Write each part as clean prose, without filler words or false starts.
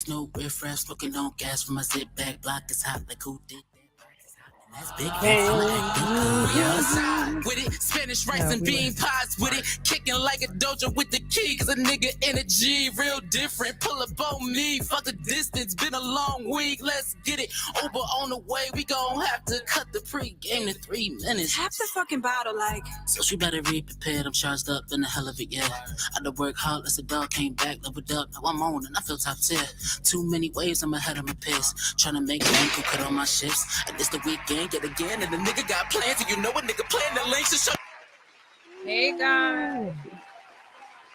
no riffraff, looking on gas from my sit back block. It's hot like who did that? That's big facts. I'ma act good. Yeah, outside with it. Spanish rice and bean pies with it. Kicking like a dojo with the key. Cause a nigga energy real different. Pull up on me. Fuck the distance. Been a long week. Let's get it. Uber on the way. We gon' have to cut the pre-game to 3 minutes. Half the fucking bottle, like. So she better be prepared. I'm charged up in the hell of it, yeah. I done work hard. As a dog came back, leveled up. Now I'm on and I feel top tier. Too many waves. I'm ahead of my piss. Tryna make an ankle cut on my shifts. And it's the weekend. Get again. And the nigga got plans. And you know a nigga playing the links to show. Hey guys.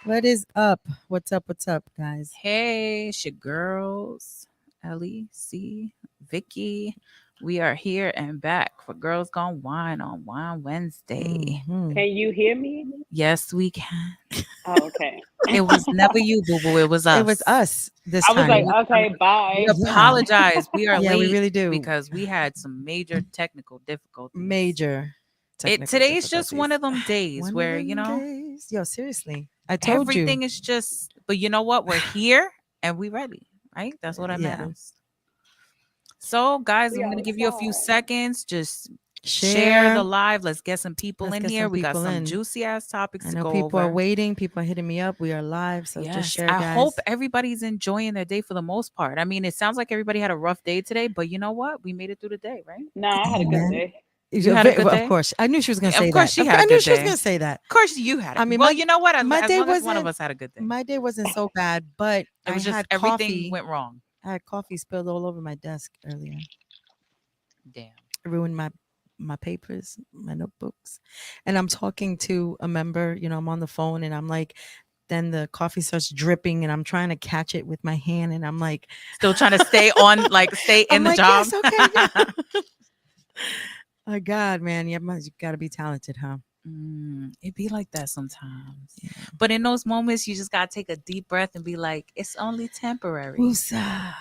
What is up? What's up, guys? Hey, it's your girls, Ellie, C, Vicky. We are here and back for Girls Gone Wine on Wine Wednesday. Mhm. Can you hear me? Yes, we can. Oh, okay. It was never you, boo boo. It was us. It was us this I was time. like, okay, bye. We apologize. We are Yeah, late we really do. because we had some major technical difficulties. Major. Today's just one of them days One of where, them you know, days. Yo, seriously. I told everything you. is just, but you know what? We're here and we ready, right? That's what I Yeah. matters. So, guys, We I'm going to give you a few outside. seconds. Just share the live. Let's get some people Let's in get here. some We got people some in. juicy ass topics I to know go people over. are waiting. People are hitting me up. We are live. So Yes, just share, I guys. hope everybody's enjoying their day for the most part. I mean, it sounds like everybody had a rough day today, but you know what? We made it through the day, right? No, I had a good Man. day. You had a good Of day? course. I knew she was going to Of say course that. she had a I knew good she was day. going to say that. Of course, you had it. I mean, well, my- you know what? As my day long as one of wasn't- us had a good day. My day wasn't so bad, but It was I just had everything coffee. went wrong. I had coffee spilled all over my desk earlier. Damn. It ruined my papers, my notebooks. And I'm talking to a member, I'm on the phone and I'm like, then the coffee starts dripping and I'm trying to catch it with my hand and I'm like, Still trying to stay on, like stay in I'm the like, job. yes, okay. Yeah. Oh God, man, you got to be talented, huh? It be like that sometimes. Yeah. But in those moments, you just gotta take a deep breath and be like, it's only temporary. Woosah.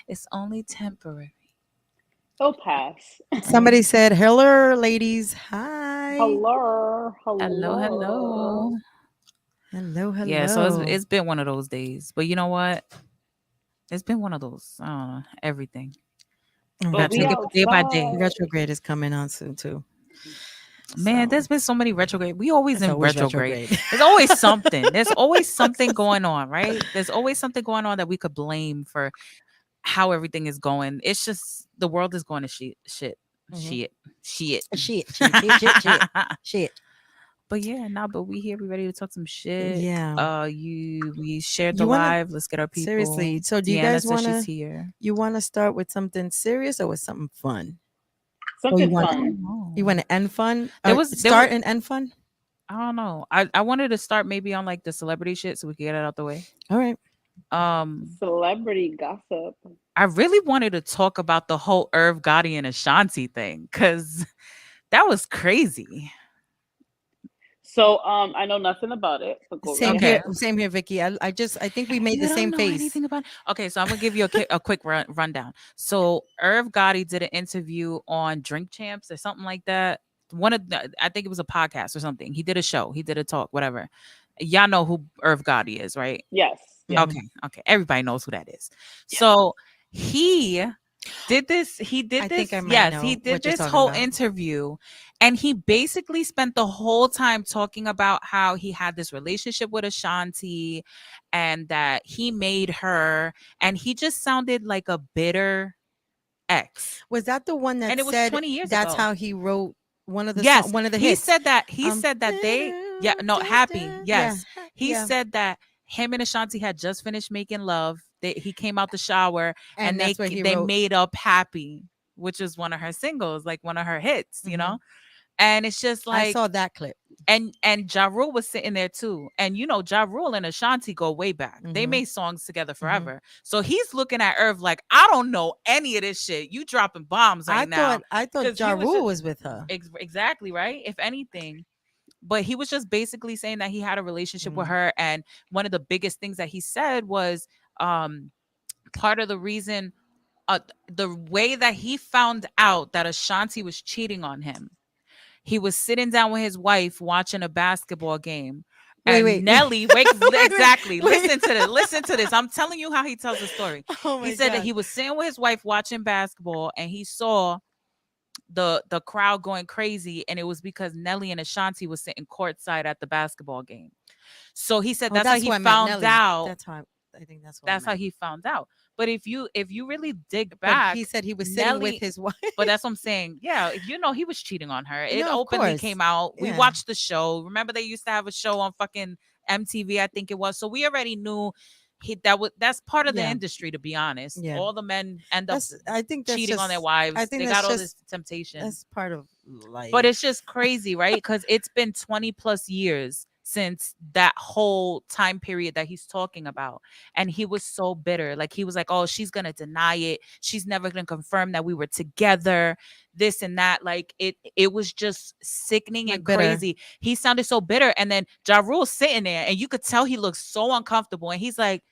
It's only temporary. It'll pass. Somebody said, hello, ladies. Hi. Hello. Hello. Hello. Yeah, so it's been one of those days. But you know what? It's been one of those. I don't know, everything. But we Take it day by day. outside. Retrograde is coming on soon too. Man, So, there's been so many retrograde. We always it's in always retrograde. There's always something. There's always something going on, right? There's always something going on that we could blame for how everything is going. It's just the world is going to shit. Shit. But yeah, but we here. We ready to talk some shit. Yeah. We shared the You wanna- live. Let's get our people. Seriously. So do you Deanna guys says want she's to here? you want to start with something serious or with something fun? Something want- fun. You want to end fun? There Or was- start and end fun? I don't know. I wanted to start maybe on like the celebrity shit so we could get it out the way. All right. Celebrity gossip. I really wanted to talk about the whole Irv Gotti and Ashanti thing because that was crazy. So I know nothing about it. So go Same right Okay. ahead. Same here, Vicky. I think we made You the don't same know face. anything about it? Okay, so I'm gonna give you a quick rundown. So Irv Gotti did an interview on Drink Champs or something like that. I think it was a podcast or something. He did a show. He did a talk. Whatever. Y'all know who Irv Gotti is, right? Yes. Yeah. Okay. Everybody knows who that is. So he did this. He did I this. think I might Yes, know he did what you're this talking whole about. interview, and he basically spent the whole time talking about how he had this relationship with Ashanti, and that he made her, and he just sounded like a bitter ex. Was that the one that And it was said 20 years that's ago. how he wrote one of the Yes, one of the he hits? said that. He said that they. Yeah, no, happy. Yes, he yeah. said that him and Ashanti had just finished making love. He came out the shower and that's what he they wrote. made up Happy, which is one of her singles, like one of her hits, you know. And it's just I like, saw that clip. and Ja Rule was sitting there too. And you know, Ja Rule and Ashanti go way back. They Mhm. made songs together forever. So he's looking at Irv like, I don't know any of this shit. You dropping bombs right now. I thought 'Cause he Ja was Rule just- was with her. Exactly, right? If anything. But he was just basically saying that he had a relationship with her. And one of the biggest things that he said was part of the reason, the way that he found out that Ashanti was cheating on him. He was sitting down with his wife watching a basketball game. And wait. Nelly, wait, Wait, exactly. wait. Listen to this. Listen to this. I'm telling you how he tells the story. Oh my He said that God. he was sitting with his wife watching basketball, and he saw the crowd going crazy, and it was because Nelly and Ashanti was sitting courtside at the basketball game. So he said Oh, that's how that's he who I meant, found Nelly. out. That's how I think that's what That's I how meant. he found out. But if you really dig But back, he said he was sitting with Nelly. his wife. But that's what I'm saying. Yeah, you know he was cheating on her. It No, of openly course. came out. We Yeah. watched the show. Remember they used to have a show on fucking MTV, I think it was. So we already knew that's part of the Yeah. industry, to be honest. Yeah. All the men end up That's I think that's cheating just on their wives. I think They that's got all just this temptation. that's part of life. But it's just crazy, right? Because it's been 20 plus years since that whole time period that he's talking about. And he was so bitter. Like he was like, oh, she's going to deny it. She's never going to confirm that we were together, this and that. Like it was just sickening Like and bitter. crazy. He sounded so bitter. And then Ja Rule's sitting there and you could tell he looked so uncomfortable. And he's like,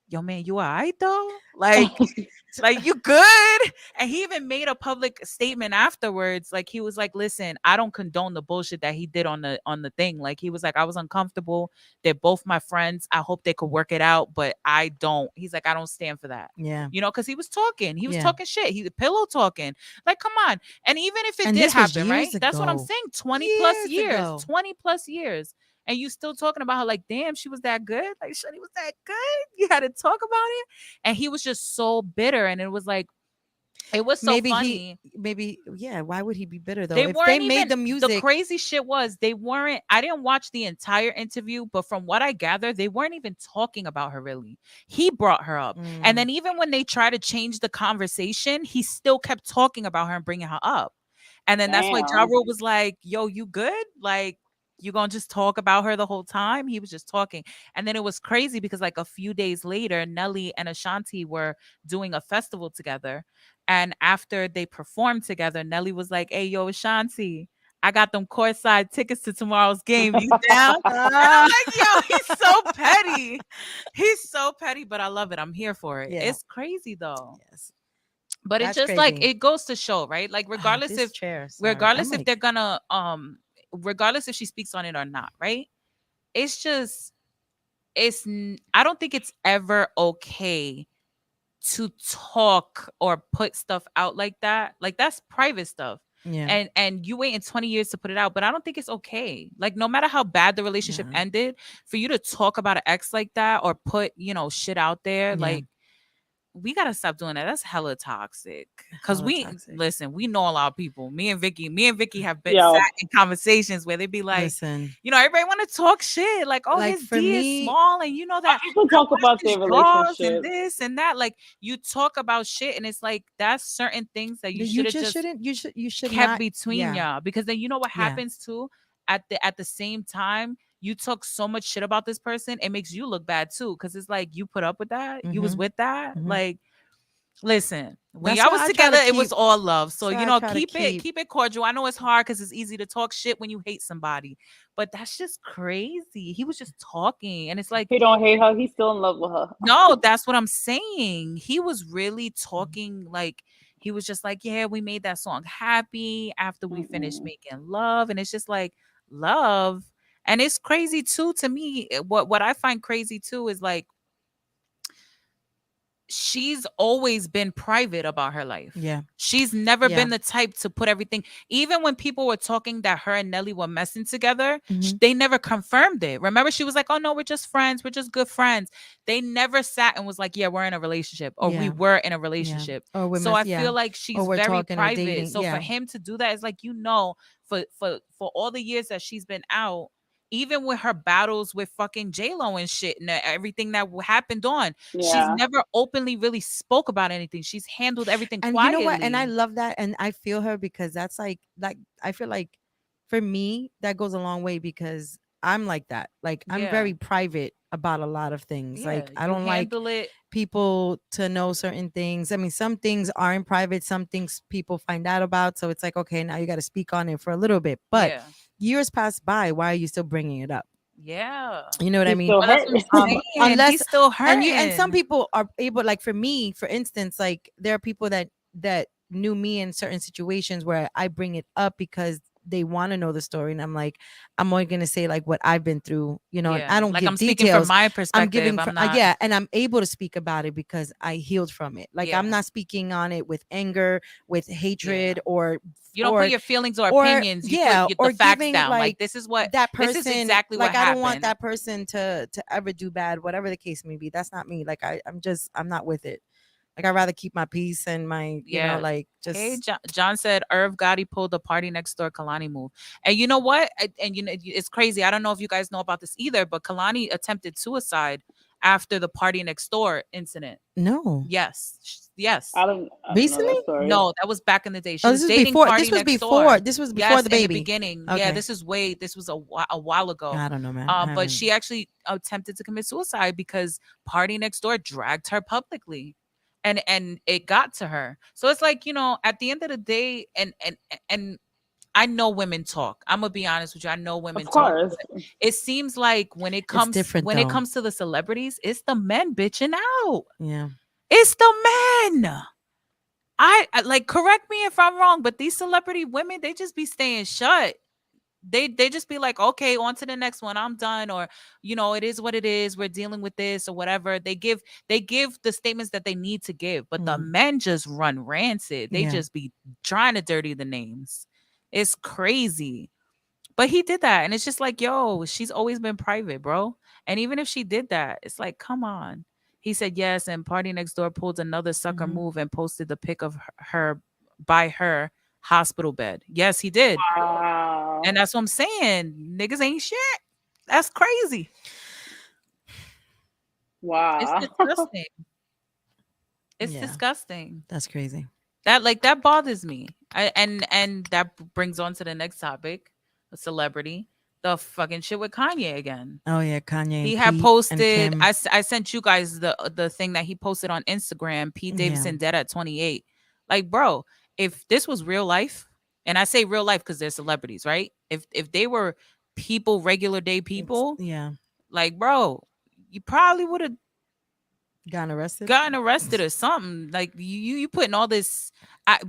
yo, man, you all right though? Like you good? And he even made a public statement afterwards. Like he was like, listen, I don't condone the bullshit that he did on the thing. Like he was like, I was uncomfortable. They're both my friends. I hope they could work it out, but I don't. He's like, I don't stand for that. Yeah. You know, because he was talking. He was Yeah. talking shit. He pillow talking. Like, come on. And even if it And did this was happen, right? years That's what I'm ago. saying. 20 plus Years years. ago. 20 plus years. And you still talking about her like, damn, she was that good. Like, Shawty was that good. You had to talk about it. And he was just so bitter. And it was like, it was so funny. Yeah. Why would he be bitter though? They If weren't they even, made the music, the crazy shit was they weren't, I didn't watch the entire interview, but from what I gather, they weren't even talking about her really. He brought her up. And then even when they tried to change the conversation, he still kept talking about her and bringing her up. And then that's why Ja Damn. Rule was like, yo, you good? Like, you gonna just talk about her the whole time? He was just talking. And then it was crazy because like a few days later, Nelly and Ashanti were doing a festival together. And after they performed together, Nelly was like, hey, yo, Ashanti, I got them courtside tickets to tomorrow's game. You down? And I'm like, yo, he's so petty. He's so petty, but I love it. I'm here for it. Yeah. It's crazy though. yes. But That's it's just like crazy. it goes to show, right? Like regardless This if chair, sorry. regardless I'm if they're like, gonna regardless if she speaks on it or not, right? It's just I don't think it's ever okay to talk or put stuff out like that. Like that's private stuff. yeah. And you waiting 20 years to put it out, but I don't think it's okay. Like no matter how bad the relationship Yeah. ended, for you to talk about an ex like that or put, shit out there, Yeah. like we gotta stop doing that. That's hella toxic. Cause Hella toxic. listen, we know a lot of people. Me and Vicky have been Yo. sat in conversations where they be like, Listen, everybody want to talk shit. Like, oh, Like, his for D me- is small, and you know that People talk about their draws and relationship. this and that. Like, you talk about shit, and it's like that's certain things that you should have just shouldn't. You should kept not. between yeah. y'all, because then you know what Yeah. happens too. At the same time, you talk so much shit about this person, it makes you look bad too, because it's like you put up with that, you was Mhm. with that, Mhm. like. Listen, when That's y'all why was I try to together, it was keep- all love. So that's you why I know, try to keep it cordial. I know it's hard because it's easy to talk shit when you hate somebody, but that's just crazy. He was just talking, and it's like, He don't hate her. He's still in love with her. no, that's what I'm saying. He was really Mm-hmm. talking like he was just like, yeah, we made that song happy after we finished Mm-mm. making love, and it's just like love, and it's crazy too to me. What I find crazy too is like she's always been private about her life. Yeah. She's never Yeah. been the type to put everything, even when people were talking that her and Nelly were messing together, Mhm. they never confirmed it. Remember, she was like, oh no, we're just friends. We're just good friends. They never sat and was like, yeah, we're in a relationship, or we Yeah. were in a relationship. Or we're So mess- I yeah. feel like she's we're very talking or private. dating, So yeah. for him to do that is like, for all the years that she's been out, even with her battles with fucking J-Lo and shit and everything that happened on, she's Yeah. never openly really spoke about anything. She's handled everything And quietly. you know what? And I love that, and I feel her because that's like I feel like for me that goes a long way because I'm like that. Like I'm Yeah. very private about a lot of things. Like I don't like handle it. people to know certain things. I mean, some things are in private, some things people find out about. So it's like, okay, now you got to speak on it for a little bit. But yeah. years pass by. Why are you still bringing it up? Yeah. You know what I He's mean? still But that's what I'm hurt. saying. Unless- He's still hurting. And some people are able, like for me, for instance, like there are people that knew me in certain situations where I bring it up because they want to know the story, and I'm like, I'm only gonna say like what I've been through, and I don't Like give I'm speaking from details. my I'm perspective. giving, I'm not. yeah, and I'm able to speak about it because I healed from it. Like Yeah. I'm not speaking on it with anger, with hatred, or You don't put your feelings or or opinions. You yeah, put or the facts giving down. Like like this is what that this person, is exactly like what I happened. don't want that person to ever do bad, whatever the case may be. That's not me. Like I'm not with it. Like I'd rather keep my peace and my, Yeah. like just. Hey, John said Irv Gotti pulled the Party Next Door Kalani move. And you know what? And it's crazy. I don't know if you guys know about this either, but Kalani attempted suicide after the Party Next Door incident. No. Yes. I don't know Recently? that story. No, that was back in the day. She Oh, was this was dating before. Party This was Next before. Door. This was Yes, before the in baby. beginning. Okay. Yeah, this was a while ago. I don't know, man. I But haven't- she actually attempted to commit suicide because Party Next Door dragged her publicly, and it got to her. So it's like, at the end of the day, and I know women talk. I'm gonna be honest with you. I know women Of talk. course. But it seems like when it comes different, when it though. comes to the celebrities, it's the men bitching out. Yeah. It's the men. I like, correct me if I'm wrong, but these celebrity women, they just be staying shut. They just be like, okay, on to the next one. I'm done, or it is what it is. We're dealing with this or whatever. They give the statements that they need to give, but the men just run rancid. They Yeah. just be trying to dirty the names. It's crazy. But he did that, and it's just like, yo, she's always been private, bro. And even if she did that, it's like, come on. He said yes, and Party Next Door pulled another sucker move and posted the pic of her by her hospital bed. Yes, he did. Wow. And that's what I'm saying. Niggas ain't shit. That's crazy. Wow. It's disgusting. It's Yeah. disgusting. That's crazy. That bothers me. And that brings on to the next topic, a celebrity. The fucking shit with Kanye again. Oh yeah, Kanye. He and had Pete posted. and Kim. I sent you guys the thing that he posted on Instagram. Pete Davidson dead at 28. Like, bro, if this was real life, and I say real life because they're celebrities, right? If they were people, regular day people, Yeah. like, bro, you probably would have Gotten arrested or something. Like you putting all this.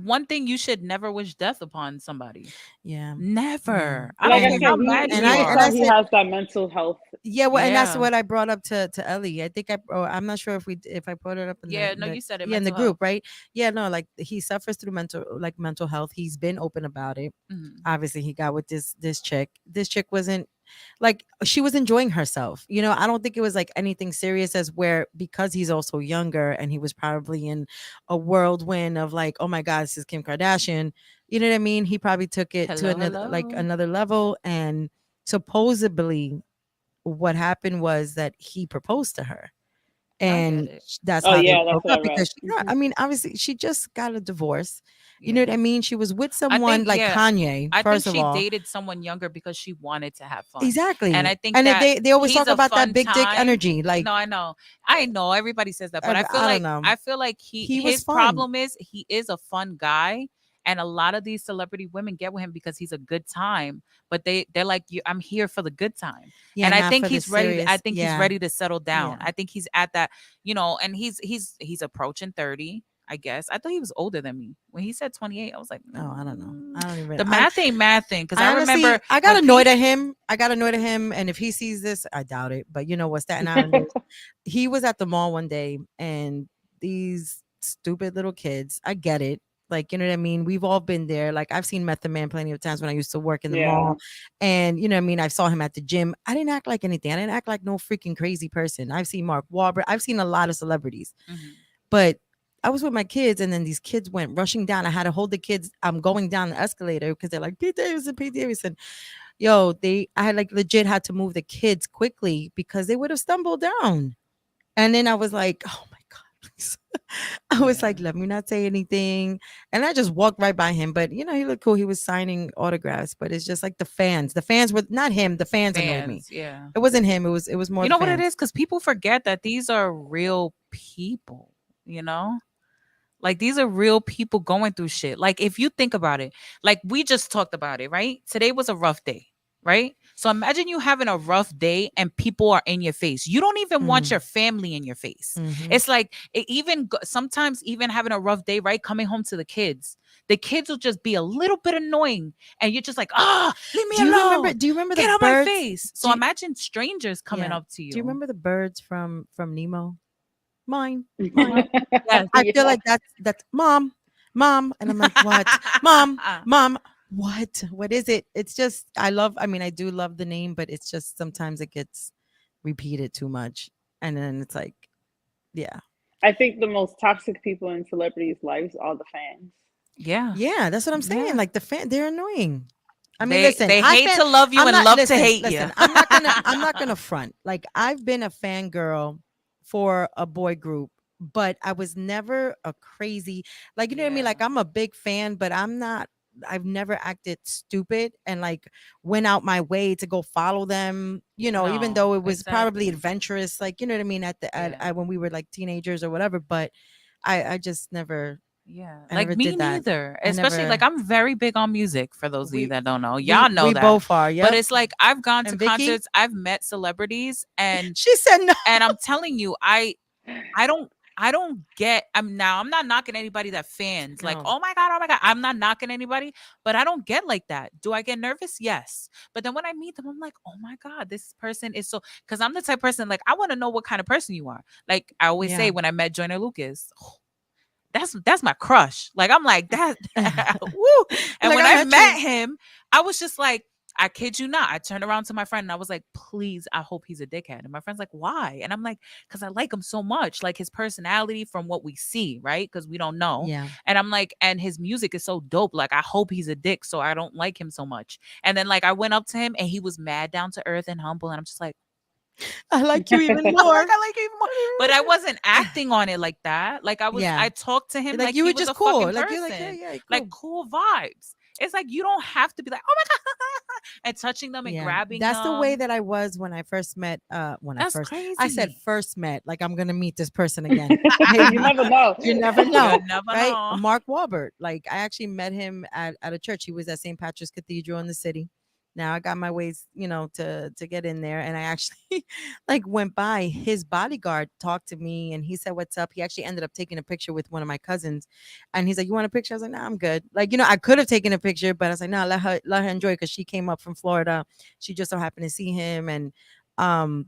One thing, you should never wish death upon somebody. Yeah. Never. Yeah. I Like don't I care how said, mad he, you he are. said he has that mental health. Yeah, well, and that's Yeah. what I brought up to Ellie. I think I'm not sure if I brought it up in Yeah, the, no, the- you said it, yeah, in the mental group, right? Yeah, no, like he suffers through mental health. He's been open about it. Mhm. Obviously, he got with this chick. This chick wasn't like, she was enjoying herself. I don't think it was like anything serious, as where, because he's also younger and he was probably in a whirlwind of like, oh my God, this is Kim Kardashian. You know what I mean? He probably took it to another level, and supposedly what happened was that he proposed to her, and that's Oh, how yeah, they that's broke what I up, because read. I mean, obviously she just got a divorce. You know what I mean? She was with I someone think, like yeah, Kanye. I First think of she all, dated someone younger because she wanted to have fun. exactly. And I think and that they always he's talk a about that fun big dick time. energy. Like, No, I know everybody says that, but I feel don't like know. He was his fun. problem is he is a fun guy, and a lot of these celebrity women get with him because he's a good time. But they're like, I'm here for the good time. Yeah, And I not think for the he's ready. I serious- think he's yeah. ready to settle down. Yeah. I think he's at that, and he's approaching 30. I guess I thought he was older than me. When he said 28, I was like, Oh, I don't know. I don't even. the math ain't mathing, because I honestly, remember I got when annoyed Pete- at him. And if he sees this, I doubt it. But what, Staten Island is. He was at the mall one day, and these stupid little kids. I get it. Like, you know what I mean? We've all been there. Like, I've seen Method Man plenty of times when I used to work in the mall. And, you know what I mean? I saw him at the gym. I didn't act like anything. I didn't act like no freaking crazy person. I've seen Mark Wahlberg. I've seen a lot of celebrities. But I was with my kids, and then these kids went rushing down. I had to hold the kids. I'm going down the escalator because they're like, Pete Davidson. Yo, I had like legit had to move the kids quickly because they would have stumbled down. And then I was like, oh my God, please. I was like, let me not say anything. And I just walked right by him. But, he looked cool. He was signing autographs. But it's just like the fans. The fans were not him. The fans annoyed me. Yeah. It wasn't him. It was more You the know what it fans. is? Because people forget that these are real people, Like, these are real people going through shit. Like, if you think about it, like we just talked about it, right? Today was a rough day, right? So imagine you having a rough day and people are in your face. You don't even want your family in your face. Mhm. It's like, sometimes even having a rough day, right? Coming home to the kids, the kids will just be a little bit annoying, and you're just like, leave me Do you alone. remember? Do you remember Get the out my birds? face. So do you- imagine strangers coming Yeah. up to you. Do you remember the birds from Nemo? Mine. Mine. Yes. I feel like that's mom, and I'm like, what, mom, what is it? It's just I mean, I do love the name, but it's just sometimes it gets repeated too much, and then it's like, yeah, I think the most toxic people in celebrities' lives are the fans. Yeah. that's what I'm saying. Yeah. Like they're annoying. I mean, They listen, hate to love you I'm and not- love listen, to hate listen, you. I'm not gonna front. Like, I've been a fangirl for a boy group, but I was never a crazy, like, you know what I mean? Yeah. Like, I'm a big fan, but I've never acted stupid and like went out my way to go follow them, even No, though it was probably exactly. adventurous, like, you know what I mean, Yeah. at when we were like teenagers or whatever. But I just never, Yeah, I like never me did that. neither. I Especially like never- I'm very big on music. For those of you We- that don't know, y'all know we that. both are, But yeah. it's like I've gone to And Vicky? concerts, I've met celebrities, and She said no. and I'm telling you, I don't get. I'm not knocking anybody that fans like, No. oh my god. I'm not knocking anybody, but I don't get like that. Do I get nervous? Yes. But then when I meet them, I'm like, oh my god, this person is so. Because I'm the type of person, like, I want to know what kind of person you are. Like I always Yeah. say when I met Joyner Lucas. That's my crush. Like I'm like that. Woo. And Like, when I I met met you. him, I was just like, I kid you not. I turned around to my friend and I was like, please, I hope he's a dickhead. And my friend's like, why? And I'm like, because I like him so much, like his personality from what we see, right? Because we don't know. Yeah. And I'm like, and his music is so dope. Like, I hope he's a dick, so I don't like him so much. And then like I went up to him and he was mad, down to earth, and humble. And I'm just like, I like you even I'm more. like, I like you even more. But I wasn't acting on it like that. Like Yeah. I talked to him Like, like you he were was just a cool. fucking Like, person. you're like, yeah, cool. Like cool vibes. It's like you don't have to be like, oh my god, and touching them and grabbing That's them. the way that I was when I first met. That's crazy. I said first met. Like, I'm gonna meet this person again. You never know. You never know, You never right? know. Mark Wahlberg. Like, I actually met him at a church. He was at St. Patrick's Cathedral in the city. Now I got my ways, to get in there, and I actually like went by. His bodyguard talked to me, and he said, "What's up?" He actually ended up taking a picture with one of my cousins, and he's like, "You want a picture?" I was like, "Nah, I'm good." Like, I could have taken a picture, but I was like, "No, let her enjoy," because she came up from Florida. She just so happened to see him, and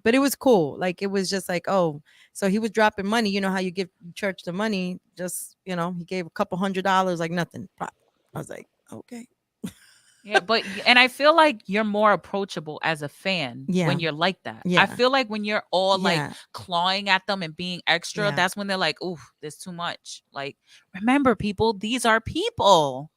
but it was cool. Like, it was just like, oh, so he was dropping money. You know how you give church the money? Just, he gave a couple $100, like nothing. I was like, okay. Yeah, and I feel like you're more approachable as a fan Yeah. when you're like that. Yeah. I feel like when you're all like Yeah. clawing at them and being extra, Yeah. that's when they're like, "Ooh, there's too much." Like, remember, people, these are people.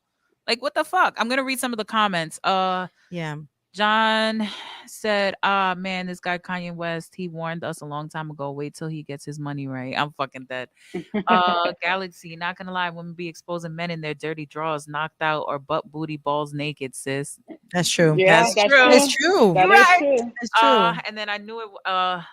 Like, what the fuck? I'm gonna read some of the comments. Yeah. John said, man, this guy Kanye West, he warned us a long time ago. Wait till he gets his money right. I'm fucking dead. Galaxy, not gonna lie, women be exposing men in their dirty drawers, knocked out or butt booty balls naked, sis. That's true. Yeah, That's that's true. It's true. That is Right. true. It's true. And then I knew it.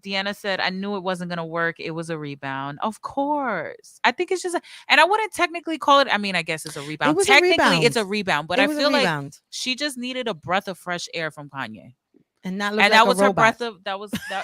Deanna said, I knew it wasn't gonna work. It was a rebound. Of course. I think it's just and I wouldn't technically call it. I mean, I guess it's a rebound. was a Technically, it's a rebound. rebound, but It I was a feel like rebound. she just needed a breath of fresh air from Kanye. And not look And like that a was her robot. breath of that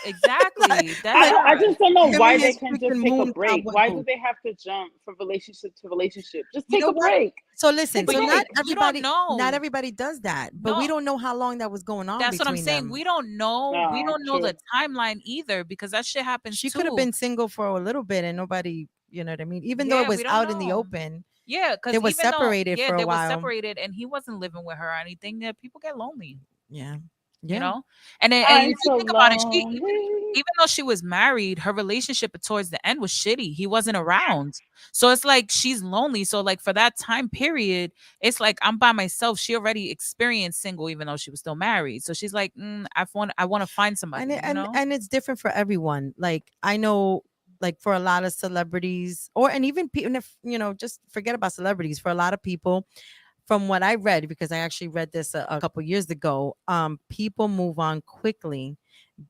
exactly. I just don't know Him why and they his can't freaking just take moon a break. cowboy Why do boots. they have to jump from relationship to relationship? Just You take know a what? break. So listen, But so you not don't everybody, know. not everybody does that, but we No. don't know how long that was going on. That's what I'm between saying. them. We don't know. We No, don't know the true. timeline either because that shit happens She too. could have been single for a little bit, and nobody, you know what I mean. Even though Yeah, it was we don't out in the know. open, Yeah, because they were separated for a they were while. separated, and he wasn't living with her or anything. That people get lonely, Yeah, you yeah. know. And then, I'm if you so think about it, lonely. even though she was married, her relationship towards the end was shitty. He wasn't around, so it's like she's lonely. So like for that time period, it's like I'm by myself. She already experienced single, even though she was still married. So she's like, I want to find somebody, And you know. and it's different for everyone. Like, I know, like, for a lot of celebrities, and even people, if just forget about celebrities. For a lot of people, from what I read, because I actually read this a couple years ago, people move on quickly,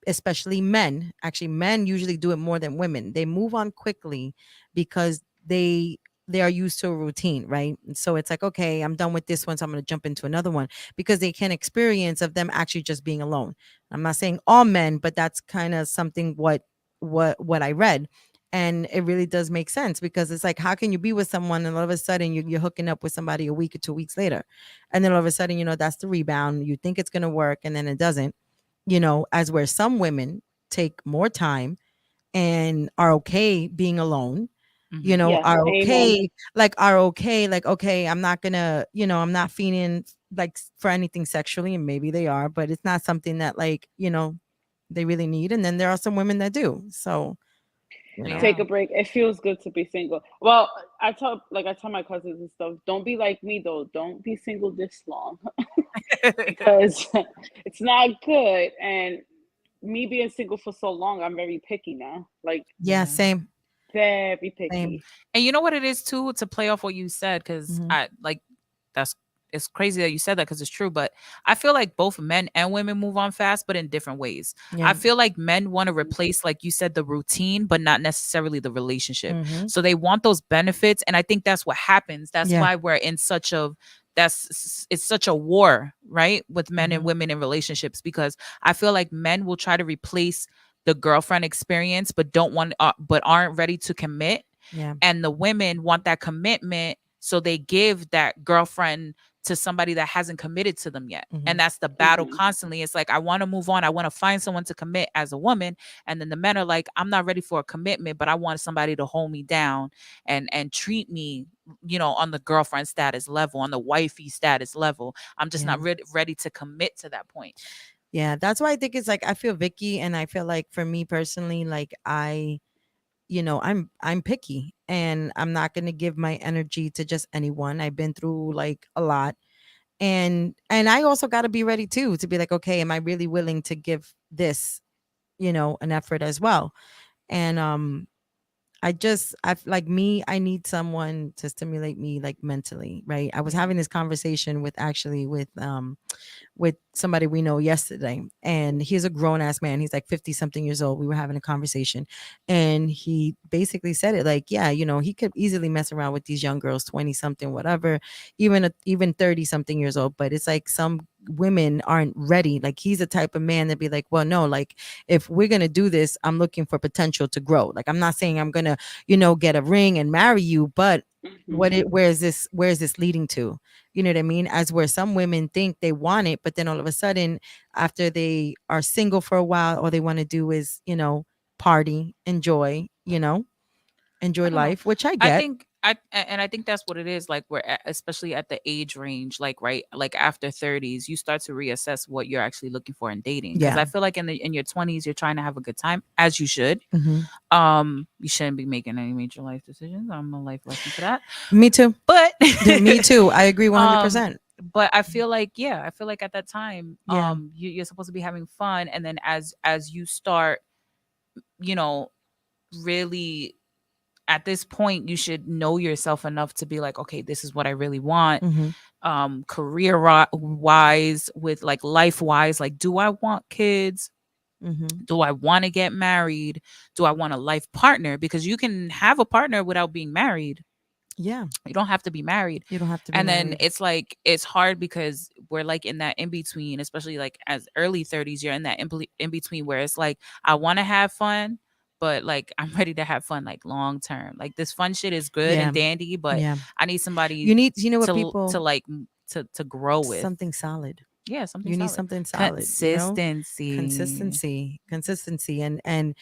especially men. Actually, men usually do it more than women. They move on quickly because they are used to a routine, right? And so it's like, okay, I'm done with this one, so I'm going to jump into another one, because they can experience of them actually just being alone. I'm not saying all men, but that's kind of something what I read. And it really does make sense, because it's like, how can you be with someone and all of a sudden you're hooking up with somebody a week or 2 weeks later, and then all of a sudden, that's the rebound. You think it's going to work, and then it doesn't. As where some women take more time and are okay being alone, Mhm. Yes, are amen. okay, like, okay, I'm not gonna, I'm not feeling like for anything sexually, and maybe they are, but it's not something that, like, they really need. And then there are some women that do. So, Take Yeah. a break. It feels good to be single. Well, I tell my cousins and stuff, don't be like me though. Don't be single this long because it's not good. And me being single for so long, I'm very picky now. Like yeah, Yeah. same, very same. picky. And you know what it is too, to play off what you said, because Mhm. I like that's it's crazy that you said that because it's true. But I feel like both men and women move on fast, but in different ways. I Yeah. feel like men want to replace, like you said, the routine, but not necessarily the relationship. Mhm. So they want those benefits. And I think that's what happens. That's Yeah. why we're in it's such a war, right? With men and Mhm. women in relationships, because I feel like men will try to replace the girlfriend experience, but but aren't ready to commit, Yeah. and the women want that commitment, so they give that girlfriend to somebody that hasn't committed to them yet. And Mhm. that's the battle Mhm. constantly. It's like, I want to move on, I want to find someone to commit as a woman, and then the men are like, I'm not ready for a commitment, but I want somebody to hold me down and treat me, on the girlfriend status level, on the wifey status level. I'm just Yeah. not ready to commit to that point. Yeah. That's why I think it's like, I feel Vicky, and I feel like for me personally, like, I'm picky, and I'm not going to give my energy to just anyone. I've been through like a lot, and I also got to be ready too, to be like, okay, am I really willing to give this, an effort as well? And I've like me, I need someone to stimulate me, like, mentally, right? I was Yeah. having this conversation with somebody we know yesterday, and he's a grown ass man. He's like 50 something years old. We were having a conversation, and he basically said it like, yeah, he could easily mess around with these young girls, 20 something, whatever, even 30 something years old. But it's like some women aren't ready. Like, he's the type of man that be like, well, no, like, if we're gonna do this, I'm looking for potential to grow. Like, I'm not saying I'm gonna, get a ring and marry you, but Mhm. where is this leading to? You know what I mean? As where some women think they want it, but then all of a sudden, after they are single for a while, all they want to do is, party, enjoy I don't know. life, which I I get. think I think that's what it is. Like, especially at the age range, like, right, like after 30s, you start to reassess what you're actually looking for in dating. Because Yeah. I feel like in your 20s, you're trying to have a good time, as you should. Hmm. You shouldn't be making any major life decisions. I'm a life lesson for that. Me too. But Me too. I agree um 100%. but I feel like, yeah, I feel like at that time, Yeah. you're supposed to be having fun, and then as you start, you know really, at this point, you should know yourself enough to be like, okay, this is what I really want. Hmm. Career wise, with like life wise, like, do I want kids? Hmm. Do I want to get married? Do I want a life partner? Because you can have a partner without being married. Yeah. You don't have to be married. You don't have to be And then married. it's like, it's hard because we're like in that in between, especially like as early 30s, you're in that in between where it's like, I want to have fun, but like, I'm ready to have fun like long term. Like, this fun shit is good Yeah. and dandy, but Yeah. I need somebody You know what, to people, like to grow with. something solid. Yeah, something You need solid. something solid, Consistency. consistency. And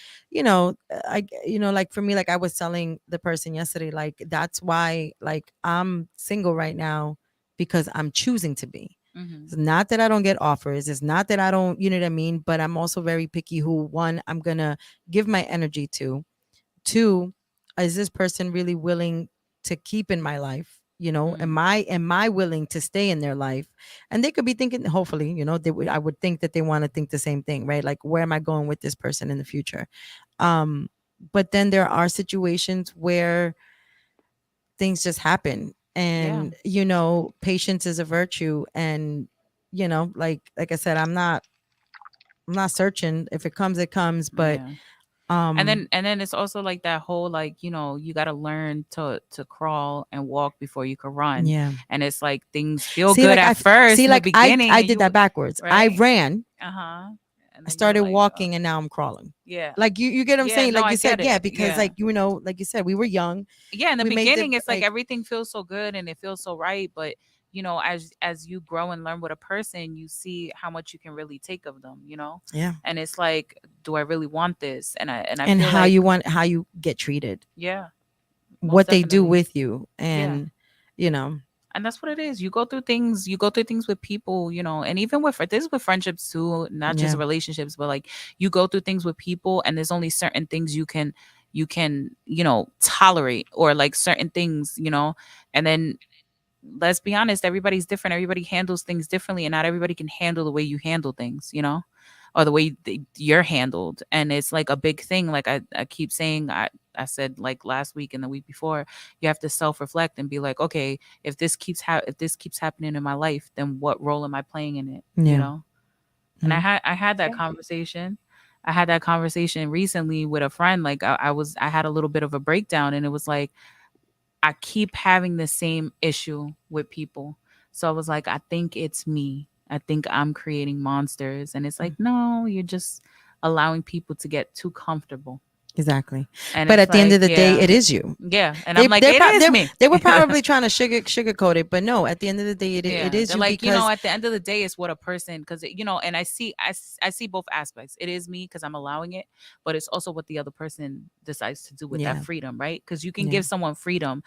like, for me, like, I was telling the person yesterday, like, that's why, like, I'm single right now, because I'm choosing to be. Hmm. It's not that I don't get offers, it's not that I don't, you know what I mean, but I'm also very picky who, one, I'm gonna give my energy to. Two, is this person really willing to keep in my life? Mm. Am I willing to stay in their life? And they could be thinking, hopefully, I would think that they want to think the same thing, right? Like, where am I going with this person in the future? Um, but then there are situations where things just happen, Yeah. and patience is a virtue. And like I said, I'm not searching. If it comes, it comes. But Yeah. um And then it's also like that whole, like, you got to learn to crawl and walk before you can run. yeah. And it's like, things feel See, good like at first see, in the like I beginning, I and did that backwards. I right. ran, Uh-huh. And I then you're started like, walking and now I'm crawling. yeah. Like you get what I'm Yeah, saying? no, Like I you said, get yeah, it. because Yeah. like, like you said, we were young. Yeah, in the We made beginning it's like like, everything feels so good and it feels so right, but as you grow and learn with a person, you see how much you can really take of them, yeah. and it's like, do I really want this? And I And feel like, how you get treated, yeah, most what they do definitely. with you, Yeah. and you know, And that's what it is. You go through things with people, and even with this is with friendships too, not just Yeah. relationships, but like you go through things with people, and there's only certain things you can tolerate, or like certain things, and then let's be honest, everybody's different. Everybody handles things differently, and not everybody can handle the way you handle things, or the way you're handled. And it's like a big thing. Like I keep saying, I said like last week and the week before, you have to self-reflect and be like, okay, if this keeps happening in my life, then what role am I playing in it? Yeah. And Mhm. I had that Yeah. conversation. I had that conversation recently with a friend. Like I had a little bit of a breakdown, and it was like, I keep having the same issue with people. So I was like, I think it's me. I think I'm creating monsters. And it's like, no, you're just allowing people to get too comfortable. Exactly. And But it's at the end like, of the day, yeah, it is you. yeah. And They I'm like, they're, it prob- is me. they were probably trying to sugarcoat it, but no. At the end of the day, it Yeah, is they're you, like, because at the end of the day, it's what a person, because and I see both aspects. It is me because I'm allowing it, but it's also what the other person decides to do with that yeah, freedom, right? Because you can yeah, give someone freedom,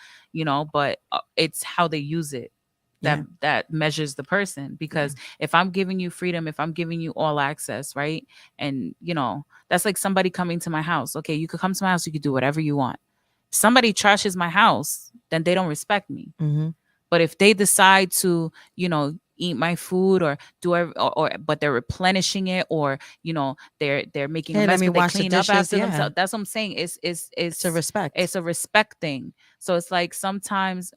but it's how they use it that yeah. that measures the person. Because if I'm giving you freedom, if I'm giving you all access, right, and that's like somebody coming to my house. Okay, you could come to my house, you could do whatever you want. Somebody trashes my house, then they don't respect me. Mm-hmm. But if they decide to, eat my food, or but they're replenishing it, or they're making a Hey, let mess, me but they wash the clean up dishes. after Yeah, themselves. That's what I'm saying. it's a respect. It's a respect thing. So it's like sometimes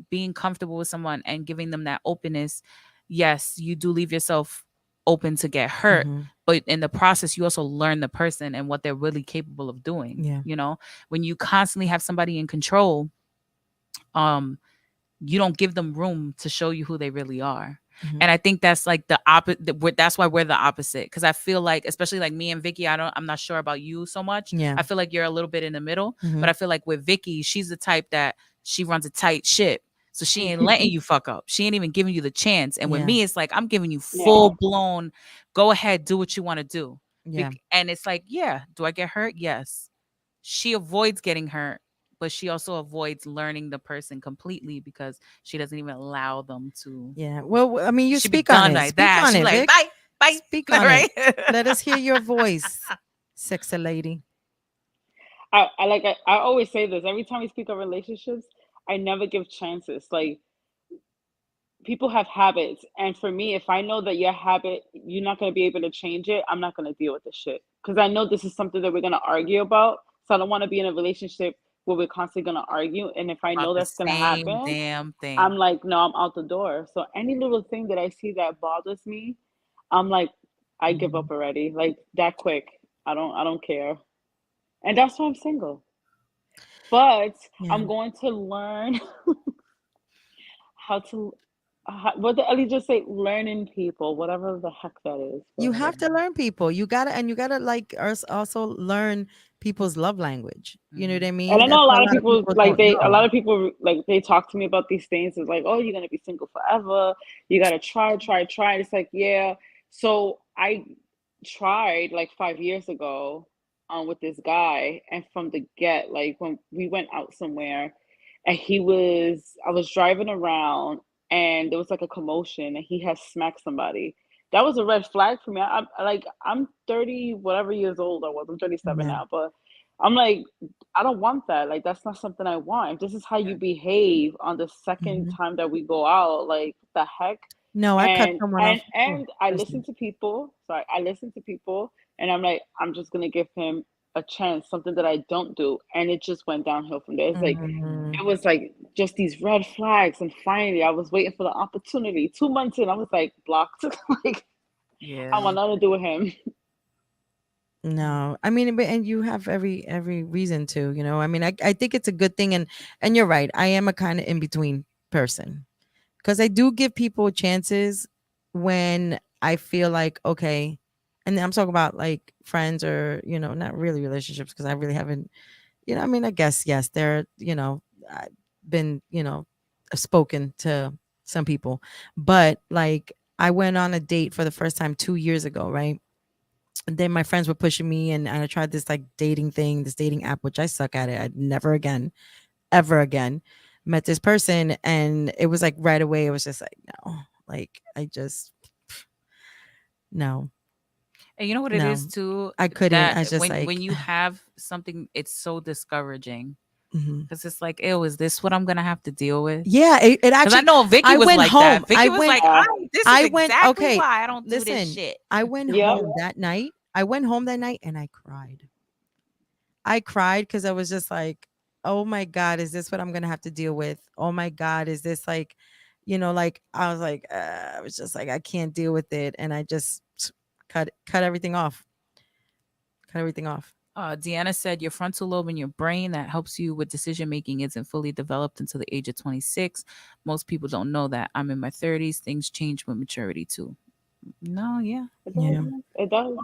being comfortable with someone and giving them that openness. Yes, you do leave yourself open to get hurt, Mhm. but in the process you also learn the person and what they're really capable of doing. Yeah. When you constantly have somebody in control, um you don't give them room to show you who they really are. Mhm. And I think that's like the opposite. That's why we're the opposite. Because I feel like, especially like me and Vicky, I'm not sure about you so much. Yeah. I feel like you're a little bit in the middle. Mhm. But I feel like with Vicky, she's the type that she runs a tight ship. So she ain't letting you fuck up. She ain't even giving you the chance. And with Yeah. me, it's like, I'm giving you Yeah. full blown, go ahead, do what you want to do. Yeah. And it's like, yeah, do I get hurt? Yes. She avoids getting hurt, but she also avoids learning the person completely because she doesn't even allow them to. Yeah. Well, I mean, you She be speak on done it. like Speak that. on She it, like, Vic. bye, bye. Speak on right? it. Let us hear your voice, sexy lady. I always say this every time we speak of relationships. I never give chances. Like, people have habits, and for me, if I know that your habit, you're not going to be able to change it, I'm not going to deal with the shit, because I know this is something that we're going to argue about. So I don't want to be in a relationship where we're constantly going to argue, and if I About know the that's going to same happen, damn thing. I'm like, no, I'm out the door. So any little thing that I see that bothers me, I'm like, I give up already, like that quick. I don't care, and that's why I'm single. But Yeah. I'm going to learn how to, what did Ellie just say? Learning people, whatever the heck that is. You But have to learn people. You gotta like also learn people's love language. You know what I and mean? I That's know a what a lot of lot of people people like don't they a know. lot of people like they talk to me about these things. It's like, oh, you're gonna be single forever. You gotta try. It's like, yeah. So I tried like 5 years ago with this guy, and from the get, like when we went out somewhere, and I was driving around, and there was like a commotion, and he had smacked somebody. That was a red flag for me. I'm 30 whatever years old I was. I'm 37 Yeah. now, but I'm like, I don't want that. Like, that's not something I want. If this is how you behave on the second Mhm. time that we go out, like, the heck? No, I cut And someone and off before. and I Trust listen me. to people. Sorry, I listen to people, and I'm like, I'm just gonna give him a chance, something that I don't do, and it just went downhill from there. It's like Mhm. it was like just these red flags, and finally, I was waiting for the opportunity. 2 months in, I was like blocked. Like, I Yeah. want nothing to do with him. No, I mean, and you have every reason to, I mean, I think it's a good thing, and you're right. I am a kind of in between person, because I do give people chances when I feel like, okay, And then I'm talking about like friends or, not really relationships because I really haven't, I mean, I guess, yes, there, I've been, spoken to some people, but like I went on a date for the first time 2 years ago, right? And then my friends were pushing me and I tried this like dating thing, this dating app, which I suck at it. I'd never again, ever again met this person. And it was like right away, it was just like, no, like I just, no, And you know what it no, is too? I couldn't. I That was just like, when you have something, it's so discouraging mhm. because it's like, ew, is this what I'm gonna have to deal with? Yeah, it Because I actually, know Vicky I was went like home. that. Vicky I was went, like, this is I went, exactly okay, why I don't do this listen, shit. I went Yep. home that night. I went home that night and I cried. I cried because I was just like, oh my God, is this what I'm going to have to deal with? Oh my God, is this like, like I was like, I was just like, I can't deal with it. And I just cut everything off. Cut everything off. Deanna said your frontal lobe in your brain that helps you with decision making isn't fully developed until the age of 26. Most people don't know that. I'm in my 30s. Things change with maturity too. No, yeah. It Yeah. does. It does.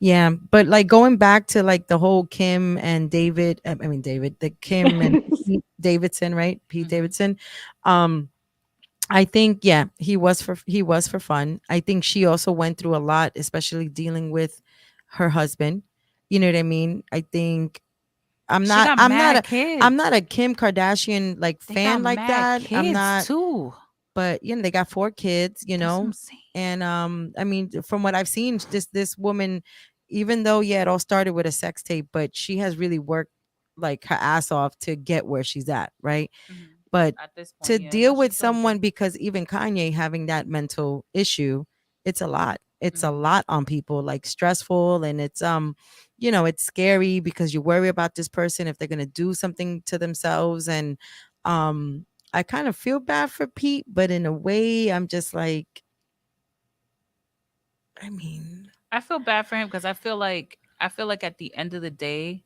Yeah, but like going back to like the whole Kim and David, I mean David, the Kim and Pete Davidson, right? Pete Mhm. Davidson. I think yeah, he was for fun. I think she also went through a lot, especially dealing with her husband. You know what I mean? I think I'm She not got I'm not mad a kids. I'm not a Kim Kardashian like They fan got like mad that. I'm kids not, too. but they got 4 kids, That's what I'm saying. and I mean from what I've seen, this woman, even though yeah, it all started with a sex tape, but she has really worked like her ass off to get where she's at, right? Mhm. But At this to point, yeah, deal no, with she's doing someone, good. because even Kanye having that mental issue, it's a lot. It's a Mhm. lot on people, like stressful, and it's it's scary because you worry about this person if they're gonna do something to themselves. And I kind of feel bad for Pete, but in a way, I'm just like, I mean, I feel bad for him because I feel like at the end of the day,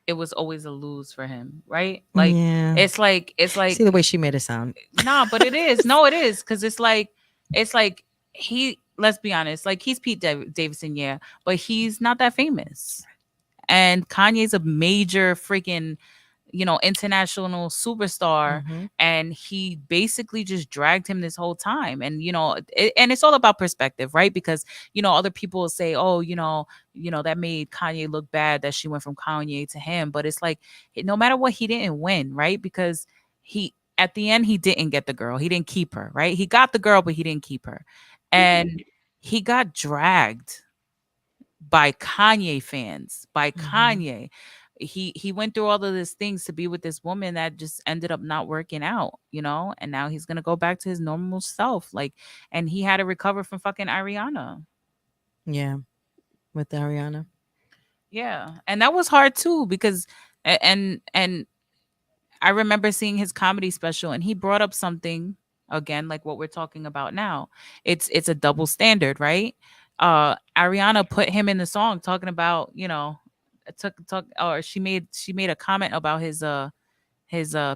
it was always a lose for him, right? Like yeah. it's like See the way she made it sound. nah, but it is. No, it is because it's like he. Let's be honest, like he's Pete Davidson, yeah, but he's not that famous. And Kanye's a major freaking, international superstar, Mhm. and he basically just dragged him this whole time. And and it's all about perspective, right? Because other people will say, oh, that made Kanye look bad that she went from Kanye to him, but it's like no matter what, he didn't win, right? Because he at the end he didn't get the girl, he didn't keep her, right? He got the girl, but he didn't keep her, and he got dragged by Kanye fans, by Mhm. Kanye. He went through all of these things to be with this woman that just ended up not working out, and now he's gonna go back to his normal self. Like, and he had to recover from fucking Ariana. Yeah, with Ariana. Yeah. And that was hard too, because and I remember seeing his comedy special and he brought up something again like what we're talking about now. It's a double standard, right? Ariana put him in the song talking about, took or she made a comment about his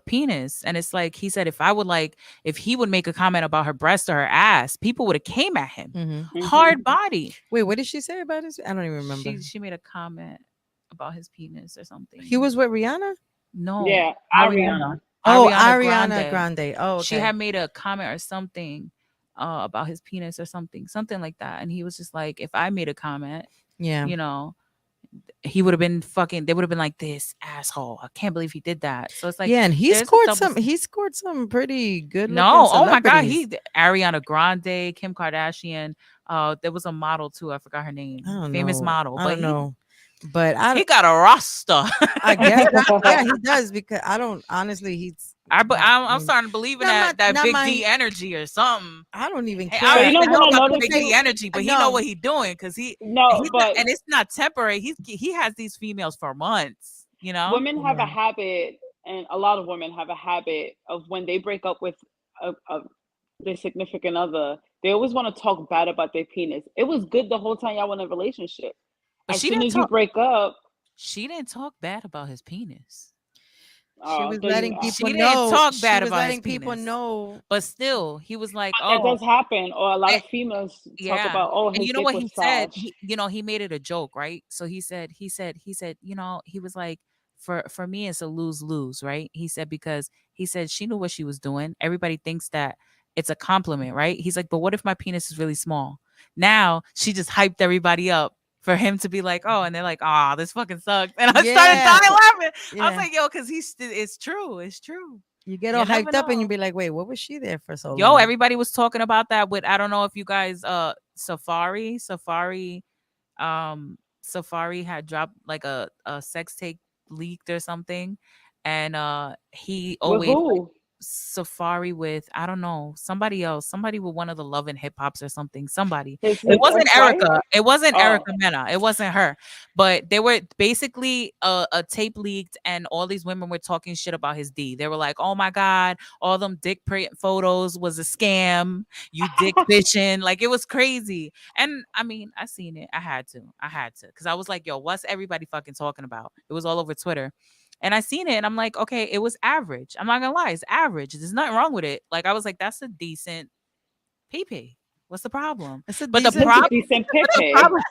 penis, and it's like he said if he would make a comment about her breast or her ass, people would have came at him. Mhm. Hard body. Wait, what did she say about his? I don't even remember. She made a comment about his penis or something. He was with Rihanna? No. Yeah, Ariana. Oh, Ariana Grande. Oh, okay. She had made a comment or something about his penis or something like that. And he was just like, if I made a comment, yeah. He would have been fucking. They would have been like, this asshole. I can't believe he did that. So it's like, yeah, and he there's a scored double some. He scored some pretty good. No, oh my god, celebrities. Ariana Grande, Kim Kardashian. There was a model too. I forgot her name. I don't Famous know. model. I But don't know. But he got a roster. I guess yeah, he does, because I don't honestly. He's. I'm starting to believe in Not that my- Big not D my- energy or something. I don't even Hey, care. I, you know I know what I about noticed Big D too? energy, but he No. know what he's doing because No, but and it's not temporary. He has these females for months. women have a Yeah. habit, and a lot of women have a habit of when they break up with their significant other, they always want to talk bad about their penis. It was good the whole time y'all were in a relationship. But As she soon didn't as you talk. break up, She didn't talk bad about his penis. She I was thought you- letting She people didn't know. talk She bad was about his letting people penis. know. But still, he was like, that "Oh, does happen, or a lot and- of females talk yeah." about, oh, And his you know dick what was he said? trash. He made it a joke, right? So he said, you know, he was like, for me, it's a lose lose, right? He said because he said she knew what she was doing. Everybody thinks that it's a compliment, right? He's like, but what if my penis is really small? Now she just hyped everybody up for him to be like, oh, and they're like, oh, this fucking sucks. And I started Yeah. dying laughing. I Yeah. was like, yo, because it's true. It's true. You get you all never hyped up and you know. be like, wait, what was she there for so Yo, long? everybody was talking about that with, I don't know if you guys Safari had dropped like a sex tape leaked or something. And he With always who? Safari with, I don't know, somebody else, somebody with one of the Love and Hip Hops or something, somebody. His It wasn't ex-wife? Erica. It wasn't Oh. Erica Mena. It wasn't her. But they were basically a tape leaked, and all these women were talking shit about his D. They were like, "Oh my god, all them dick print photos was a scam. You dick fishing." Like, it was crazy. And I mean, I seen it. I had to, because I was like, "Yo, what's everybody fucking talking about?" It was all over Twitter. And I seen it and I'm like, okay, it was average. I'm not gonna lie, it's average. There's nothing wrong with it. Like, I was like, that's a decent PP. What's the problem? That's a But the decent- That's a problem, decent but the pick. problem,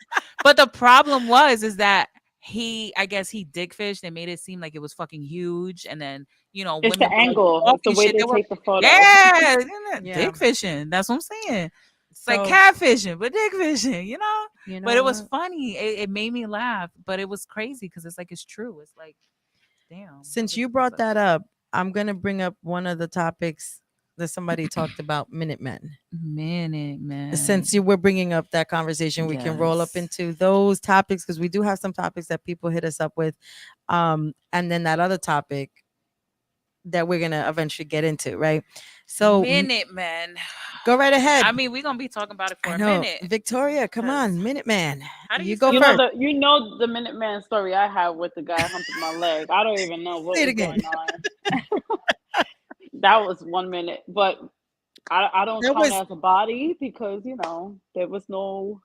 but the problem is that I guess he dick fished. They made it seem like it was fucking huge, and then It's the women were, like, angle. It's the talking way shit. they They were, take the photo. yeah, Yeah. dick fishing. That's what I'm saying. It's like So, catfishing, but dick fishing. you But know it was what? funny. It made me laugh, but it was crazy because it's like it's true. It's like, damn. Since you brought that up, I'm gonna bring up one of the topics that somebody talked about, Minutemen. Minute Man. Since you were bringing up that conversation, we can roll up Yes. into those topics because we do have some topics that people hit us up with, and then that other topic that we're gonna eventually get into, right? So Minute Man. go right ahead. I mean, we're gonna be talking about it for I a know, minute. Victoria, come on, 'cause- Minuteman. How do You you go say first. that? You know the Minuteman story I have with the guy humping my leg. I don't even know what Say it was again. going on. That was 1 minute, but I don't That count was- it as a body because there was no.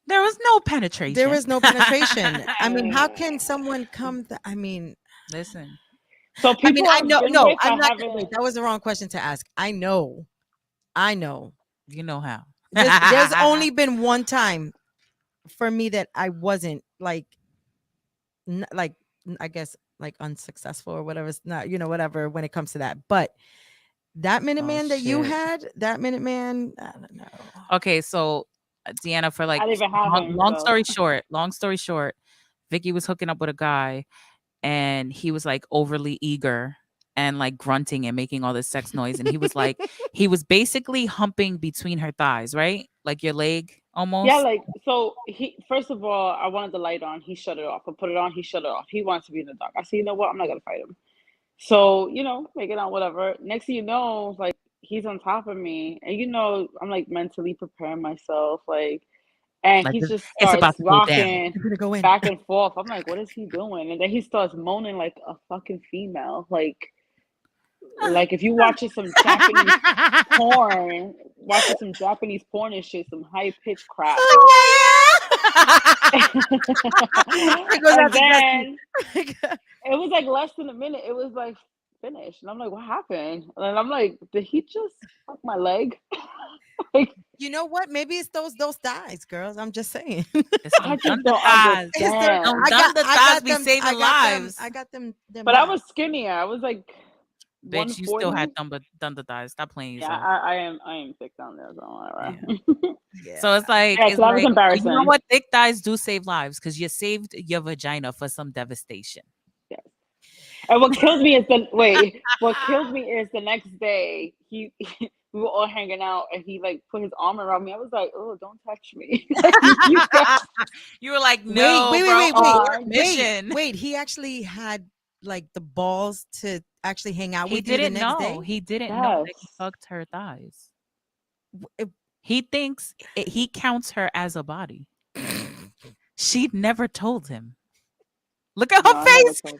There was no penetration. There was no penetration. I mean, how can someone come? I mean, Listen. So people I mean, I I've know. been No, with, I'm I not. haven't- Wait, that was the wrong question to ask. I know. You know how. There's only been one time for me that I wasn't like, I guess like unsuccessful or whatever. It's not, whatever when it comes to that. But that Minuteman that you shit. had, that Minuteman, I don't know. Okay, so Deanna, for like I didn't even have him, long so. story short, Vicky was hooking up with a guy and he was like overly eager and like grunting and making all this sex noise. And he was like, he was basically humping between her thighs, right? Like your leg almost. Yeah, like so. He first of all, I wanted the light on. He shut it off. I put it on. He shut it off. He wants to be in the dark. I said, you know what? I'm not gonna fight him. So make it on whatever. Next thing you know, like he's on top of me, and I'm like mentally preparing myself, and Like, he it's- just it's starts about to go down. rocking I'm gonna go in. back and forth. I'm like, what is he doing? And then he starts moaning like a fucking female, like if you watching some Japanese porn, and shit, some high pitched crap. goes out And to then it was like less than a minute. It was like finished, and I'm like, what happened? And I'm like, did he just fuck my leg? You know what? Maybe it's those thighs, girls. I'm just saying. It's I some just don't thighs. understand. Them Thunder thighs be saving I got lives. I got them. But I was skinnier. I was like, Bitch, you still 140. had thunder thighs. Stop playing Yeah, yourself. I am thick down there. So, all right. Yeah. So it's like, Yeah, it's so that was like, you know embarrassing. what? Thick thighs do save lives because you saved your vagina for some devastation. And what kills me is the next day we were all hanging out and he like put his arm around me. I was like, oh, don't touch me. You guys- You were like, no, wait, bro, wait, mission. Wait, he actually had like the balls to actually hang out He with you the didn't next know. day. He didn't know that he Yes. fucked her thighs. It- He thinks he counts her as a body. She never told him. Look at No, her I never face. told him.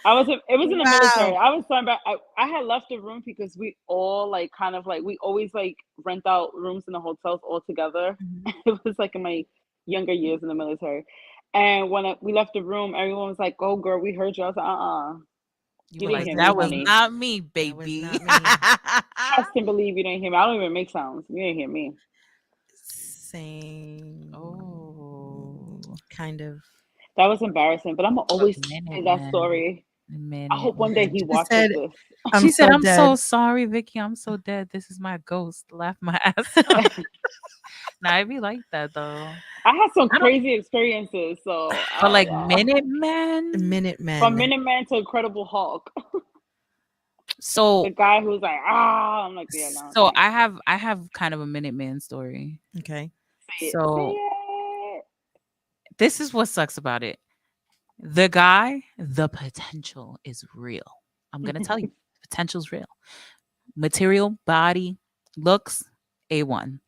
It was in the military. I was talking about I had left the room because we all like kind of like we always like rent out rooms in the hotels all together. Mhm. It was like in my younger years in the military. And when we left the room, everyone was like, "Oh, girl, we heard you." I was like, You you were didn't like, hear me, that was honey. not me, That was baby. not me. Trust and believe you didn't hear me. I don't even make sounds. You didn't hear me. Same. Oh, Kind of. That was embarrassing, but I'm gonna always say minute, that man. story. I Minute, hope one day man. he She watches said, this. "I'm She said, so "I'm so dead." sorry, Vicky. I'm so dead. This is my ghost." Laugh my ass off. Nah, I be like that though. I had some I don't. crazy experiences, so But like yeah. Minute Man. From Minutemen. Minuteman to Incredible Hulk, the So guy who's like, I'm like, yeah, no, so thanks. I have kind of a Minute Man story. Okay. Say it, say So it. this is what sucks about it. The guy, the potential is real. I'm gonna tell you, potential's real. Material, body, looks, A1.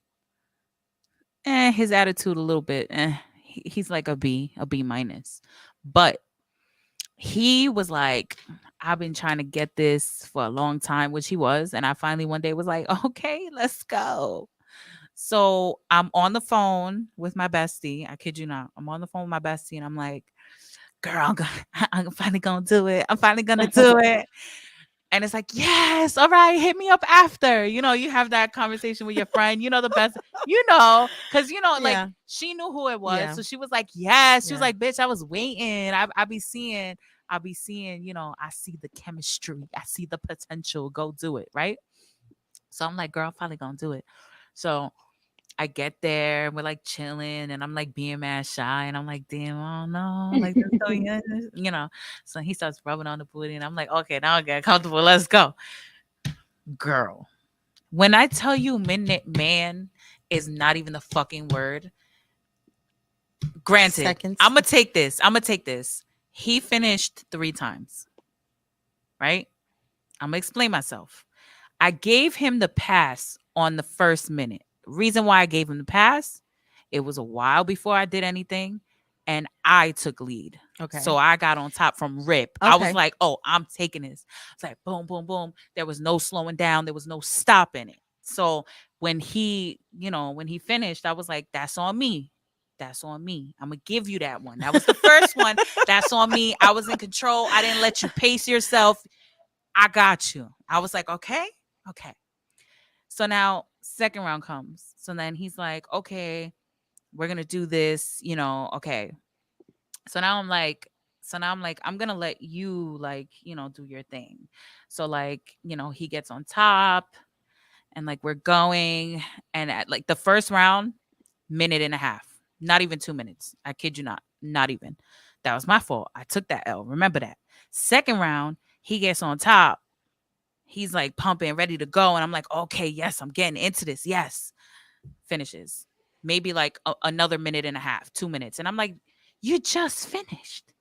His attitude a little bit. He's like a B minus. But he was like, I've been trying to get this for a long time, which he was. And I finally one day was like, okay, let's go. So I'm on the phone with my bestie. I kid you not. I'm on the phone with my bestie and I'm like, girl, I'm finally gonna do it. I'm finally gonna do it. And it's like, yes, all right, hit me up after. You have that conversation with your friend. The best, because like Yeah. she knew who it was. Yeah. So she was like, yes. She was Yeah. like, bitch, I was waiting. I be seeing, I see the chemistry. I see the potential. Go do it. Right. So I'm like, girl, I'm finally gonna do it. So I get there, we're like chilling, and I'm like being mad shy, and I'm like, damn, I don't know, like this so young, So he starts rubbing on the booty, and I'm like, okay, now I get comfortable, let's go, girl. When I tell you, Minute Man is not even the fucking word. Granted, Seconds. I'm gonna take this. He finished 3 times, right? I'm gonna explain myself. I gave him the pass on the first minute. Reason why I gave him the pass, it was a while before I did anything, and I took lead. Okay. So I got on top from rip. I was Okay. like, oh, I'm taking this. It's like boom, boom, boom. There was no slowing down. There was no stopping it. So when he finished, I was like, that's on me. That's on me. I'm gonna give you that one. That was the first one. That's on me. I was in control. I didn't let you pace yourself. I got you. I was like, okay. So now second round comes. So then he's like, okay, we're gonna do this, okay. So now I'm like, I'm gonna let you do your thing. So he gets on top and like we're going. And at like the first round, minute and a half. Not even 2 minutes. I kid you not. Not even. That was my fault. I took that L. Remember that. Second round, he gets on top. He's like pumping, ready to go. And I'm like, okay, yes, I'm getting into this. Yes. Finishes. Maybe like another minute and a half, 2 minutes. And I'm like, you just finished.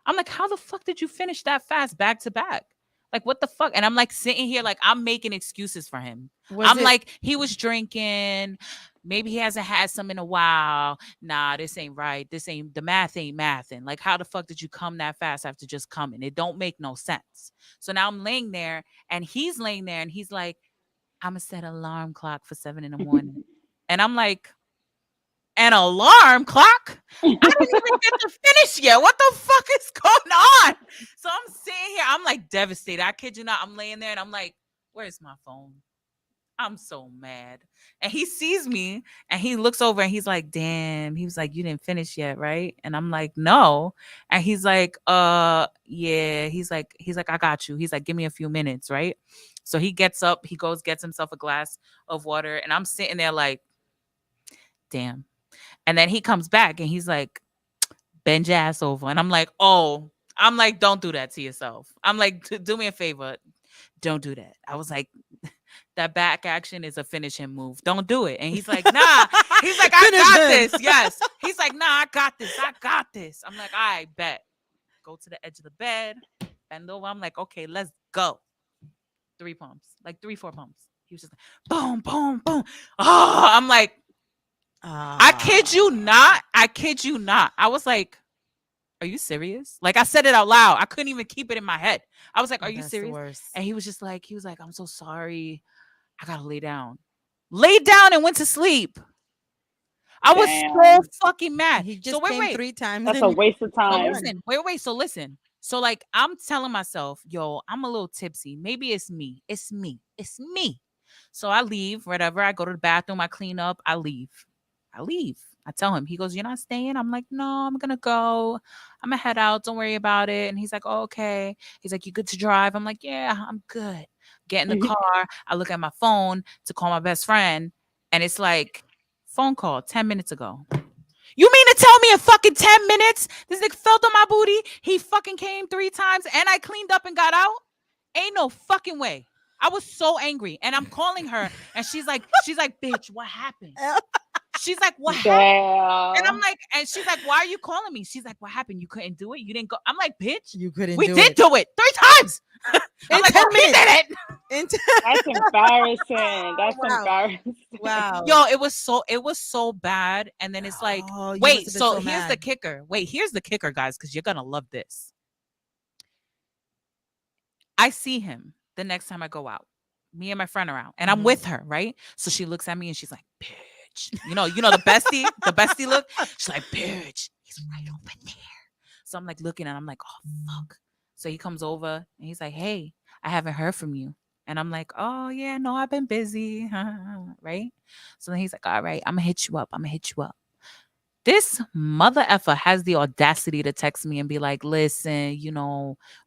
I'm like, how the fuck did you finish that fast back to back? Like, what the fuck? And I'm like sitting here, like, I'm making excuses for him. Like, he was drinking. Maybe he hasn't had some in a while. Nah, this ain't right. The math ain't mathing. Like, how the fuck did you come that fast after just coming? It don't make no sense. So now I'm laying there and he's laying there and he's like, I'm going to set an alarm clock for 7 in the morning. And I'm like, an alarm clock? I didn't even get to finish yet. What the fuck is going on? So I'm sitting here. I'm like devastated. I kid you not. I'm laying there and I'm like, where's my phone? I'm so mad. And he sees me and he looks over and he's like, damn. He was like, you didn't finish yet, right? And I'm like, no. And he's like, yeah. He's like, I got you. He's like, give me a few minutes, right? So he gets up, he goes, gets himself a glass of water, and I'm sitting there like, damn. And then he comes back and he's like, bend your ass over. And I'm like, don't do that to yourself. I'm like, do me a favor. Don't do that. I was like, that back action is a finishing move. Don't do it. And he's like, nah. He's like, I got this. Yes. He's like, nah, I got this. I'm like, I bet. Go to the edge of the bed, bend over. I'm like, okay, let's go. 3 pumps, like 3-4 pumps. He was just like, boom, boom, boom. Oh, I'm like, I kid you not. I was like, are you serious? Like, I said it out loud. I couldn't even keep it in my head. I was like, are you serious? And he was like, I'm so sorry. I gotta lay down. Laid down and went to sleep. I was Damn. so fucking mad. He So just wait, came wait. 3 times. That's and a you- waste of So time. listen, wait. So listen. So like I'm telling myself, yo, I'm a little tipsy. Maybe it's me. It's me. It's me. So I leave, whatever. I go to the bathroom, I clean up, I leave. I tell him, he goes, you're not staying? I'm like, no, I'm gonna go. I'm gonna head out. Don't worry about it. And he's like, oh, okay. He's like, you good to drive? I'm like, yeah, I'm good. Get in the car. I look at my phone to call my best friend, and it's like, phone call 10 minutes ago. You mean to tell me in fucking 10 minutes this nigga felt on my booty? He fucking came 3 times and I cleaned up and got out? Ain't no fucking way. I was so angry. And I'm calling her and she's like, bitch, what happened? She's like, what happened? And I'm Damn. like, and she's like, why are you calling me? She's like, what happened? You couldn't do it? You didn't go. I'm like, bitch, You couldn't we do did it. do it 3 times. I'm In like, 10 well, he did it. In t- That's embarrassing. That's Wow. embarrassing. wow. Yo, it was so bad. And then it's like, Oh, you must wait, have been so so here's the mad. kicker. Wait, here's the kicker, guys, because you're gonna love this. I see him the next time I go out. Me and my friend are out, and I'm Mhm. with her, right? So she looks at me and she's like, bitch. You know the bestie look. She's like, bitch, he's right over there. So I'm like looking and I'm like, oh fuck. So he comes over and he's like, hey, I haven't heard from you. And I'm like, oh yeah, no, I've been busy. Right? So then he's like, all right, I'm gonna hit you up. This mother effer has the audacity to text me and be like, listen,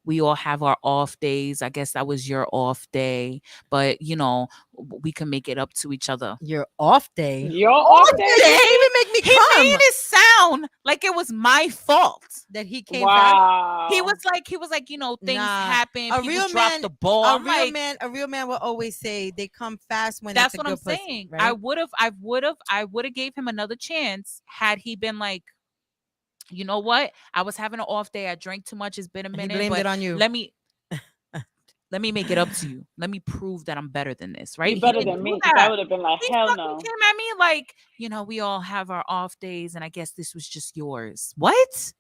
we all have our off days. I guess that was your off day, but we can make it up to each other. Your off day. Your off day. He didn't even make me He come. made it sound like it was my fault. That he came back. Wow. He was like, things Nah. happen. A People real drop man- the ball. A I'm real like, man. A real man will always say they come fast when that's it's a what good I'm pussy, saying. right? I would have gave him another chance had he been like, you know what? I was having an off day. I drank too much. It's been a He minute. blamed but it on you. Let me make it up to you. Let me prove that I'm better than this, right? You He better didn't than do me, because that. I would have been like, He hell fucking no. came at me like, we all have our off days, and I guess this was just yours. What?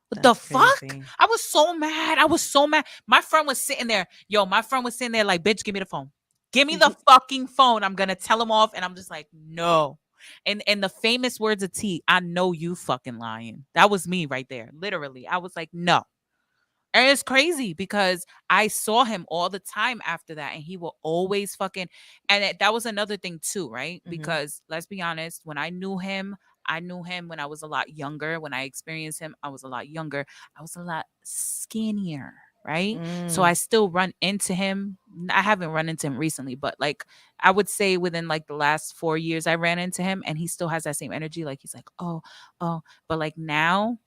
What the That's fuck? crazy. I was so mad. My friend was sitting there. Like, bitch, give me the phone. Give me the fucking phone. I'm gonna tell him off. And I'm just like, no. And the famous words of T, I know you fucking lying. That was me right there. Literally. I was like, no. And it's crazy because I saw him all the time after that, and he will always fucking. And that was another thing too, right? Mhm. Because let's be honest, when I knew him when I was a lot younger. When I experienced him, I was a lot younger. I was a lot skinnier, right? So Mm. I still run into him. I haven't run into him recently, but like I would say within like the last 4 years, I ran into him, and he still has that same energy. Like he's like, oh, but like now,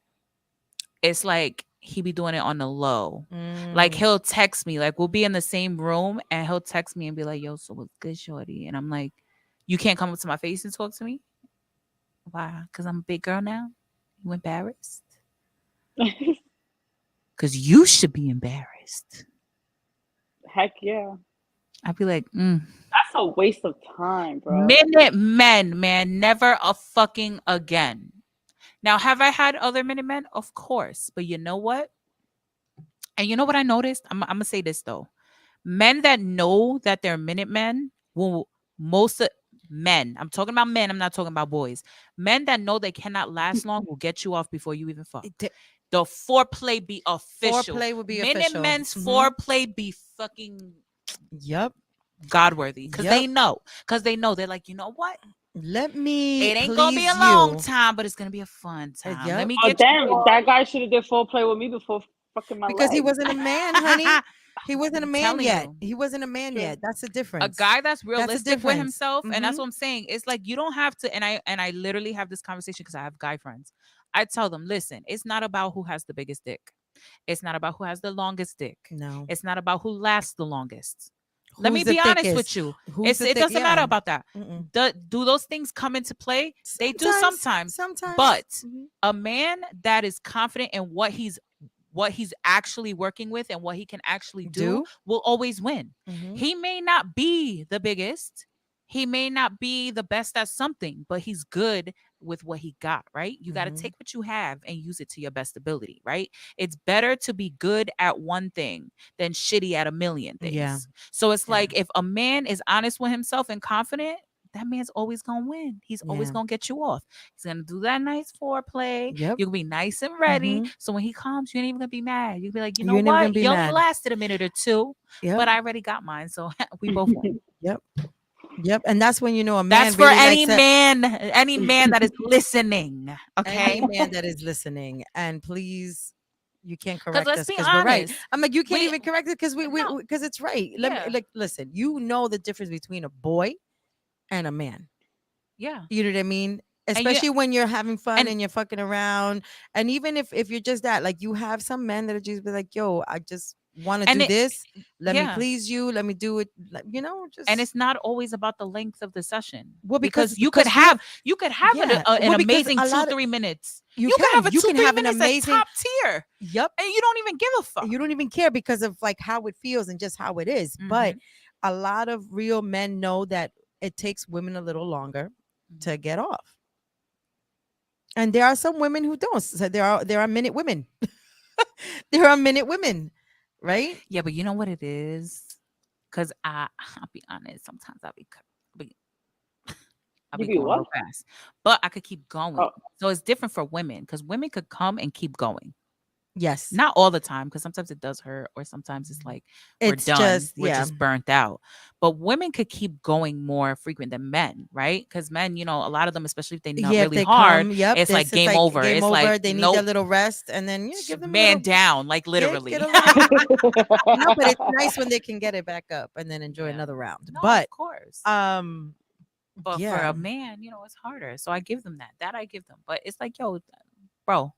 it's like he be doing it on the low. Like Mm. he'll text me, like we'll be in the same room, and he'll text me and be like, yo, so what's good, shorty? And I'm like, you can't come up to my face and talk to me? Why? Because I'm a big girl now? You embarrassed? Because you should be embarrassed. Heck yeah. I'd be like, That's a waste of time, bro. Minute men, man, never a fucking again. Now, have I had other minute men? Of course. But you know what? And you know what I noticed? I'm going to say this, though. Men that know that they're minute men will men. I'm talking about men. I'm not talking about boys. Men that know they cannot last long will get you off before you even fuck. The foreplay be official. Foreplay would be Minute official. men's Mhm. foreplay be fucking Yep. God-worthy. Because Yep. they know. Because they know. They're like, you know what? Let me. It ain't gonna be a please long you. time, but it's gonna be a fun time. yep. Let me Oh get damn! you. That guy should have did full play with me before fucking my Because he leg. wasn't a man, honey. He wasn't a I'm man telling yet. you. He wasn't a man True. yet. That's the A difference. guy that's the realistic with difference. himself, and that's Mhm. what I'm saying. It's like you don't have to. And I literally have this conversation because I have guy friends. I tell them, listen, it's not about who has the biggest dick. It's not about who has the longest dick. No. It's not about who lasts the longest. Let me Who's the be honest thickest? with you. Who's It doesn't matter about that. Mm-mm. Do those things come into play? They do sometimes. Sometimes. But Mhm. a man that is confident in what he's actually working with and what he can actually do will always win. Mhm. He may not be the biggest, he may not be the best at something, but he's good with what he got, right? You got to Mhm. take what you have and use it to your best ability, right? It's better to be good at one thing than shitty at a million things. Yeah. So it's Yeah. like if a man is honest with himself and confident, that man's always gonna win. He's always Yeah. gonna get you off. He's gonna do that nice foreplay. Yep. You'll be nice and ready. Mhm. So when he comes, you ain't even gonna be mad. You'll be like, you You know ain't even gonna what? be You only mad. lasted a minute or two, Yep. but I already got mine. So we both won. Yep. Yep. And that's when you know a man That's for really any likes any man that is listening. Okay. any man that is listening. And please, you can't correct let's us be because we're right. honest. I'm like, you can't We- even correct it because we No. because it's right. Yeah. Like, listen, you know the difference between a boy and a man. Yeah. You know what I mean? you- Especially when you're having fun and- and you're fucking around. And even if you're just that, like you have some men that are just be like, yo, I just want to And do it- this. Let me yeah. please you. Let me do it. Like, you know, just And it's not always about the length of the session. Well, because because- you could because we- have Yeah. an Well, because amazing a 2-3 lot of- minutes. you You can have a you 2-3 can have an minutes amazing at top tier, Yep. and you don't even give a fuck. You don't even care because of like how it feels and just how it is. But a lot of real men know that it takes women a little longer to get off. And there are some women who don't. So there are minute women. There are minute women, right? Yeah, but you know what it is? Because I'll be honest. Sometimes I'll be You be going real what? fast, but I could keep going. Oh. So it's different for women because women could come and keep going. Yes. Not all the time, because sometimes it does hurt, or sometimes it's like we're It's done, just we're just burnt out. But women could keep going more frequent than men, right? Because men, a lot of them, especially if they nut if really they hard, come, yep, it's like game over. Game It's over. like, They need nope, a little rest, and then give them a man little- down, like get- literally. get a little- no, but it's nice when they can get it back up and then enjoy Yeah. another round. No, But of course. But for yeah. a man, it's harder. So I give them that. That I give them. But it's like, yo, bro,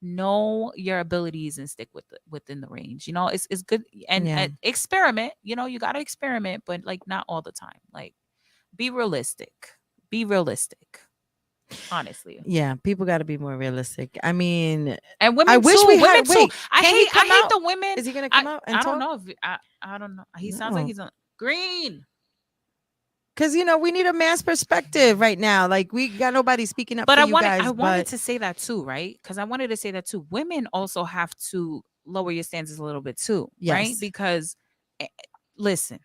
know your abilities and stick within the range. It's good and, Yeah. and experiment. You got to experiment, but like not all the time. Like be realistic. Be realistic. Honestly. Yeah, people got to be more realistic. I mean, And women I wish too. we Women had. too. Wait, I can he hate come out? the women. Is he gonna come out and I talk? don't know if I don't know. He sounds like No. he's on green. Because we need a man's perspective right now. Like we got nobody speaking up But for I you wanted guys. wanted to say that too, right? Because I wanted to say that too. Women also have to lower your standards a little bit too, right? Yes. Because listen,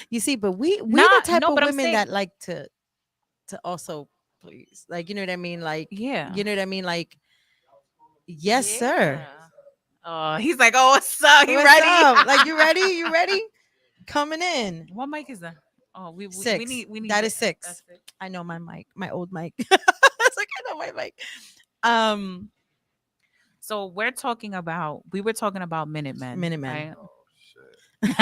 you see, but we Not- the type no, of but I'm women saying- that like to also please, like you know what I mean, like yeah. you know what I mean, like yes, sir. Oh, he's like, oh, what's up? You What's ready? up? Like you ready? You ready? Coming in. What mic is that? Oh, we Six. need That the- is 6. that's it. I know my mic, my old mic. It's like I know my mic. So we were talking about Minutemen. Minutemen. right? Oh shit.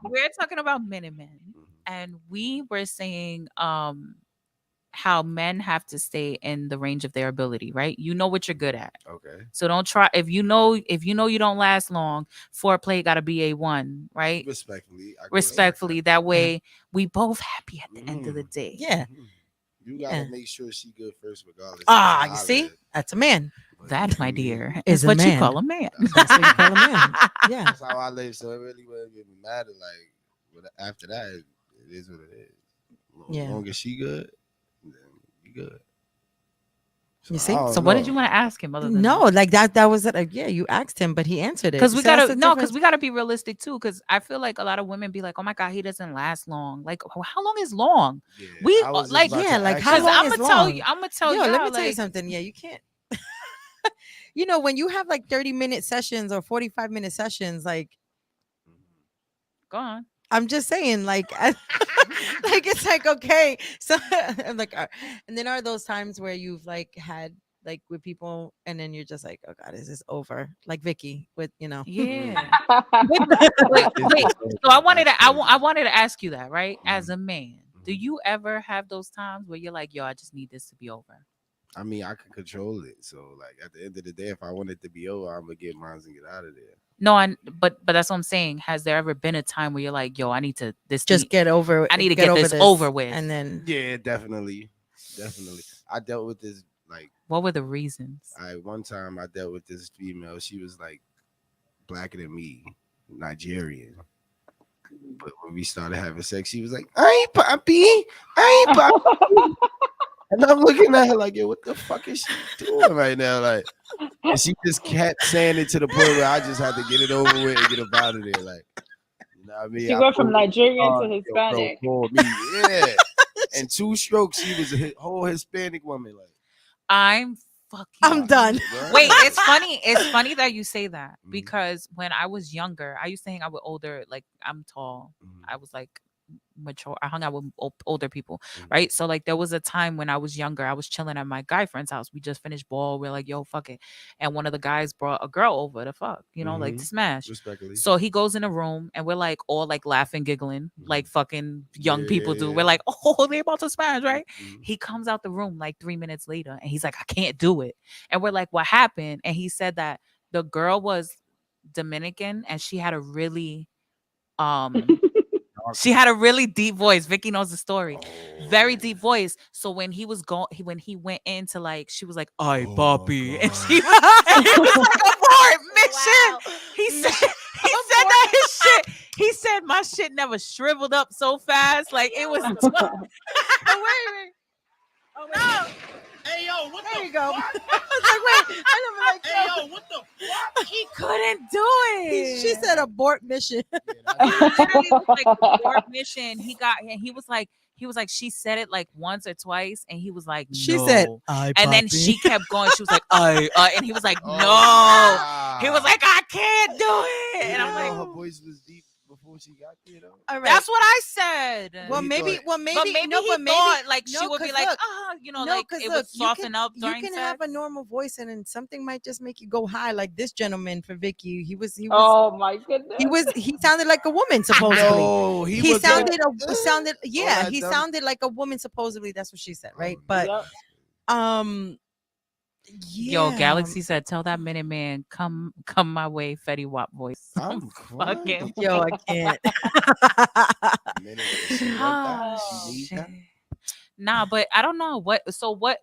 We're talking about Minutemen, and we were saying how men have to stay in the range of their ability, right? You know what you're good at. Okay. So don't try if you know you don't last long, foreplay gotta be A1, right? Respectfully. I can Respectfully. respect That way we both happy at the end of the Mhm. day. Yeah. that. Mhm. You gotta Yeah. make sure she good first, regardless. of Ah, how you I see? live. That's a man. But That, my I mean, dear, Is is a what you man. call a man. That's what you call a man. Yeah. That's how I live. So it really wouldn't get me mad. Like, but after that, it is what it is. Yeah. As long as she good, then you good. You see? I don't So what did know. you want to ask him other than No, like that was it. Yeah, you asked him, but he answered it. Because we So that's gotta the no, difference. because we gotta be realistic too. Because I feel like a lot of women be like, "Oh my god, he doesn't last long." Like, how long is long? Yeah, We, I was just like, about to yeah, like, ask how you Because that. long I'm is gonna tell long? you, I'm gonna tell Yo, you, let me tell you like, something. Yeah, you can't. When you have like 30-minute sessions or 45-minute sessions, like go on. I'm just saying, like, like it's like okay. So I'm like, and then are those times where you've like had like with people, and then you're just like, oh god, is this over? Like Vicky with Yeah. That wait, is wait. the- So I wanted to, that's I wanted to ask you that, right? As Mhm. a man, do Mhm. you ever have those times where you're like, "Yo, I just need this to be over"? I mean, I can control it. So, like, at the end of the day, if I want it to be over, I'm gonna get mine and get out of there. No, but that's what I'm saying. Has there ever been a time where you're like, "Yo, I need to just get over. I need to get this over with." and then Yeah, definitely. I dealt with this like What were the reasons? one time I dealt with this female. She was like blacker than me, Nigerian. But when we started having sex, she was like, "I ain't poppy, I ain't poppy." And I'm looking at her like, "Yo, what the fuck is she doing right now?" Like, and she just kept saying it to the point where I just had to get it over with and get up out of there. Like, Nah, I mean, She I went from pulled- Nigerian to yo, Hispanic. bro, me, yeah. In 2 strokes, she was a whole Hispanic woman. Like, I'm fucking. I'm done. Wait, word. it's funny. It's funny that you say that Mhm. because when I was younger, I used to hang out with older. Like I'm tall. Mhm. I was like mature. I hung out with older people, Mhm. right? So like there was a time when I was younger. I was chilling at my guy friend's house. We just finished ball. We're like, yo, fuck it. And one of the guys brought a girl over to fuck. Like Mhm. to smash. Respectfully. So he goes in a room and we're like all like laughing, giggling, like fucking young people do. Yeah. We're like, oh, they about to smash, right? Mhm. He comes out the room like 3 minutes later and he's like, I can't do it. And we're like, what happened? And he said that the girl was Dominican and she had a really she had a really deep voice. Vicky knows the story. Very deep voice. So when he was when he went into like, she was like, "Ay, Oh, papi," and God. he was like, "Abort mission." He said that his shit. He said my shit never shriveled up so fast. Like it was. Oh, wait. Oh, wait. No. Hey yo, what There the you go. fuck? I was like, wait. I never like. Hey yo, what the fuck? He couldn't do it. She said abort mission. Yeah, It literally was like abort mission. He was like, she said it like once or twice, and he was like, She said, "No." "I." And then she kept going. She was like, and he was like, Oh, "No." wow. He was like, "I can't do it." You And I'm didn't know like, her voice was deep before she got there, though. All right. "That's what I said." well, He maybe. thought- Well, maybe. but maybe no, he but maybe. thought like she no, would be 'cause like, look, no, no, like 'cause it look, would soften up you during can sex. have a normal voice, and then something might just make you go high, like this gentleman for Vicky. He was. Oh my goodness. He sounded like a woman supposedly. No, He was sounded like, yeah, that he dumb- sounded like a woman supposedly. That's what she said, right? But Yep. Yo, yeah. Galaxy said, "Tell that minute man come my way, Fetty Wap voice." I'm fucking. Yo, I can't. Minute, she want that. She need Shit. that. Nah, but I don't know what. So what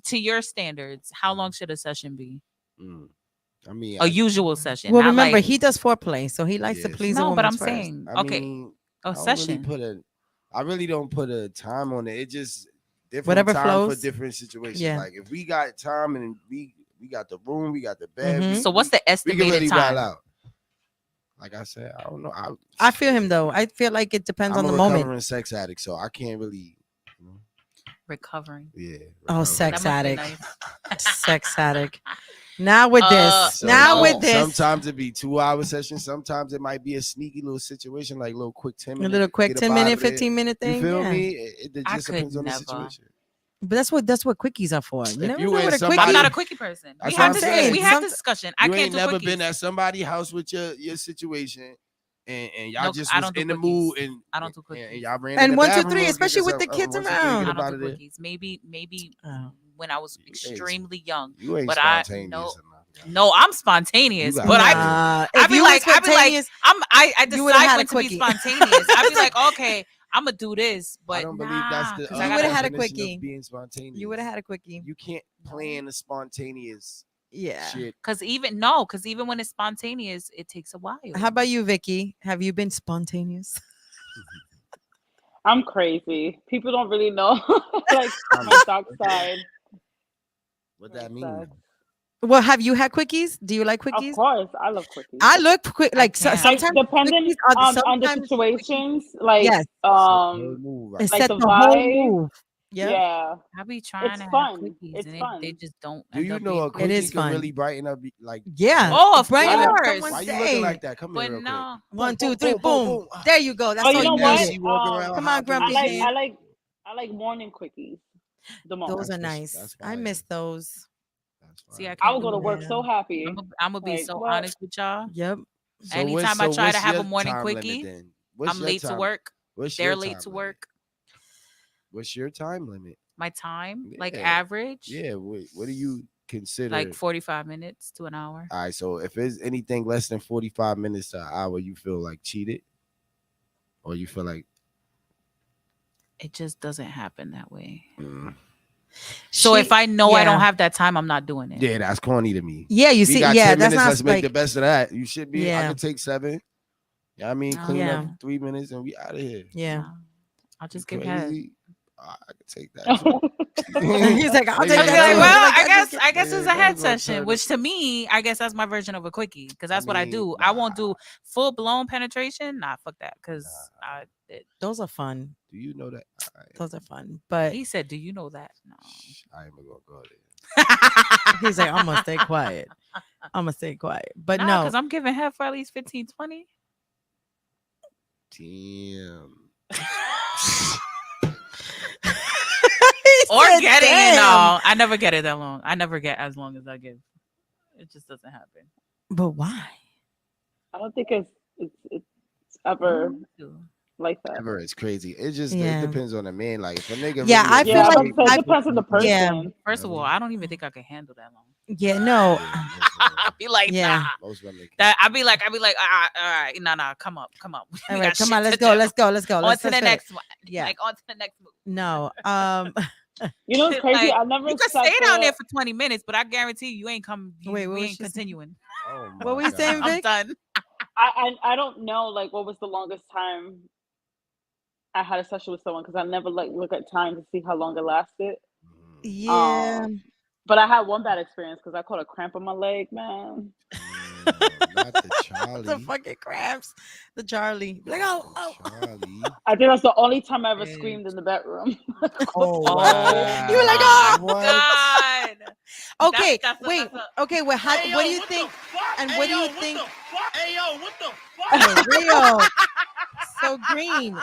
to your standards? How long should a session be? Mm. I mean, A usual session. Well, not remember, like, he does foreplay, so he likes to Yes. please a no, woman but I'm first. saying I okay, mean, a I don't session. I really don't put a time on it. It just different Whatever time flows. for different situations. Yeah. Like if we got time and we got the room, we got the bed. Mhm. So what's the we can estimated really time? wild out. Like I said, I don't know. I feel him though. I feel like it depends I'm on a the moment. recovering sex addict, so I can't really. Recovering. Yeah. Oh, recover. sex That must be addict. nice. Sex addict. Now with this. So, now no. with this. Sometimes it be 2-hour sessions. Sometimes it might be a sneaky little situation, like a little quick 10 A minute. little quick get up 10-minute, out of there. 15-minute You thing. feel yeah. me? It I just could depends on the never. situation. But that's what quickies are for. You If never you know and what a somebody- I'm quickie. not a quickie person. That's We what had I'm this. saying. We had Some- this discussion. I You can't ain't do never quickies. been at somebody's house with your situation, and y'all No, just I was don't do in the quickies. mood, and I don't do and quickies. y'all ran And in the 1, 2, bathroom 3, real quick especially and with the said, kids 1, 2, 3, around. get I up don't out do of there. quickies. Maybe Oh. when I was You ain't- extremely young. You ain't But I spontaneous know- enough. No, I'm spontaneous, You got but it. I If be you like, was I be like, spontaneous, I you would've decide had when a to be quickie. spontaneous. I be like, okay, I'm gonna do this, I but don't believe that's the. 'cause I You would've gotta- had a definition of quickie. Being spontaneous. you would have had a quickie. You can't plan a spontaneous Yeah. shit. Because even when it's spontaneous, it takes a while. How about you, Vicky? Have you been spontaneous? I'm crazy. People don't really know like my dark side. What that Very mean? sad. Well, have you had quickies? Do you like Of quickies? course, I love quickies. I look quick. Like can't. like sometimes depending quickies are on the sometimes situations, like Yes. Move, right? it like set the the whole vibe. move. Yep. Yeah, I be trying It's to fun. have quickies, It's and fun. they just don't. Do end you up know being a quickies. quickie is can fun. really brighten up like? Yeah. Oh, of Brighten up course. someone's Why you day. looking like that? Come here But real quick. no, 1, 2, Boom, 3, boom, boom. boom, boom. There you go. That's Oh, all you know you Now what? need. she walking around Come on, hopping Grumpy and I shit. Pig. like morning quickies the most. Those are That's nice. that's I fire. miss those. That's See, I fire. can't I would go do to work Yeah. so happy. I'm gonna be Like, so what? honest with y'all. Yep. Anytime I try to what's have a your morning time limit quickie, then? What's I'm your late to time- work. What's They're your late time to limit? work. What's your time limit? My time, like Yeah. average, Yeah, what do you consider? like 45 minutes to an hour. All right, so if it's anything less than 45 minutes to an hour, you feel like cheated, or you feel like It just doesn't happen that way. mm, So if I know I don't yeah. have that time, I'm not doing it. yeah, that's corny to me. Yeah, you We see, got yeah, 10 that's minutes. not Let's make like the best of that. You should be. I Yeah. could take 7. Yeah, I mean, Oh, clean yeah. up 3 minutes and we out of here. yeah. No, I'll just give head. Crazy. I could take that. too. He's like, I'll Nigga take I'll be Yeah, like, yeah. well, Like, I just I guess it's a Man, head that's gonna session, turn which to me, I guess that's my version of a quickie because that's what I mean, do. I won't nah. do full blown penetration. Nah, fuck that. Because Those are fun. Do you know that? Those are fun. But he said, "Do you know that?" No. I ain't gonna go there. he's like, I'm gonna stay quiet. I'm gonna stay quiet. But no, because I'm giving head for at least 15, 20. Damn. Or said, getting it. "Damn." No, I never get it that long. I never get as long as I give. It just doesn't happen. But why? I don't think it's ever like that. Ever, it's crazy. It just Yeah. it depends on the man. Like if a nigga, Yeah, really I a feel Yeah, like- big but dick, it depends on the person. Yeah. First of all, I don't even think I can handle that long. Yeah, no. I'd be like, Yeah. nah. Most women can. That I'd be like, all right, nah, come up. We All got right, come shit on, let's to go, do. let's go, let's go. On Let's to the fit. next one. Yeah. Like on to the next move. No. You know what's crazy? Like, I never You could sat stay down there for 20 minutes, but I guarantee you ain't come. Wait, what we was ain't she saying? continuing. Oh What my we God. saying, I'm Vic? done. I don't know like what was the longest time I had a session with someone because I never like look at time to see how long it lasted. Mhm. Yeah. But I had one bad experience because I caught a cramp in my leg, man. Not the Charlie. The fucking cramps. The Charlie. Like, oh. Charlie. I think that's the only time I ever Bitch. screamed in the bedroom. Oh, wow. You were like, "Oh, what? God. Okay, That's wait. Okay, well, how, Hey, what do yo, you what think? the fuck? And Hey, what do yo, you what think? the fuck? Hey, yo, what the fuck? For real. So Green,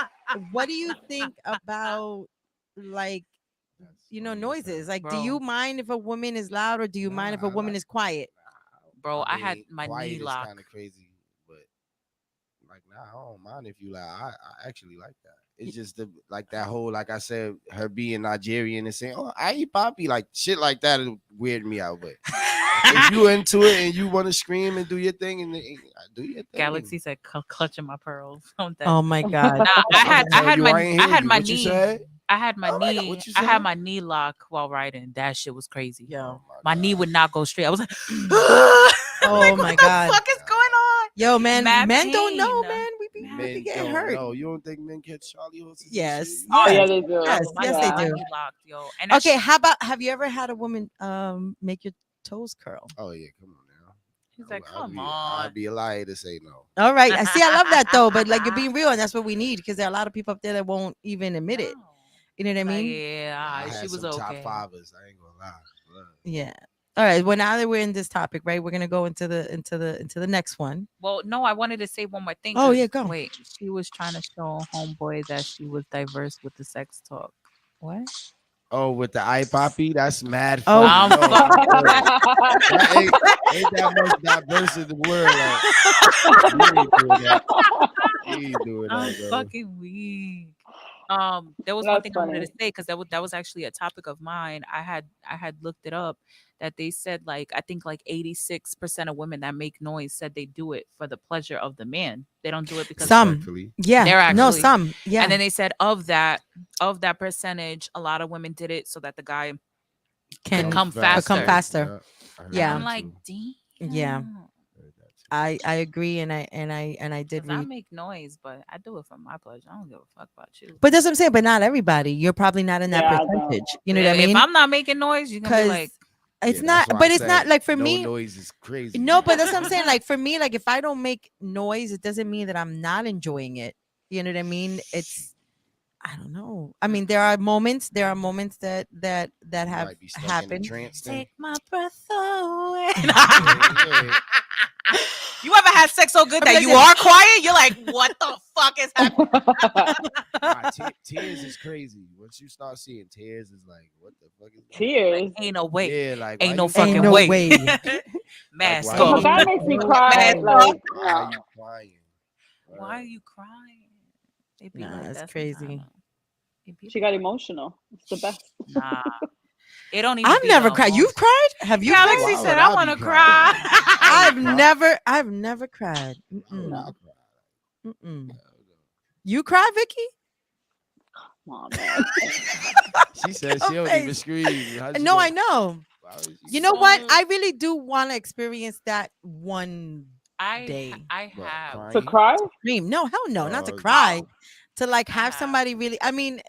what do you think about like noises? Like, do Bro. you mind if a woman is loud or do you mind if a Nah, I woman like- is quiet? Bro, I had mean, my quiet knee is lock. kind of crazy, but like, nah, I don't mind if you like. I actually like that. It's just like that whole, like I said, her being Nigerian and saying, "Oh, I eat poppy," like shit like that would weird me out. But if you into it and you want to scream and do your thing, and do your thing. Galaxy said, "Clutching my pearls." I'm dead. Oh my god. Nah, I had my You knee. said? I had my All right, knee. what you I said? had my knee lock while riding. That shit was crazy. Yo. My knee would not go straight. I was like, Oh my what god. the fuck is going on? Yo, man, Mad men don't know, pain. man. We be Men getting don't hurt. know. You don't think men catch Charlie horses? and Yes. shit? Oh, Yes. yeah, they do. Yes, My yes, knee- they my do. knee locked, yo. And that Okay, shit- how about have you ever had a woman make your toes curl? Oh yeah, come on now. He's like, I'd come be, on. I'd be a liar to say no. All right. I see. I love that though, but like you're being real, and that's what we need because there are a lot of people up there that won't even admit it. No. You know what I Like, mean? yeah, I alright, had she was some okay. top fivers. I ain't gonna lie. Blood. Yeah. All right. Well, now that we're in this topic, right, we're gonna go into the next one. Well, no, I wanted to say one more thing. Oh, 'cause- yeah, go. Wait, she was trying to show homeboy that she was diverse with the sex talk. What? Oh, with the eye poppy, that's mad. Oh, funny. I'm No, fucking- that ain't that much diverse in the world. Like, you ain't doing that. You ain't doing I'm that, bro. fucking weak. There was one That's thing I wanted to funny. say because that was actually a topic of mine. I had looked it up that they said like I think like 86% of women that make noise said they do it for the pleasure of the man. They don't do it because Some. Respectfully. Yeah. They're no, actually- some. Yeah. And then they said of that percentage, a lot of women did it so that the guy can come faster. Come faster. I heard Yeah. that I'm like, too. damn. Yeah. Heard that too. I agree, and I did 'Cause I read. make noise, but I do it for my pleasure. I don't give a fuck about you. But that's what I'm saying. But not everybody. You're probably not in that Yeah, I don't. percentage. You know what I If mean? I'm not making noise, you're gonna be 'Cause like, It's Yeah, that's not. why But I it's not said like for no me. noise is crazy. No, but that's what I'm saying. Like for me, like if I don't make noise, it doesn't mean that I'm not enjoying it. You know what I mean? It's I don't know. I mean, there are moments that You have might be stuck in happened. the trance then. take my breath away. Yeah, You ever had sex so good I'm that like you this. are quiet? You're like, what the fuck is happening? Nah, tears is crazy. Once you start seeing tears, it's like, what the fuck is that? Tears. Ain't no way. Yeah, like Ain't why no you fucking Ain't no way. way. Mask Like, If why a guy off. makes me No cry, way. like, Why are no. you crying? Why are you crying? They be Nah, like it's that crazy. sometimes. It be She got emotional. It's the best. Nah. It don't even I've be never the cried. You've emotion. cried? Have you Galaxy cried? Why said, would I be want to crying? cry. I I've would cry. never cried. Why would Mm-mm. I cry? Mm-mm. Hell You cry, Vicky? Come on, man. no. She said she don't even face. scream. How she No, I gonna- know. why would she You know scream? what? I really do want to experience that one day. I What, have. crying? To cry? dream. No, hell no, not to Oh, cry. To like I have have. somebody really. I mean,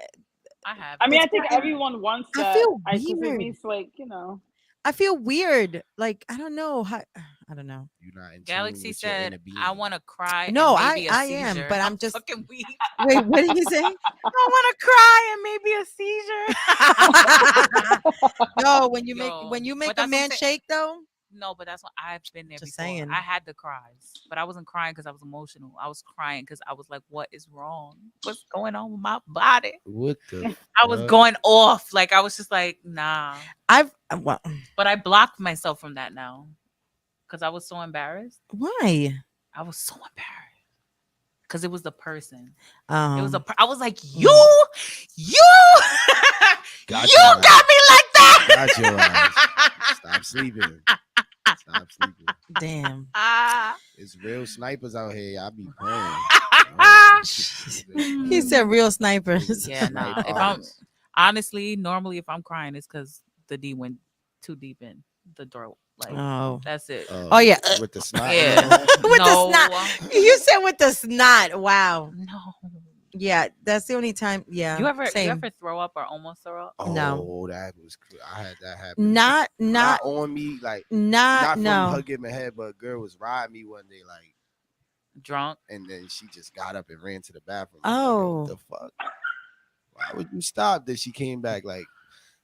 I have. I mean, I It's think fine. everyone wants I that. feel Because it weird. means, like, you know. I feel weird. Like I don't know how. I don't know. You're not in tune Galaxy with your inner said, being. "I want to cry." No, and maybe a I am, seizure." but I'm just- fucking weak. Wait, what did you say? I want to cry and maybe a seizure. No, when you Yo, make but a that's what I'm man saying. shake though. No, but that's what I've been there Just before. saying. I had the cries, but I wasn't crying because I was emotional. I was crying because I was like, "What is wrong? What's going on with my body?" What the? I was fuck? going off. Like I was just like, "Nah." Well, But I blocked myself from that now because I was so embarrassed. why? I was so embarrassed because it was the person. Um, It was I was like, Mm. you Got you your ass. got me like that. Got your ass. Stop sleeping. Stop sleeping. damn. It's real snipers out here. Y'all be praying. He said real snipers. Yeah, nah. Sniper If I'm artists. honestly, normally if I'm crying, it's because the D went too deep in the throat. Like Oh. that's it. Oh, yeah. With the snot. Yeah. and all that? With No. the snot. You said with the snot. Wow. No. Yeah, that's the only time. Yeah. You ever same. throw up or almost throw up? Oh, No. that was. I had that happen. Not Not on me, like not not from no. hugging my head, but a girl was riding me one day, like, Drunk? and then she just got up and ran to the bathroom. Oh. What the fuck? Why would you stop? Then she came back like,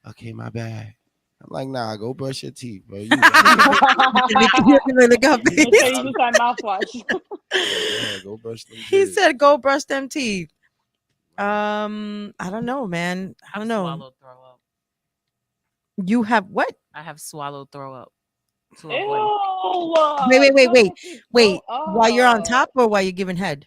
okay, my bad. I'm like, nah, go brush your teeth, bro. You Look up. Make sure you use that mouthwash. yeah, go brush them He teeth. said, "Go brush them teeth." I don't know, man. I don't know. Swallowed throw up. You have what? I have swallowed throw up. To Ew. avoid. Wait. While you're on Oh. top or while you're giving head?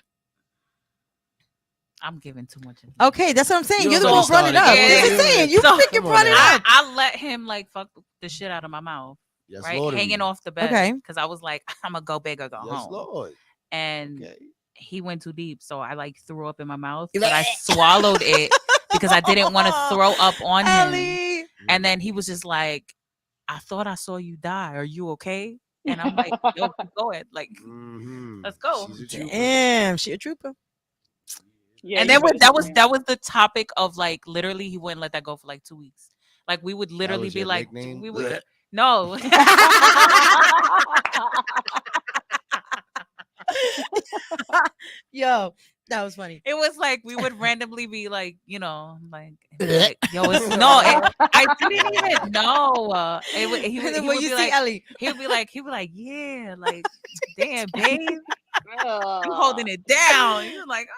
I'm giving too much. Okay, that's what I'm saying. You You're the already one brought it up. started. That's what I'm saying. You So- freaking Come on brought it now. up. I let him like fuck the shit out of my mouth, Yes, right? Lord. Hanging off the bed. Okay. Because I was like, I'm gonna go big or go Yes, home. Lord. And Okay. he went too deep, so I like threw up in my mouth, but I swallowed it because I didn't want to throw up on him. Ellie. And then he was just like, I thought I saw you die. Are you okay? And I'm like, yo, keep going. Like, Mhm. Let's go. She's a trooper. Damn, she a trooper. Yeah, and you then better that tell was me. that was the topic of like literally he wouldn't let that go for like 2 weeks. Like we would literally was be your like, nickname? we would Blech. no. Yo, that was funny. It was like we would randomly be like, like, yo, it's no, I didn't even know. He would, And he then would when you be see like, Ellie, he would be like, yeah, like, damn, babe, you Ugh. holding it down. He was like,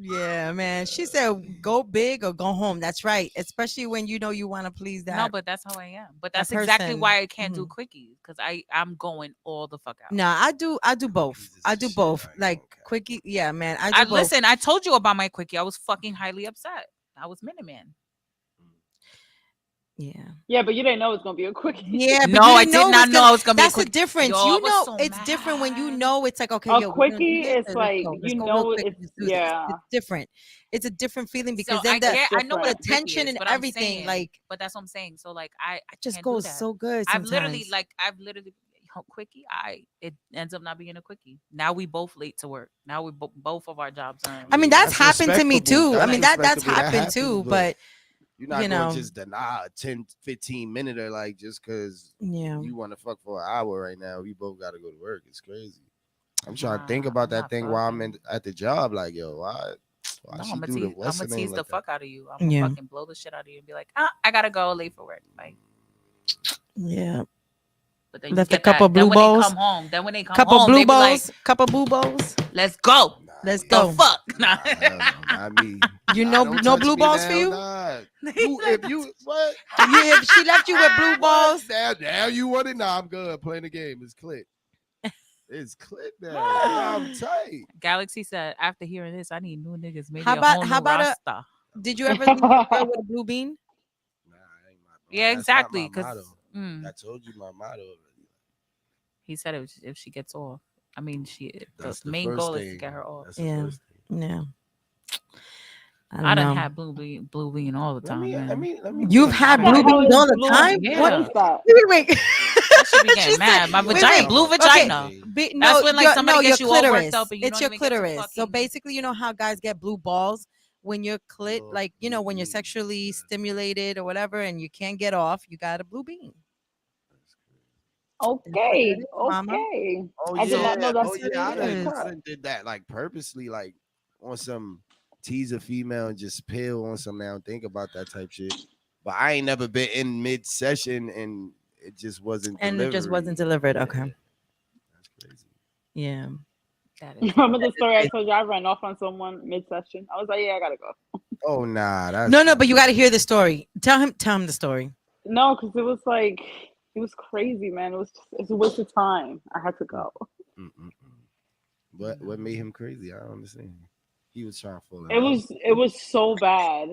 yeah, man. She said, "Go big or go home." That's right. Especially when you know you want to please that. no, but that's how I am. But that's that exactly person. why I can't do Mhm. quickies because I'm going all the fuck out. Nah, I do both. Jesus I do shit, both. I ain't Like gonna cap. quickie. Yeah, man. I do both. Listen, I told you about my quickie. I was fucking highly upset. I was Minuteman. Yeah. Yeah, but you didn't know it was gonna be a quickie. Yeah, but No, you I didn't did know it not was know gonna- I was gonna be a That's the quickie. difference. Yo, I You was know, so it's different when you mad. know it's like, okay, A yo, we're gonna do quickie this, is let's like, go. Let's you go know real quick. it's- Let's do this. yeah. It's different. It's a different feeling because So then I know what a the quickie tension is, and but I'm everything, saying, like, but that's what I'm saying. So like I it just can't do goes that. so good. I've literally Sometimes. quickie. It ends up not being a quickie. Now we both late to work. Now we both of our jobs are. I mean, that's happened to me respectable. too. I mean, that's respectable. That happened too. happens, But you're not you going know. to just deny a 10, 15 minute or like just because yeah, you want to fuck for an hour right now. We both got to go to work. It's crazy. I'm trying to think Nah, about I'm that not thing while I'm fucking. at the job. Like, yo, why No, she I'm do gonna the what's her name tease like the that? fuck out of you. I'm gonna Yeah. fucking blow the shit out of you and be like, I gotta go late for work. Like, yeah. but then you Left a get couple that. Then blue when they balls. come home, Couple they blue be like, balls. Couple blue balls. let's go. Nah, Let's yeah. The go. fuck. Nah, Nah. hell no, not me. You Nah, know, don't no touch blue me balls now, for you. nah. If you what? If she left you with blue balls, Now you want it? Nah, I'm good. Playing the game. It's click. It's click now. Yeah, I'm tight. Galaxy said, after hearing this, I need new niggas. Maybe How a about- whole how new about a- Rasta. did you ever leave your girl with a blue bean? Nah, I ain't my, Yeah, that's not exactly. my Because motto. I told you my motto already. he said if she gets off. I mean, That's the main first goal is to thing. get her off. That's the Yeah. first thing. Yeah. I don't done know. had blue bean all the time. man. You've had What blue the hell beans is all the blue? time. Yeah. What is that? Wait. I should be She getting said- mad. My wait, vagina, wait. blue Okay. vagina. Be, That's when, like, somebody your gets you all worked clitoris. up and you it's don't your even get to clitoris. So fucking- basically, you know how guys get blue balls when you're clit, Little like blue when you're bean, sexually yeah. stimulated or whatever, and you can't get off, you got a blue bean. That's crazy. That's what that Okay, is, mama. okay. Oh I did yeah, not know oh that's yeah. I it done, is. I done did that like purposely, like on some tease a female and just pill on some now. Think about that type shit. But I ain't never been in mid session and it just wasn't. And it just wasn't delivery. delivered. Okay. That's crazy. Yeah. That is Remember the story I crazy. told you? I ran off on someone mid-session. I was like, yeah, I gotta go. Oh nah, that's No, but you got to hear the story. Tell him the story. No, because it was like, it was crazy, man. It was a waste of time. I had to go. Mm-mm-mm. What made him crazy? I don't understand. He was trying to fall in It love. was so bad.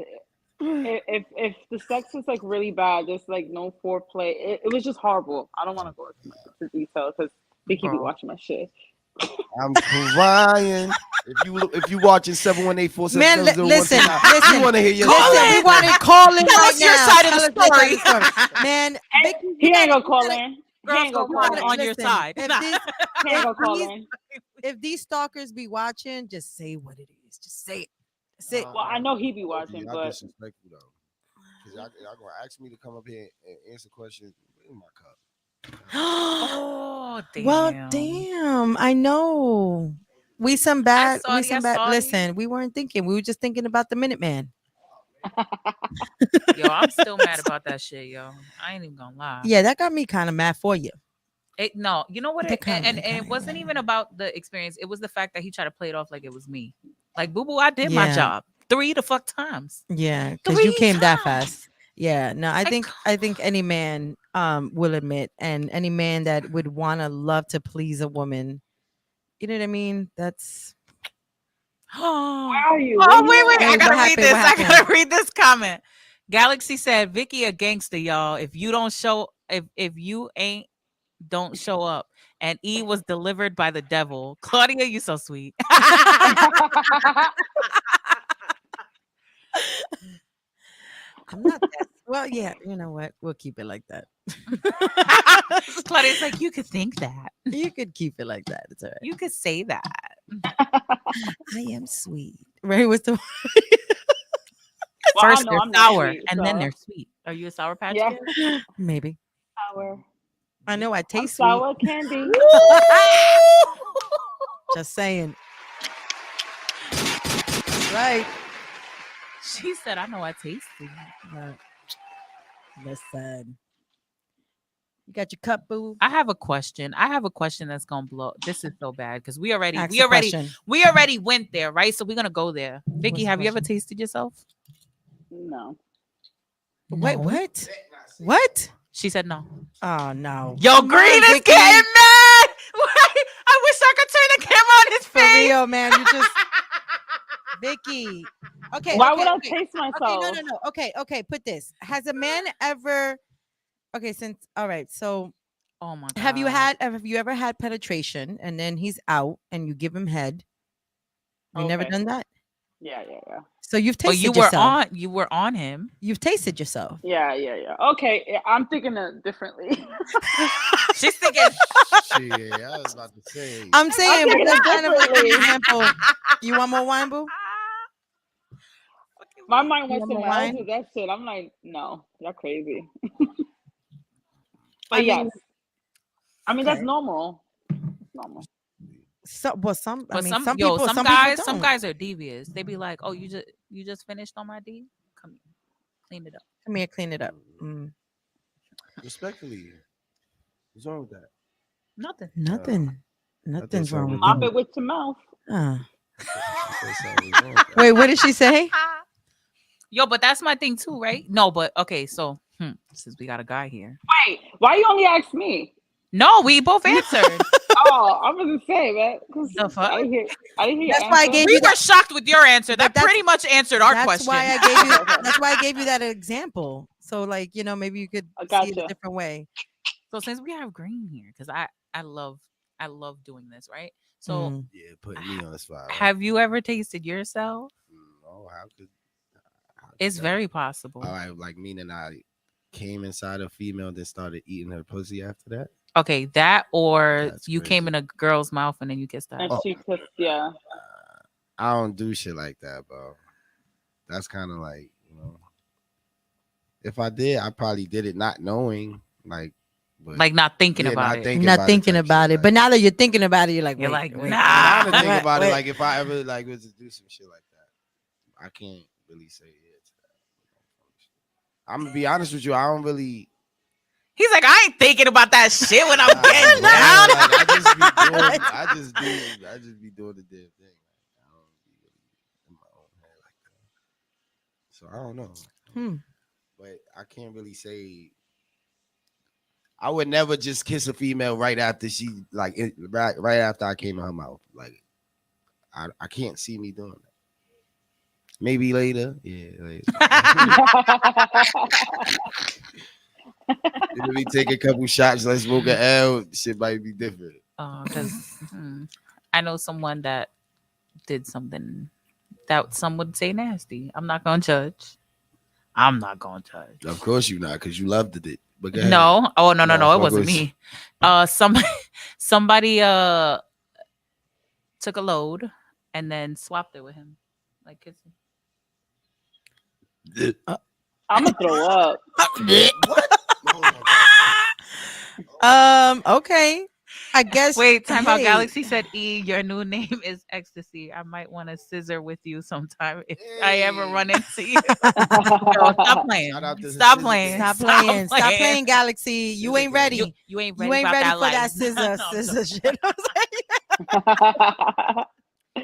If the sex was like really bad, there's like no foreplay. It was just horrible. I don't want to go into detail because Vicky be Bro. watching my shit. I'm crying. If you watching 718-477-0169, Man, listen. you want to hear your Call Listen, in. we want to call in Tell right us your now. side of the Tell us your side of story. the story. Man, Vicky, He you ain't gotta- gonna call you gotta- in. He Girls ain't gonna don't call want in. on your listen, side. He ain't gonna call in. if these stalkers be watching, just say what it is. Just say it. Say it. Well, I know he be watching, Y'all but disrespectful though. Because y'all gonna ask me to come up here and answer questions in my cup. Oh, damn. Well, damn. I know. We some bad. sorry, Listen, we weren't thinking. We were just thinking about the Minuteman. Yo, I'm still mad about that shit, yo. I ain't even gonna lie. Yeah, that got me kind of mad for you. No, you know what? That kinda- And it wasn't even about the experience. It was the fact that he tried to play it off like it was me. Like, boo boo, I did my Yeah. job 3 to fuck times. Yeah, because you 3 came that times. fast. Yeah, no, I Like- think any man will admit, and any man that would want to love to please a woman, you know what I mean? That's Oh, where are you? wait. Wait, I what gotta read happened? this. What I gotta happened? read this comment. Galaxy said, Vicky a gangster, y'all. If you don't show, if you don't show up. And E was delivered by the devil. Claudia, you so sweet. I'm not that. Well, yeah, you know what? We'll keep it like that. Claudia's like, you could think that. You could keep it like that. It's all right. You could say that. I am sweet. Right? What's the Well, I First know they're I'm not sour, sweet, and then so- they're sweet. Are you a sour patch Yeah. Kid? maybe? Sour. I know I I'm taste sweet. sour candy. Just saying. Right. She said, I know I taste sweet. But listen. You got your cup, boo? I have a question. That's gonna blow. This is so bad because we already Ask the question. went there, right? So we're gonna go there. Vicky, What's the have you ever question? tasted yourself? No. Wait, No. what? What? She said no. Oh no. Yo, Come Green on, is Vicky. getting mad. I wish I could turn the camera on his For face. real, man. You just Vicky. Okay. Why okay, would I okay. taste myself? Okay, no. Okay, put this. Has a man ever all right, so Oh my god. have you ever had penetration and then he's out and you give him head? You never Okay. done that? Yeah. So you've Oh, tasted you were yourself. you were on him. You've tasted yourself. Yeah. Okay, yeah, I'm thinking it differently. She's thinking Shit, I was about to say. I'm saying, but thinking that's it kind of like an differently. example. You want more wine, boo? My mind You went want more somewhere else wine? with that shit. I'm like, no, you're crazy. I But yes, mean, I mean that's okay. normal. It's normal. some But people, some people guys don't. are devious. They be like, "Oh, you just finished on my D? Come here, clean it up." Come here, clean it up. Mm. Respectfully, what's wrong with that? Nothing. Nothing's wrong with Mop that. it with your mouth. She said something was wrong with that. Wait, what did she say? Yo, but that's my thing too, right? No, but okay, so since we got a guy here. Wait, why you only ask me? No, we both answered. Oh, I was gonna say, man. 'Cause The fuck? I didn't hear That's your why I answer. gave We you were that. shocked with your answer. But That that's- pretty much answered our That's question. why I gave you. That's why I gave you that example. So, like, maybe you could I see it a gotcha. different way. So since we have Green here, because I love doing this, right? So Mm. Yeah, putting me on the spot. Right? have you ever tasted yourself? No, how could It's that- very possible. All right, like meaning I came inside a female, then started eating her pussy after that. Okay, that or That's you came crazy. in a girl's mouth and then you kissed that. And she kissed, yeah. I don't do shit like that, bro. that's kind of like, if I did, I probably did it not knowing, like, but Like not thinking yeah, about it. Not thinking type about shit, it. But now that you're thinking about it, you're like, You're wait, like, wait. nah. now to think Wait, about wait. it, like if I ever like was to do some shit like that, I can't really say yeah to that. I'm gonna be honest with you, I don't really. He's like, I ain't thinking about that shit when I'm Nah, getting man, down. like, I just be doing the damn thing. Like, I don't be really in my own head like that. So I don't know. But I can't really say. I would never just kiss a female right after she right after I came in her mouth. Like I can't see me doing that. Maybe later. Yeah, later. If we take a couple shots, let's smoke an L, shit might be different. Because I know someone that did something that some would say nasty. I'm not gonna judge. Of course you're not, because you loved it. But go ahead. No. Oh no, No, it wasn't me. Somebody took a load and then swapped it with him. Like kissing. I'm gonna throw up. What? Okay. I guess. Wait, time out. hey, Galaxy said, "E, your new name is Ecstasy. I might want to scissor with you sometime if I ever run into you." Yo, stop playing. Shout out to Stop Scissor playing. Gang. Stop playing, Galaxy. You Scissor ain't Gang. ready. You ain't You ready, ain't about ready that for life. that scissor, No, scissor shit. I was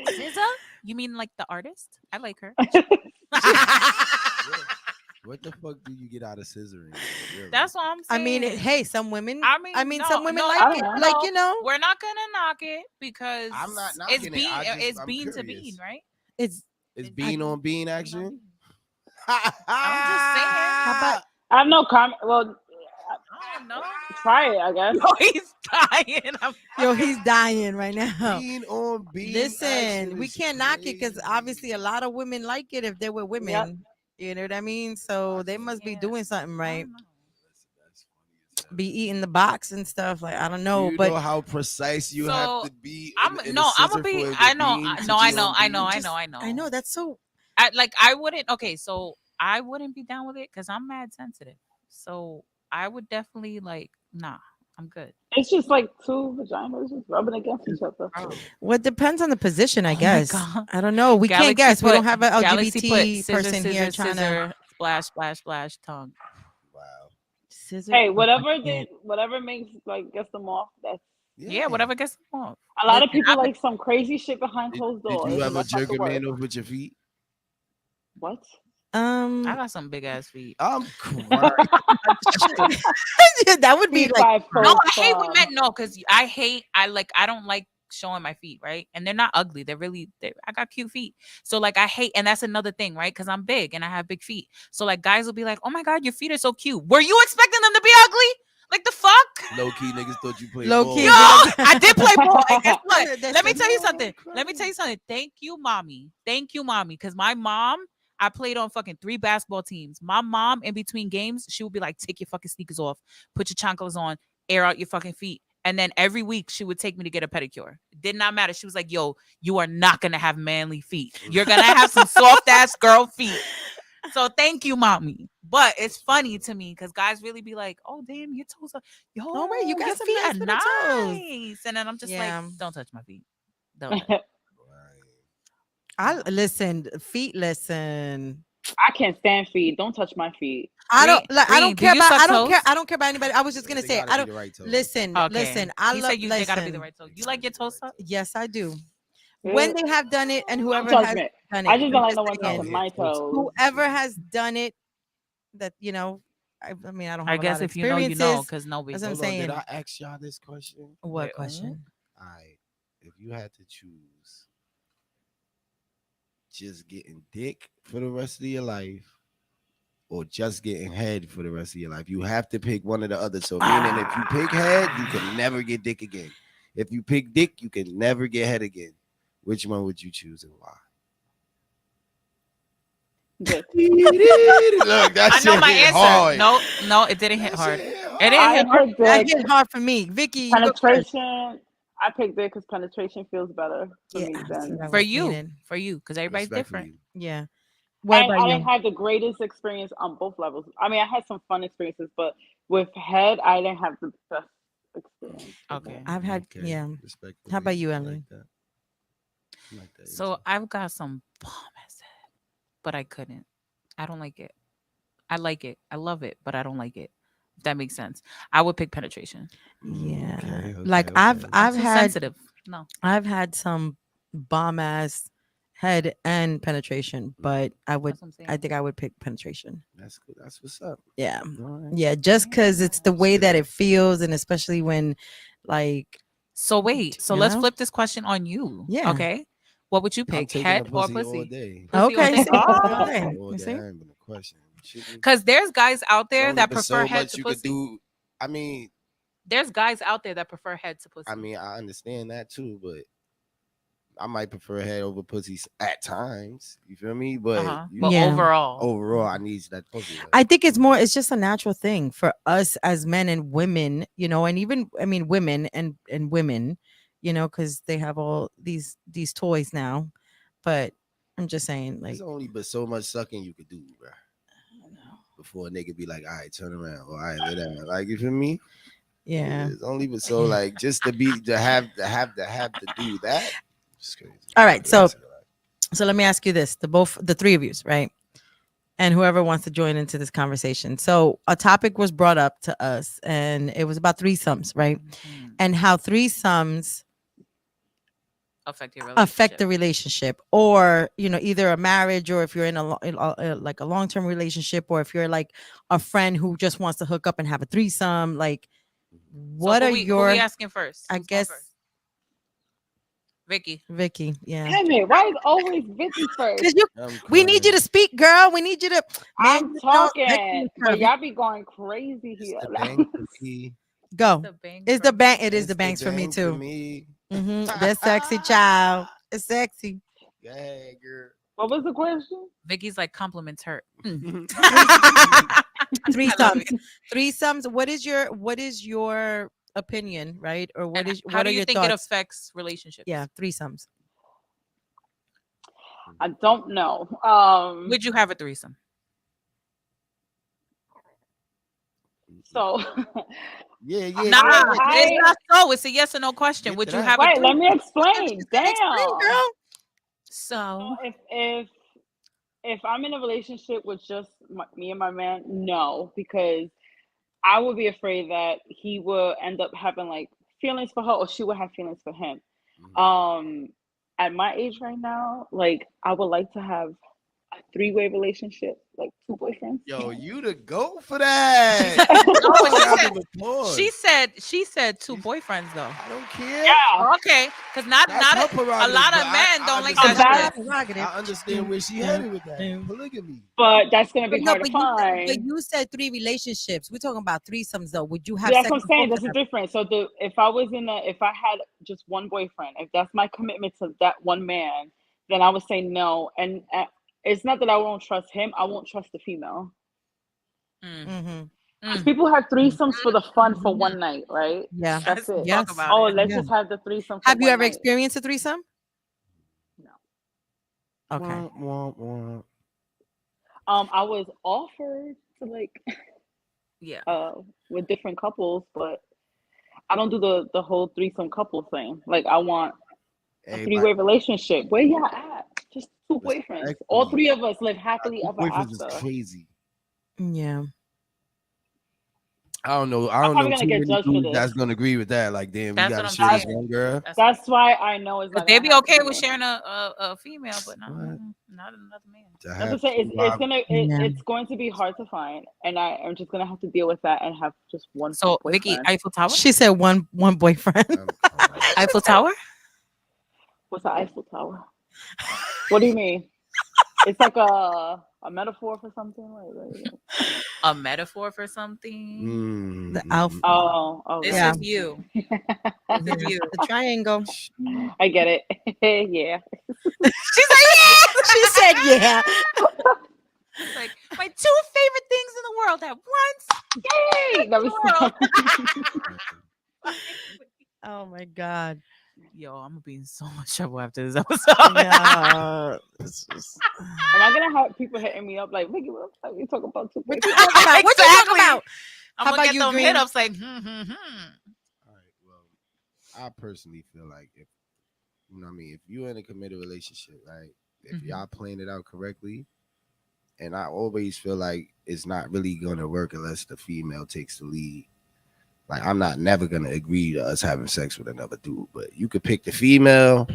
like, SZA? You mean like the artist? I like her. What the fuck do you get out of scissoring? Really? That's what I'm I saying. mean, hey, some women. I mean, some women no, like I it. don't Like know. We're not gonna knock it because I'm not knocking it's it. bean. It's I'm bean to curious. bean, right? it's. It's bean on bean action. How about- I have no comment. Well, I don't know. try it, I guess. No, he's dying. Yo, he's dying right now. Bean on bean. Listen, action we is can't knock it because crazy. obviously a lot of women like it if they were women. You know what I mean? So they must be Yeah. doing something I right. don't know. That's funny as hell. Be eating the box and stuff. Like I don't know, Do you but know how precise you have So, to be? I'm in no. a I'm scissor gonna be. for the I know. bean to No, I be know. on I know. bean? I know. I know. I know that's so. I wouldn't. Okay, so I wouldn't be down with it because I'm mad sensitive. So I would definitely like. Nah, I'm good. It's just like two vaginas just rubbing against each other. Well, it depends on the position, I Oh my guess. God. I don't know. We can't guess. We don't have an Galaxy put LGBT scissor, person scissor, here trying to scissor, splash, splash, splash, tongue. Wow. scissor. Hey, Oh, whatever I they, can't. whatever makes like gets them off. That's Yeah, whatever gets them off. a lot of Listen, people I'm- like some crazy shit behind Did, closed did doors. you and ever that's not jerk the a man word. off with your feet? What? I got some big ass feet. I'm crying. That would be Feet like by No, folks, I hate when men. No, because I don't like showing my feet, right? And they're not ugly. I got cute feet. So like I hate, and that's another thing, right? Because I'm big and I have big feet. So like guys will be like, "Oh my god, your feet are so cute." Were you expecting them to be ugly? Like the fuck? Low key niggas thought you played Low ball. key. Yo, I did play ball. And guess what? That's Let me so tell you cool. something. Let me tell you something. Thank you, mommy. Thank you, mommy. Because my mom, I played on fucking 3 basketball teams. My mom, in between games, she would be like, "Take your fucking sneakers off, put your chanclas on, air out your fucking feet." And then every week she would take me to get a pedicure. It did not matter. She was like, "Yo, you are not gonna have manly feet. You're gonna have some soft ass girl feet." So thank you, mommy. But it's funny to me because guys really be like, "Oh damn, your toes are Oh, wait, you got your some feet nice are little toes." nice." And then I'm just Yeah. like, "Don't touch my feet. Don't." I listen. Feet. Listen. I can't stand feet. Don't touch my feet. I don't Green- like. I Green, don't do care you about. suck I don't care. toes? I don't care about anybody. I was just gonna say. I don't. Listen. Okay. Listen. I He love. said they gotta be the listen. right toe. You like your toes sucked? Yes, I do. When they have done it, and whoever Don't touch has me. done it, I just don't like I'm no one saying, touching my toes. whoever has done it, that I mean, I don't. Have I guess a lot of if you know, you know, experiences. because nobody. That's what I'm Hold on, saying. did I ask y'all this question? What Yeah. question? All right. If you had to choose just getting dick for the rest of your life or just getting head for the rest of your life, you have to pick one or the other. So meaning if you pick head, you can never get dick again. If you pick dick, you can never get head again. Which one would you choose and why? Dick. Look, that I know shit my hit answer. hard. No, it didn't hit That hard. shit hit It didn't I hit hard. pick That dick. hit hard for me, Vicky. You go first. Penetration. I pick dick because penetration feels better for Yeah, me that's than what I For was you, meaning. because everybody's different. Respectfully. Yeah. What I about didn't you? have the greatest experience on both levels. I mean, I had some fun experiences, but with head, I didn't have the best experience. with Okay. head. I've had, Okay, yeah. respectfully. How about you, I Ellie? like that. I like that. So I've got some bomb ass head, but I couldn't. I don't like it. I like it. I love it, but I don't like it. If that makes sense. I would pick penetration. Yeah. Okay, Like okay, I've okay. I'm I've too had sensitive. No. I've had some bomb ass head and penetration, but That's what I'm saying. I think I would pick penetration. That's good. That's what's up. Yeah. All right. Yeah, just because it's the way that Sure. it feels, and especially when, like, So wait. So you let's know? flip this question on you. Yeah. Okay. What would you I'm pick? taking Head a or pussy all pussy? day. Pussy all Okay, day? see? Oh. Okay, All you day. see? That ain't been a question. Shit. Because there's guys out there Only that but prefer so head much to you pussy. could do. I mean, There's guys out there that prefer head to pussy. I mean, I understand that too, but I might prefer head over pussy at times. You feel me? But But Yeah. overall, I need that pussy. Like, I think it's just a natural thing for us as men and women, and even, I mean, women and women, because they have all these toys now. But I'm just saying, like, there's only but so much sucking you could do, bro. Before a nigga be like, all right, turn around, or all right, lay down. Like, you feel me? yeah. It's only but so, like, just to have to do that. It's crazy. All right, so That's So let me ask you this: the three of you, right? And whoever wants to join into this conversation. So a topic was brought up to us, and it was about threesomes, right? And how threesomes affect your relationship. affect the relationship, or either a marriage, or if you're in like a long-term relationship, or if you're like a friend who just wants to hook up and have a threesome. Like, what So are who your? we asking first? I Who's going guess first? Vicky. Vicky. Yeah. Damn it! Why is always Vicky first? Because I'm we need you crying. to speak, girl. We need you to. I'm Vicky talking, is but her. y'all be going crazy It's here. the bang for me. Go. The bang It's for the me. bang. It is It's the bangs for me bang too. me. That's sexy, child. It's sexy. Go ahead, girl. What was the question? Vicky's like compliments her. Threesomes. Threesomes. What is your opinion, right? Or what And is how what do are you your think thoughts? it affects relationships? Yeah, threesomes. I don't know. Would you have a threesome? So Yeah. Nah, I- it's not so. It's a yes or no question. Get Would to you that. have a wait, let threesome? me explain. Damn. Explain, girl. So If I'm in a relationship with just me and my man, no, because I would be afraid that he will end up having like feelings for her, or she will have feelings for him. At my age right now, like I would like to have a three-way relationship, like two boyfriends. Yo, you the go for that. she said two boyfriends though. I don't care. Yeah, Okay, because not That's her a prerogative, lot but of men I don't like understand that that- shit. I understand where she headed with that. Polygamy. but that's gonna be But no, hard to find. but you said three relationships. We're talking about threesomes, though. Would you have That's sex what I'm with saying. both This of is them? different. So if I had just one boyfriend, if that's my commitment to that one man, then I would say no. And it's not that I won't trust him. I won't trust the female. Mm. Because people have threesomes for the fun for one night, right? Yeah. That's it. Yes. Talk about Oh, it. let's Yeah. just have the threesome. For Have you one ever night. experienced a threesome? No. Okay. Womp, womp. I was offered to like Yeah. with different couples, but I don't do the whole threesome couple thing. Like I want a Everybody- three-way relationship. Where y'all at? Just two boyfriends. All Respectfully. three of us live happily Two ever boyfriends is after. crazy. Yeah. I don't know. I I'm don't probably know gonna too get many judged for dudes this. that's gonna agree with that. Like, damn, we That's gotta what I'm share this saying. one girl. That's why I know it's not. They gonna be happen okay to with me. sharing a female, but not What? not another man. To That's have what I'm saying. two It's gonna Yeah. it's going to be hard to find, and I'm just gonna have to deal with that and have just one So boyfriend. Vicky, Eiffel Tower. She said one boyfriend. I'm crying. Eiffel Tower. What's the Eiffel Tower? What do you mean? It's like a metaphor for something. Like, A metaphor for something. The alpha. oh, This Yeah. is you. This is you. The triangle. I get it. Yeah. She's like, yeah. She said, yeah. It's like my two favorite things in the world at once. Yay! Let me World. stop. Oh my God. Yo, I'm gonna be in so much trouble after this episode. Yeah, it's just- Am I gonna have people hitting me up like, "Nigga, what the fuck you talking about too?" What you talking about? What you talking about? I'm How gonna about get you, them Green? hit ups like, All right. Well, I personally feel like if you know what I mean, if you're in a committed relationship, right? If Mhm. y'all playing it out correctly, and I always feel like it's not really gonna work unless the female takes the lead. Like I'm not never gonna agree to us having sex with another dude, but you could pick the female.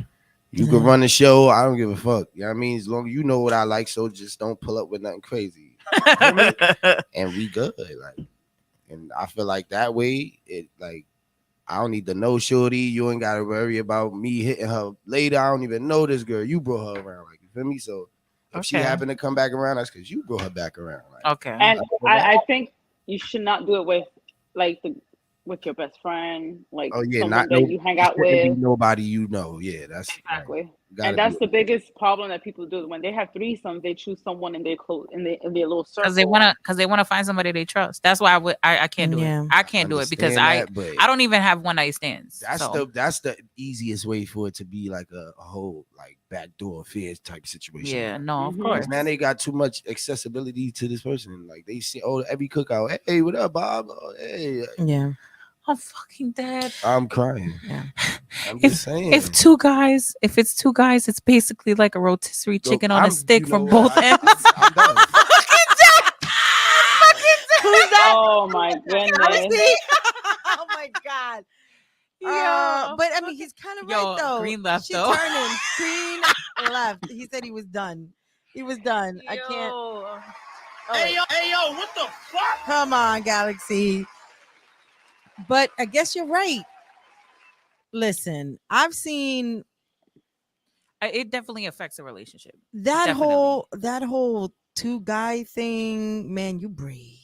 You can run the show. I don't give a fuck. You know what I mean? As long as you know what I like, so just don't pull up with nothing crazy. And we good. Like, and I feel like that way, it like I don't need to know shorty. You ain't gotta worry about me hitting her later. I don't even know this girl. You brought her around. Like, you feel me? So if she Okay. happened to come back around, that's because you brought her back around. Like, Okay. And feel that. I think you should not do it with like with your best friend, like Oh yeah, someone not that no, you hang out shouldn't be with. nobody you know. Yeah, that's right. Exactly. Gotta And that's be- the biggest problem that people do when they have threesomes. They choose someone in their little circle. Because they wanna find somebody they trust. That's why I can't do Yeah. it. I can't do it because understand that, but I don't even have one night stands. that's the easiest way for it to be like a whole like backdoor affairs type situation. yeah, no, of Mhm. course. Now they got too much accessibility to this person. Like they see, oh, every cookout, hey, what up, Bob? Oh, hey, Yeah. I'm fucking dead. I'm crying. Yeah. I'm just saying. If it's two guys, it's basically like a rotisserie Look, chicken on a I'm- stick you from know both what? ends. I'm done. Who's that? Oh my goodness. Oh my god. Yo, But I mean, he's kind of Yo, right though. Green left, She though. turning. Green left. He said he was done. He was done. I can't. Yo. Hey yo, what the fuck? Come on, Galaxy. But I guess you're right. Listen, I've seen It definitely affects a relationship. that Definitely. whole two guy thing. Man, you brave.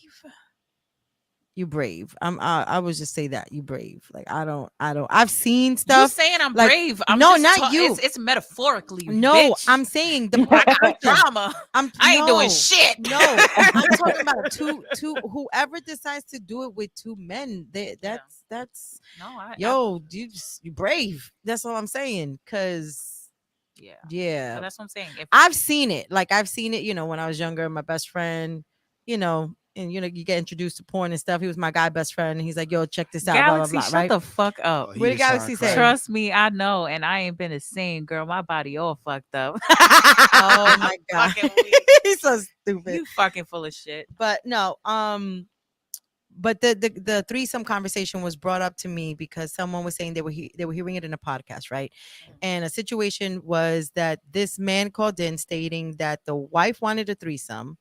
You brave. I would just say that you brave. Like I don't. I've seen You stuff. saying I'm like- brave? I'm no, just not you. It's metaphorically. No, bitch. I'm saying the I got person. drama. I ain't doing no, shit. No, I'm talking about two. Whoever decides to do it with two men, that's No, yo, you brave. That's all I'm saying. Cause yeah. yeah, So that's what I'm saying. If I've seen it. Like I've seen it. When I was younger, my best friend, and you get introduced to porn and stuff. He was my guy best friend, and he's like, "Yo, check this out." Galaxy, blah blah shut blah. Right? the fuck up. Oh, he What did just started Galaxy say? crying. Trust me, I know, and I ain't been the same, girl. My body all fucked up. Oh my god, Fucking weak. he's so stupid. You fucking full of shit. But no, but the threesome conversation was brought up to me because someone was saying they were hearing it in a podcast, right? And a situation was that this man called in stating that the wife wanted a threesome,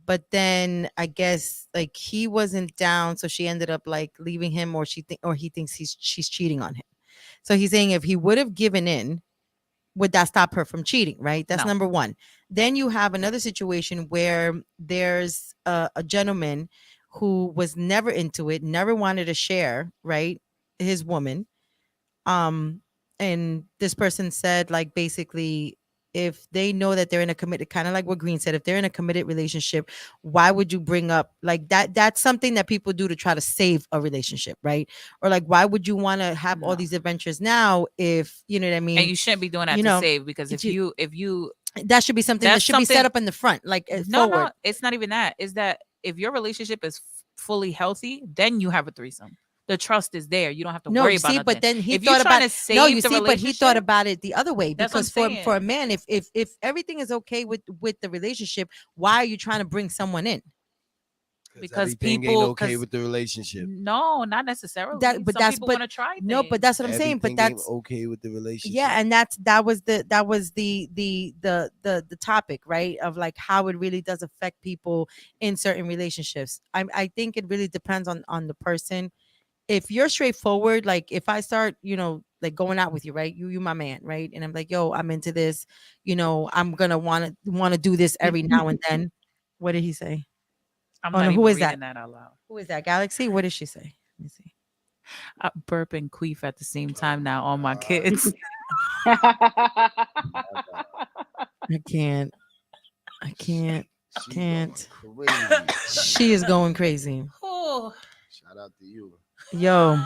but then I guess like he wasn't down, so she ended up like leaving him, or he thinks she's cheating on him. So he's saying if he would have given in, would that stop her from cheating? Right? That's No. number one. Then you have another situation where there's a gentleman who was never into it, never wanted to share, right, his woman. And this person said, like, basically, if they know that they're in a committed, kind of like what Green said, if they're in a committed relationship, why would you bring up like that? That's something that people do to try to save a relationship, right? Or like, why would you want to have all No. these adventures now if you know what I mean? And you shouldn't be doing that you to know, save, because if you that should be something that That's should be set something- up in the front, like no, forward. no, it's not even that. Is that if your relationship is fully healthy, then you have a threesome. The trust is there. You don't have to No, worry you about see, nothing. but then he If you're thought trying about to save no, you the see, but he thought relationship- about it the other way, That's what because I'm for a saying. man, if everything is okay with the relationship, why are you trying to bring someone in? Because everything people- ain't okay 'cause- with the relationship. No, not necessarily. But Some that's people but want to try. no, but that's what I'm saying. But Everything ain't that's okay with the relationship. yeah, and that was the topic, right? Of like how it really does affect people in certain relationships. I think it really depends on the person. If you're straightforward, like if I start, like going out with you, right? You my man, right? And I'm like, yo, I'm into this, I'm gonna wanna do this every now and then. What did he say? I'm Oh, not no, even who is reading that? that out loud. Who is that? Galaxy? What did she say? Let me see. Burp and queef at the same time now on my kids. I can't. She Can't. going crazy. She is going crazy. Oh. Shout out to you. Yo,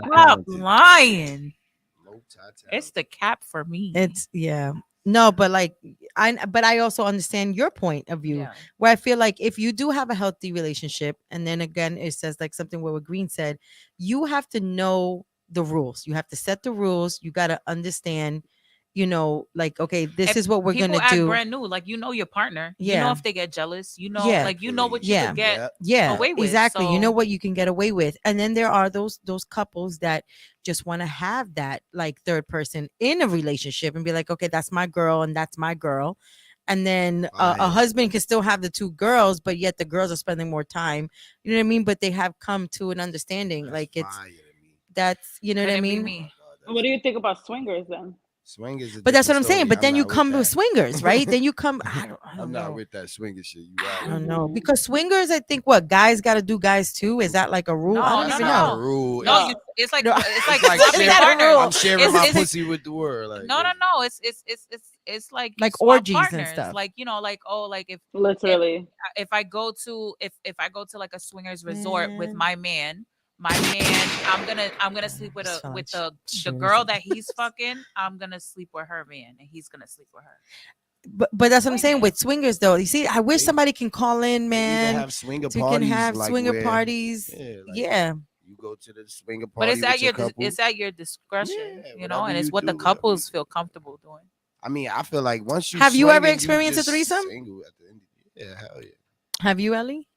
Stop lying. Oh, ta-ta. It's the cap for me. It's no, but like I also understand your point of view, yeah. where I feel like if you do have a healthy relationship, and then again it says like something where what Green said, you have to know the rules. You have to set the rules. You got to understand, like, okay, this If is what we're people gonna act do. brand new, like your partner. You know Yeah. if they get jealous. You know, Yeah. like you know what you Yeah. could get. Yeah. Yeah, away with, exactly. You know so- what you can get away with. And then there are those couples that just want to have that like third person in a relationship and be like, okay, that's my girl and that's my girl. And then a Fire. husband can still have the two girls, but yet the girls are spending more time. You know what I mean? But they have come to an understanding. That's like it's fire to me. that's you know what I Couldn't be mean? me. Oh my God, What do you think about swingers then? Swingers? But that's what I'm saying. saying. But then you come with swingers, right? Then you come. I I'm don't not know. with that swinger shit. You I right. don't know, because swingers, I think what guys got to do guys too. Is that like a rule? I No, don't no, even no, know. Not a rule. No, It's- it's like No. it's like it's like swapping sharing- partners. I'm sharing It's- my it's- pussy with the world. Like, No, it's like you Like swap orgies and partners. stuff. Like like like Literally. if I go to like a swingers resort with Man. my man, I'm gonna sleep with the Sure. girl that he's fucking. I'm gonna sleep with her man, and he's gonna sleep with her. But that's what I'm saying Swingers. with swingers, though. You see, I wish They- somebody can call in, they either man. have swinger So we can parties, have like swinger where- parties. Yeah, like, Yeah. You go to the swinger But party it's at with your your couple. it's at your discretion, Yeah, and whatever it's you what the do, whatever couples you feel comfortable doing. I mean, I feel like once you Have you swing ever and experienced a just threesome? single at the end of the- yeah, hell yeah. Have you, Ellie?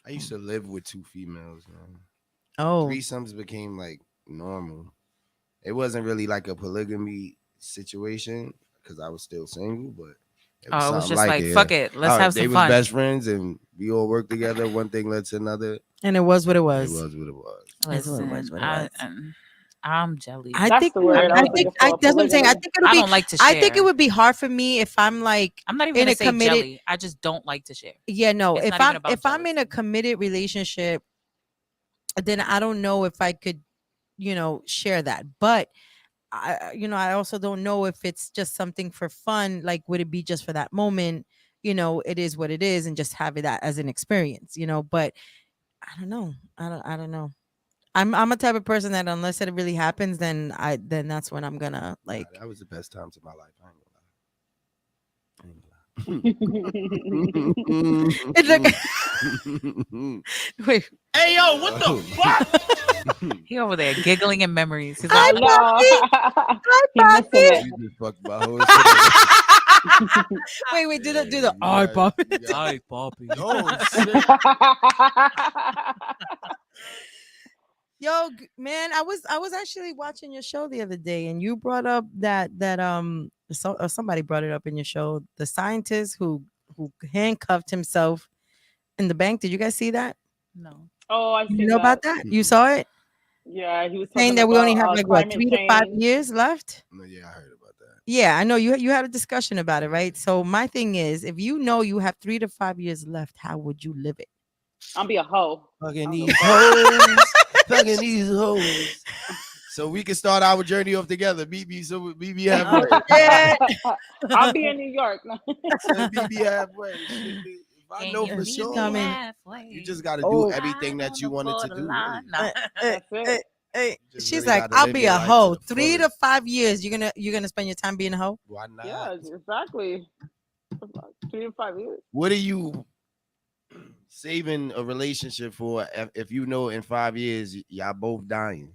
I used to live with two females, man. Oh, Threesomes became like normal. It wasn't really like a polygamy situation because I was still single, but It was something just like, it. fuck it, let's Oh, have they some was fun. best friends and we all worked together. One thing led to another. and it was what it It was. was what it was. That's what it was, Listen, what it was. I'm jelly. I That's think. the word. I I was think. looking for That's what I'm saying. I polygamy. think it'll I be. don't like to share. I think it would be hard for me if I'm like. I'm not even in gonna a say committed- jelly. I just don't like to share. Yeah, no. It's If not even I'm about if I'm in a jealousy. committed relationship, then I don't know if I could, share that. But I also don't know if it's just something for fun. Like, would it be just for that moment? It is what it is, and just have it that as an experience. But I don't know. I don't know. I'm a type of person that unless it really happens, then that's when I'm gonna like. Nah, that was the best times of my life. I ain't gonna lie. It's like, wait, Hey yo, what the fuck? He over there giggling in memories. He's Hi, like, Hello. He missing it. You just fucked my whole shit. wait, do the Yeah, eye you pop. got- you got- "Hi, Poppy." Oh shit. Yo, man, I was actually watching your show the other day, and you brought up that somebody brought it up in your show, the scientist who handcuffed himself in the bank. Did you guys see that? No. Oh, I see You know about that? You saw it? Yeah, he was Saying talking that we only about, have like what, climate 3 to 5 change. years left. No, yeah, I heard about that. Yeah, I know you had a discussion about it, right? So my thing is, if you know you have 3 to 5 years left, how would you live it? I'll be a hoe. Fucking I'm these hoes. Fucking these hoes. So we can start our journey off together. Meet me halfway. Yeah. I'll be in New York. Meet me halfway. Shit, if I Can know you for meet sure, me coming. halfway? you just got to Oh. do everything that you wanted to do. Nah. really. That's it. Hey, Just she's really like, gotta I'll live be your a life hoe. to the 3 to fullest. 5 years, you're gonna spend your time being a hoe. Why not? Yeah, exactly. 3 to 5 years. What are you saving a relationship for if you know in 5 years y'all both dying?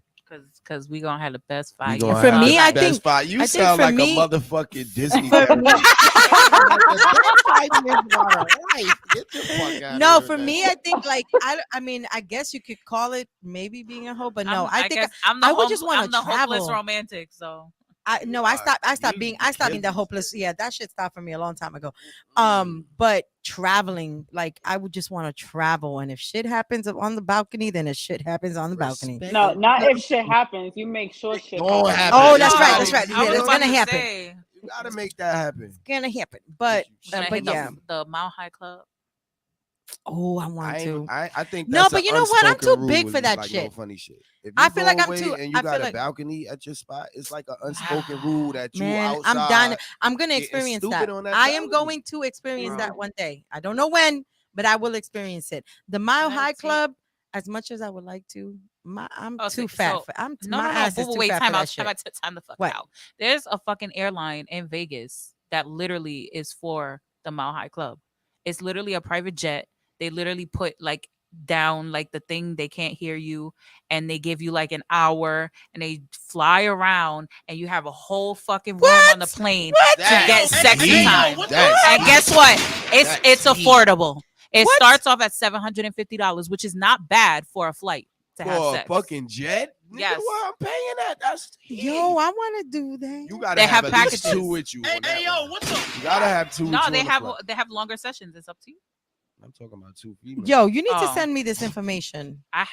Cause we gonna have the best We 5 gonna years. For have me, the I best think- five. You I think sound for like me- a motherfucking Disney For character. me- Get the fuck out No, of here, for man. me, I think like I mean, I guess you could call it maybe being a hoe, but no, I think guess I'm the I would just wanna I'm the hopeless travel. romantic. So I no, Why? I stopped You being the kidding. hopeless. Yeah, that shit stopped for me a long time ago. Mm. But traveling, like I would just want to travel, and if shit happens on the balcony, then if shit happens on the balcony. Respect. No, not if shit happens. You make sure shit Don't happens. happen. Oh, that's right, You that's right. gotta- Yeah, you that's gotta- gonna happen. You gotta make that happen. It's gonna happen, but You gonna should. hit yeah. the Mile High Club. Oh, I want to. I think No, that's but a you know what? I'm unspoken too big rule for is that like no shit. funny shit. If I you feel go like I'm away too- And you I got feel a like- balcony at your spot. It's like an unspoken rule that you Man, outside. I'm dying. I'm gonna getting experience stupid that. on that I am balcony. going to experience Wow. that one day. I don't know when, but I will experience it. The Mile Let it High take- Club. as much as I would like to, I'm Oh, too so- fat. so- for, I'm No, my no, no. ass Boo, is boo, too wait, fat time for out. that shit. Time the fuck What? out. There's a fucking airline in Vegas that literally is for the Mile High Club. It's literally a private jet. They literally put like down like the thing they can't hear you, and they give you like an hour, and they fly around, and you have a whole fucking room on the What? plane What? to get sexy hey, yo, time. what the That's And guess what? It's That's heat. affordable. It What? starts off at $750, which is not bad for a flight to have For a sex. fucking jet? Nigga, Yes. why I'm paying that? That's Yo, heat. I want to do that. You gotta They have, have at least packages. 2 with you. Hey, on that hey, yo, one. what the? You gotta have 2 with No, you they on the have flight. longer sessions. It's up to you. I'm talking about 2 females. Yo, you need to Oh. send me this information. Yo,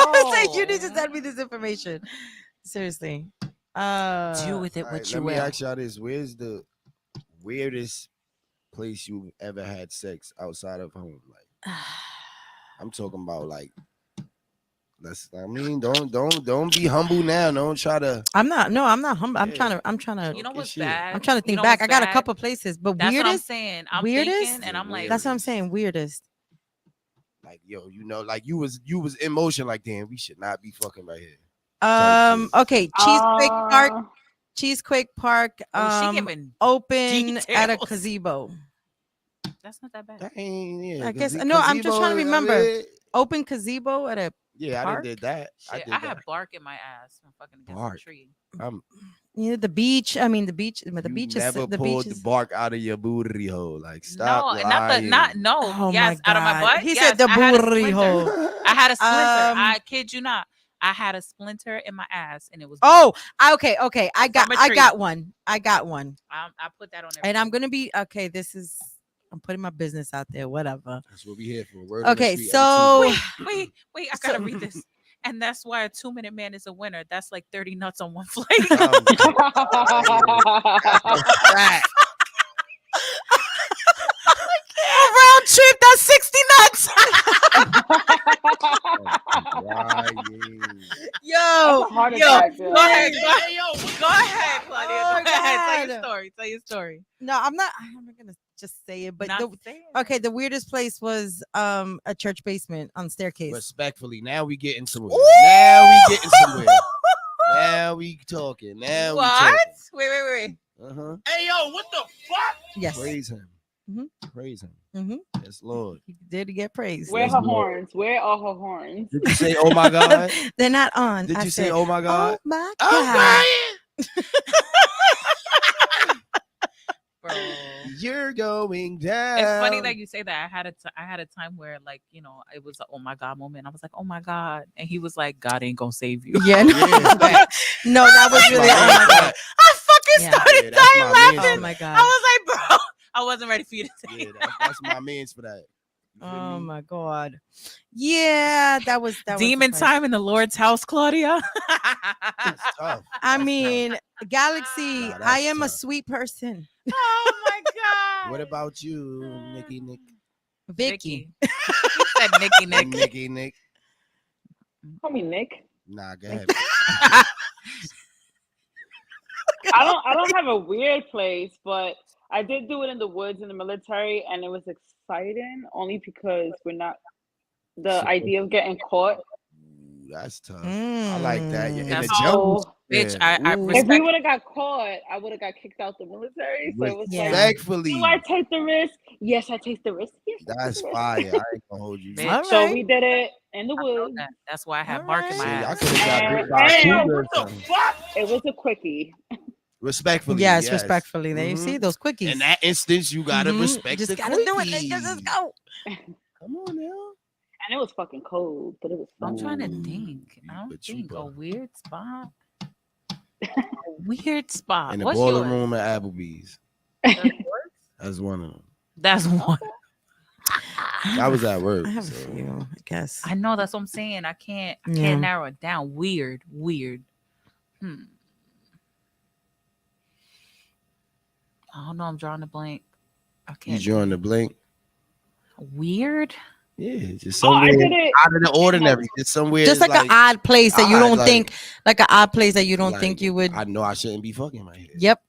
I said you need to send me this information. Seriously. Do with it All what right, you let me will. ask y'all this: where's the weirdest place you've ever had sex outside of home? Like, I'm talking about like. Don't be humble now. Don't try to. I'm not humble. I'm Yeah. trying to You know Okay, what's shit. bad? I'm trying to You think know back. what's I got a bad? couple places, but That's what I'm weirdest. saying. I'm weirdest? thinking, and I'm like, That's what I'm saying. Weirdest. Like, yo, like you was in motion. Like, damn, we should not be fucking right here. shit. Okay. Cheesequake Park. oh, she giving. Open at a details. gazebo. That's not that bad. That ain't, yeah, I guess- gaze- no, I'm just trying to gazebo, remember. I mean, Open gazebo at a. yeah, I Park? done did that. Shit, did I had that. bark in my ass from fucking against Bark. the tree. The beach. I mean, the beach. But the You beach is never the pulled beach is. the bark out of your booty hole. Like, stop No, lying. no. Oh yes, my out of my God. butt. He Yes, said the I had a booty splinter. hole. I had a splinter. Um, I kid you not. I had a splinter in my ass, and it was. Oh, okay. I got From a tree. one. I put that on there. And I'm gonna be okay. I'm putting my business out there. Whatever. That's what we here for. Word on the Okay, street so every Wait, I gotta read this. And that's why a 2-minute man is a winner. That's like 30 nuts on one flight. Tuesday. a round trip. That's 60 nuts. Crying. Yo, Heart yo. attack, Go ahead, Hey, go hey, yo, what Go ahead, Claudia. Oh, Go ahead. Tell God. your story. Tell your story. No, I'm not gonna just say it. But Not the, saying. okay, the weirdest place was a church basement on staircase. Respectfully, now we getting somewhere. Now we getting somewhere. Now we talking. Now What? we talking. Wait. Uh-huh. Hey, yo, what the fuck? Yes, Praise him. Mhm. Praise him. Mhm. Yes, Lord. he did get praised. Where Yes, her Lord. horns? Where are her horns? Did you say, oh my God? They're not on. Did I you say, said, oh my God? Oh my I'm God. crying. Bro. You're going down. It's funny that you say that. I had a time where like, you know, it was a oh my God moment. I was like, oh my God. And he was like, God ain't gonna save you. Yeah, no, Yeah. no, that was That's really. my Oh man my for God. that. I fucking Yeah. started Yeah, that's dying my laughing. man Oh my I God. was like, bro, I wasn't ready for you to say Yeah, that. that's my man's for that. You feel Oh me? my God. Yeah, that was Demon was time in the Lord's house, Claudia. It's tough. I That's mean, Galaxy, Nah, I that's am a tough. sweet person. Oh my God. What about you, Nicky Nick? Vicky. You said Nicky Nick. Nicky Nick. Call me Nick. Nah, go ahead. I don't have a weird place, but I did do it in the woods in the military, and it was exciting only because we're not the idea of getting caught. Ooh, that's tough. I like that. Yeah, in That's the jungle. So Bitch, yeah. I Ooh. if respect- we would have got caught, I would have got kicked out the military. So it was like, Respectfully, do I take the risk? Yes, I take the risk. Yes, I take that's the risk. fire. I ain't gonna hold you. Bitch. All So right. we did it in the I know woods. that. That's why I have All bark in my Shit, y'all ass. could have got And- bit by a and- cougar Yo, or what the something. fuck? It was a quickie. Respectfully, Yes, respectfully. There you Mhm. see those quickies. In that instance, you gotta Mhm. respect Just the gotta do it. Let's quickie. just go. Come on now. And it was fucking cold, but it was fun. I'm trying to Ooh, think. I don't but think a Chupa. weird spot. A weird spot. In the What's boiler yours? room at Applebee's. That's yours? That's one of them. That's one. I was at work. I have so. a few, I guess. I know that's what I'm saying. I can't Yeah. narrow it down. Weird. I don't know. I'm drawing a blank. I You can't. joined the blink. Weird. Yeah, just Oh, I somewhere did it. out of the ordinary. Just somewhere. Just like, an odd place that you odd, don't like- think, like an odd place that you don't like, think you would. I know I shouldn't be fucking my head. Yep.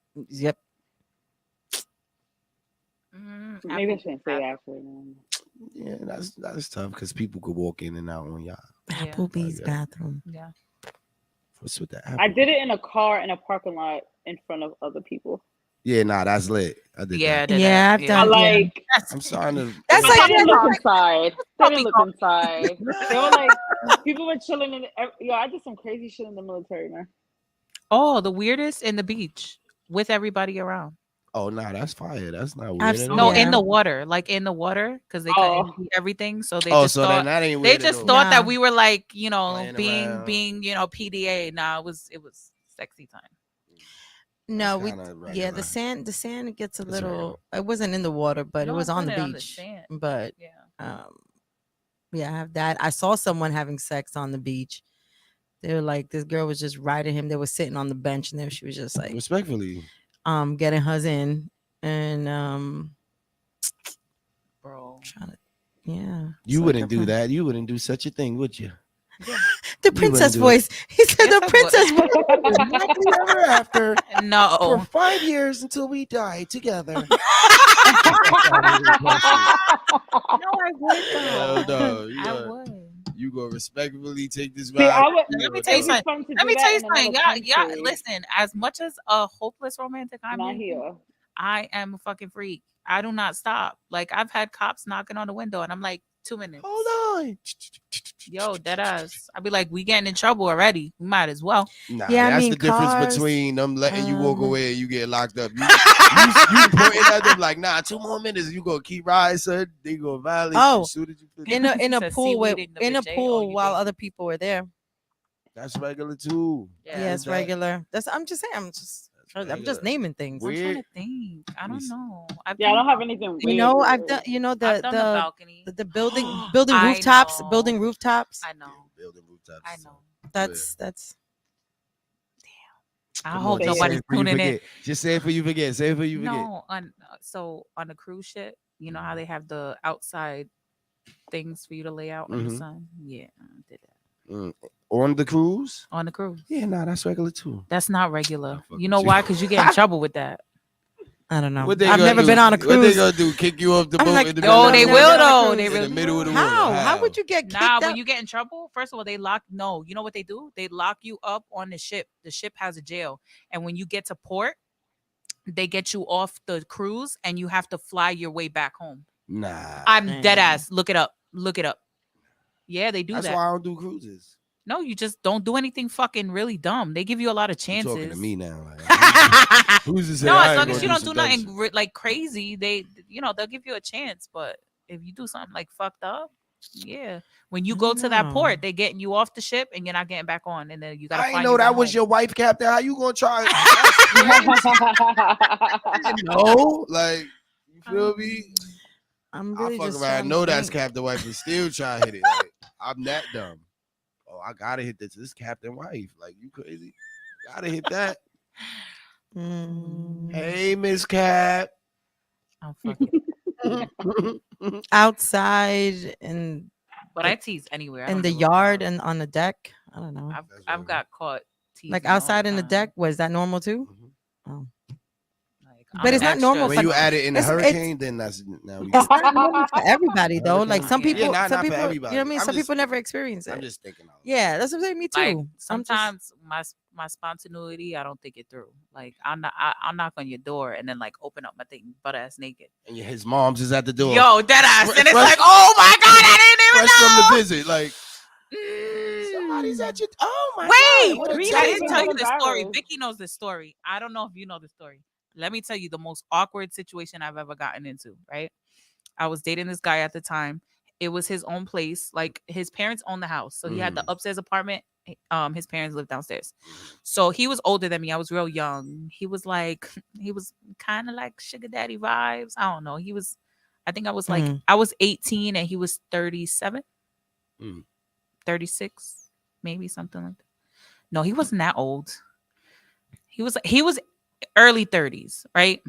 Maybe I shouldn't say actually. No. Yeah, that's tough because people could walk in and out on y'all. Yeah. Applebee's Okay. bathroom. Yeah. What's with that? I did it in a car in a parking lot in front of other people. Yeah, nah, that's lit. I did Yeah. that. did Yeah, that. I've I done- Yeah. like. That's, I'm starting to. That's But like they didn't that- look inside. They puppy didn't look coffee. inside. They were like, people were chilling in. Yo, I did some crazy shit in the military, man. Oh, the weirdest in the beach with everybody around. Oh, nah, that's fire. That's not weird. I've at seen- all. No, Yeah. in the water, like in the water, because they Oh. couldn't see everything. So they Oh, just so thought then that ain't they weird. just at all. thought that Nah. we were like, Playing around. being, PDA. Nah, it was sexy time. No, That's we kinda yeah, regular. the sand gets a It's little. It wasn't in the water, but No, it was I on the put it on the beach. sand. But Yeah. yeah, I have that. I saw someone having sex on the beach. They were like, this girl was just riding him. They were sitting on the bench, and there she was just like, Respectfully, getting hers in, and Bro. trying to, yeah. you so wouldn't do different. that. You wouldn't do such a thing, would you? The princess do it. voice. He said Yes, the I princess would. voice. Happily ever after for No. 5 years until we die together. No, I would Hell though. no, you I gonna, would. you gonna respectfully take this See, ride. I would. Let me It'd tell you be something. fun to Let do me that tell you in another something. Y'all, country. listen. As much as a hopeless romantic I Not may be, here. I am a fucking freak. I do not stop. Like I've had cops knocking on the window, and I'm like, 2 minutes. Hold on. Yo, dead ass. I'd be like, we getting in trouble already. We might as well. Nah, Yeah, I that's mean, the difference cars, between them letting you walk um, away and you get locked up. You pointing at them like, nah, 2 more minutes. You gonna keep riding, son. They gonna violate you Oh, as soon as you finish. in a Said pool with seaweed in in the a vajay. Oh, pool you while did. other people were there. That's regular too. Yeah, it's that- regular. That's I'm just saying. I'm just regular. naming things. I'm trying Weird. to think. I Let me don't see. know. Yeah, I don't have anything. You weird, know, I've weird. done. You know I've done the balcony. the building I rooftops. know. Building rooftops. I know. Building rooftops. I and know. stuff. That's I Come hope on, just say nobody's it before you tuning in. forget. Just say it for you forget. Say it for you forget. No, so on the cruise ship, you know how they have the outside things for you to lay out in the Mhm. sun. Yeah, I did that On the cruise? on the cruise. Yeah, nah, that's regular too. That's not regular. fuck You with know you. why? Because you get in trouble with that. I don't know. What they I've gonna never do? been on a What they cruise. gonna do? Kick you off the I'm boat like, in the yo, middle they of the will water? though. They In really the middle of the will. water. How would you get kicked Nah, out? when you get in trouble, first of all, they lock. No, you know what they do? They lock you up on the ship. The ship has a jail, and when you get to port, they get you off the cruise, and you have to fly your way back home. Nah. I'm dead Dang. ass. Look it up. Look it up. Yeah, they do That's that. why I don't do cruises. No, you just don't do anything fucking really dumb. They give you a lot of You chances. talking to me now? Like, who's to say No, I as ain't long gonna as you don't do some dumb nothing shit? like crazy, they'll give you a chance. But if you do something like fucked up, yeah, when you go to that No. port, they getting you off the ship and you're not getting back on, and then you gotta. I ain't find know your way that was home. your wife, Captain. How you gonna try? No, like you feel me? I'm I really fuck just around. trying Know to that's think. Captain Wife and still try to hit it. Like, I'm that dumb. Oh, I gotta hit this. This Captain Wife. Like you crazy? Gotta hit that. Mm, Hey, Miss Cap. I'm fucking. outside and But I tease anywhere. I in don't the give a yard fuck. and on the deck. I don't know. I've That's I've right. got caught teasing Like all outside in the time. deck, was that normal too? Mhm. Like, But I'm it's not normal When for- you add it in the it's- hurricane, then that's now we It's get. not normal for everybody though. Like Hurricane. some Yeah, people, not some for people, you know everybody. what I mean. I'm Some just- people never experience it. I'm just thinking out loud. Yeah, that's what I'm saying. Me too. like I'm just- sometimes my spontaneity, I don't think it through. Like I'll knock on your door and then like open up my thing butt ass naked. And his mom's is at the door. Yo, dead ass, and it's Fresh- like, oh my god, I didn't fresh even know. from the visit. Like Mm. somebody's at your. Oh my Wait, God! What a I Rita, didn't tease. tell you I'm this story. embarrassed. Vicky knows this story. I don't know if you know the story. Let me tell you the most awkward situation I've ever gotten into. Right, I was dating this guy at the time. It was his own place. Like his parents owned the house, so he had the upstairs apartment. His parents lived downstairs. So he was older than me. I was real young. He was kind of like sugar daddy vibes. I don't know. I think I was like, Mm. I was 18 and he was 37, Mm. 36, maybe something like that. No, he wasn't that old. He was early 30s, right?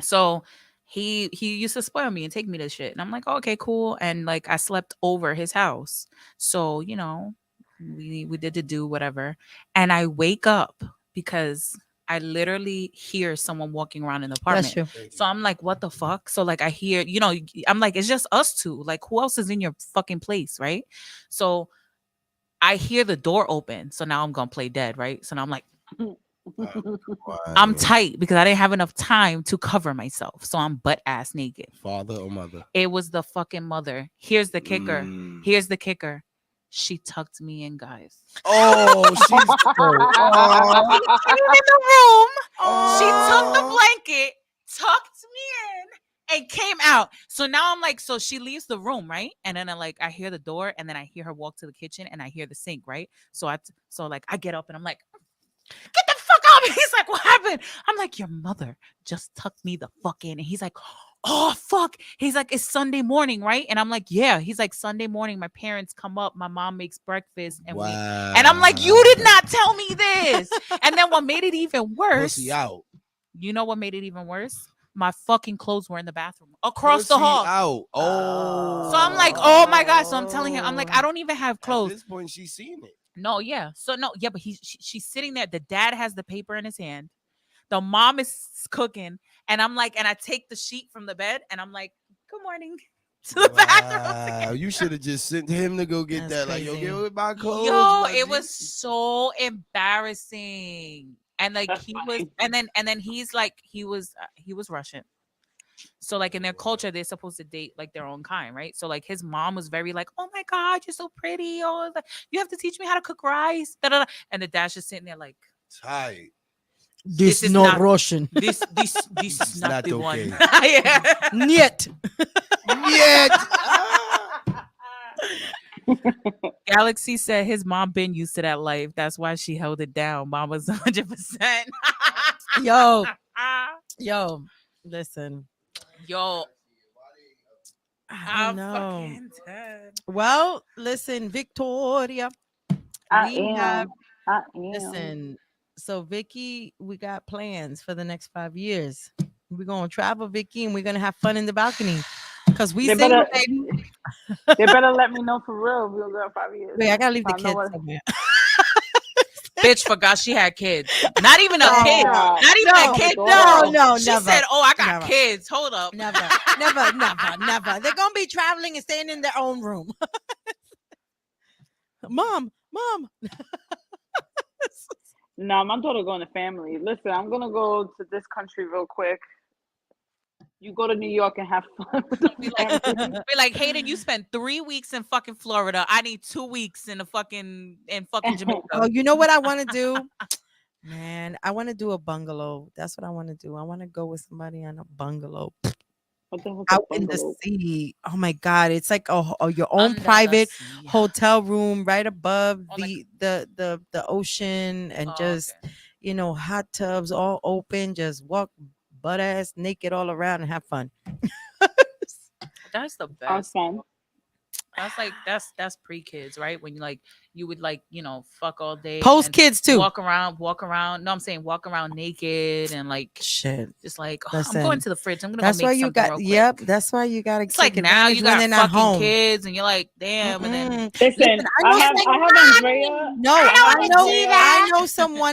So he used to spoil me and take me to shit. And I'm like, oh, okay, cool. And like I slept over his house. So, we did to do whatever. And I wake up because I literally hear someone walking around in the Bless apartment. you. So I'm like, what the fuck? So like I hear, I'm like, it's just us two. Like, who else is in your fucking place, right? So I hear the door open. So now I'm gonna play dead, right? So now I'm like, I'm tight because I didn't have enough time to cover myself. So I'm butt ass naked. Father or mother? It was the fucking mother. Here's the kicker. Mm. Here's the kicker. She tucked me in, guys. Oh, she's Came in the room. She took the blanket, tucked me in, and came out. So now I'm like, so she leaves the room, right? And then I hear the door, and then I hear her walk to the kitchen, and I hear the sink, right? So I get up and I'm like, get the fuck out. He's like, what happened? I'm like, your mother just tucked me the fuck in. And he's like, oh fuck. He's like, it's Sunday morning, right? And I'm like, yeah. He's like, Sunday morning, my parents come up, my mom makes breakfast, and and I'm like, you did not tell me this. And then what made it even worse? Pussy out. You know what made it even worse? My fucking clothes were in the bathroom across the Pussy hall. out. Oh. So I'm like, oh my god. So I'm telling him, I'm like, I don't even have clothes. At this point, she's seen it. No, yeah. So no, yeah, but she's sitting there. The dad has the paper in his hand. The mom is cooking, and I'm like, and I take the sheet from the bed, and I'm like, good morning to the bathroom. Wow, you should have just sent him to go get That's that. Like, yo, crazy. get with my clothes. Yo, my it G. was so embarrassing. And like That's he was, funny. and then he's like, he was Russian. So like in their culture, they're supposed to date like their own kind, right? So like his mom was very like, oh my god, you're so pretty. Oh, you have to teach me how to cook rice. Da, da, da. And the dad's just sitting there like, tight. This is not not- Russian. this is not not the okay. one. Yeah. Niet. Yet. Galaxy said his mom been used to that life. That's why she held it down. Mom was 100%. Yo, listen. Yo, I I'm don't know. fucking dead. Well, listen, Victoria. I We have am. listen. So Vicky, we got plans for the next 5 years. We're gonna travel, Vicky, and we're gonna have fun in the balcony. Cause we They single, better- baby. They better let me know for real. We'll go 5 years. Wait, I gotta leave the I know kids what- somewhere. Bitch forgot she had kids. Not even a No. kid. Not even No, a kid. no, no, She never. said, "Oh, I got Never. kids. Hold up." Never. They're gonna be traveling and staying in their own room. Mom. No, my daughter going to family. Listen, I'm gonna go to this country real quick. You go to New York and have fun with the Be like, family. be like, Hayden, you spent 3 weeks in fucking Florida. I need 2 weeks in fucking Jamaica. Oh, you know what I want to do? Man, I want to do a bungalow. That's what I want to do. I want to go with somebody on a bungalow What the hell's out a in the bungalow? sea. Oh my God, it's like your own Under the private sea. hotel room right above Oh, like- the ocean, and Oh, just okay. hot tubs all open. Just walk butt ass naked all around and have fun. That's the Sounds best. fun. That's pre-kids, right? When you would fuck all day. Post and kids too. Walk around. No, I'm saying walk around naked and like Shit. just like, "Oh, Listen, I'm going to the fridge. I'm gonna That's go make why you something got. real quick." Yep. That's why you got to. It's like now you got when they're not fucking home. kids and you're like, damn, and then Listen, I have Andrea. No,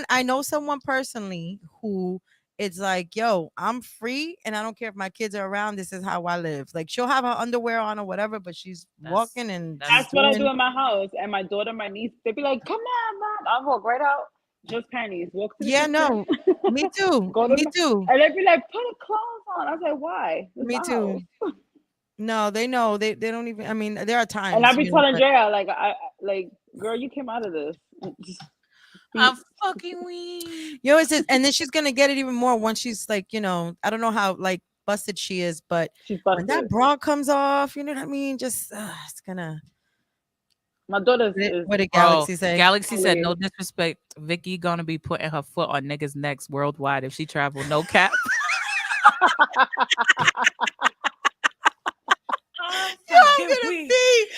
I know someone personally who it's like, yo, I'm free and I don't care if my kids are around. This is how I live. Like she'll have her underwear on or whatever, but she's walking and That's what I do in my house. And my daughter, my niece, they be like, "Come on, mom." I'll walk right out, just panties. Walk to the Yeah, kitchen. no, me too. Go to Me too. And they'd be like, "Put a clothes on." I was like, "Why?" It's Me my too. house. No, they know. They don't even. I mean, there are times. And I be you know, telling but- Drea, like, girl, you came out of this. I'm fucking weak. and then she's gonna get it even more once she's like, I don't know how like busted she is, but She's when busted. that bra comes off, you know what I mean? Just it's gonna. My daughter's What did Bro, Galaxy say? Galaxy said, no Hilarious. disrespect. Vicky gonna be putting her foot on niggas' necks worldwide if she travel. No cap. Yo, I'm gonna be.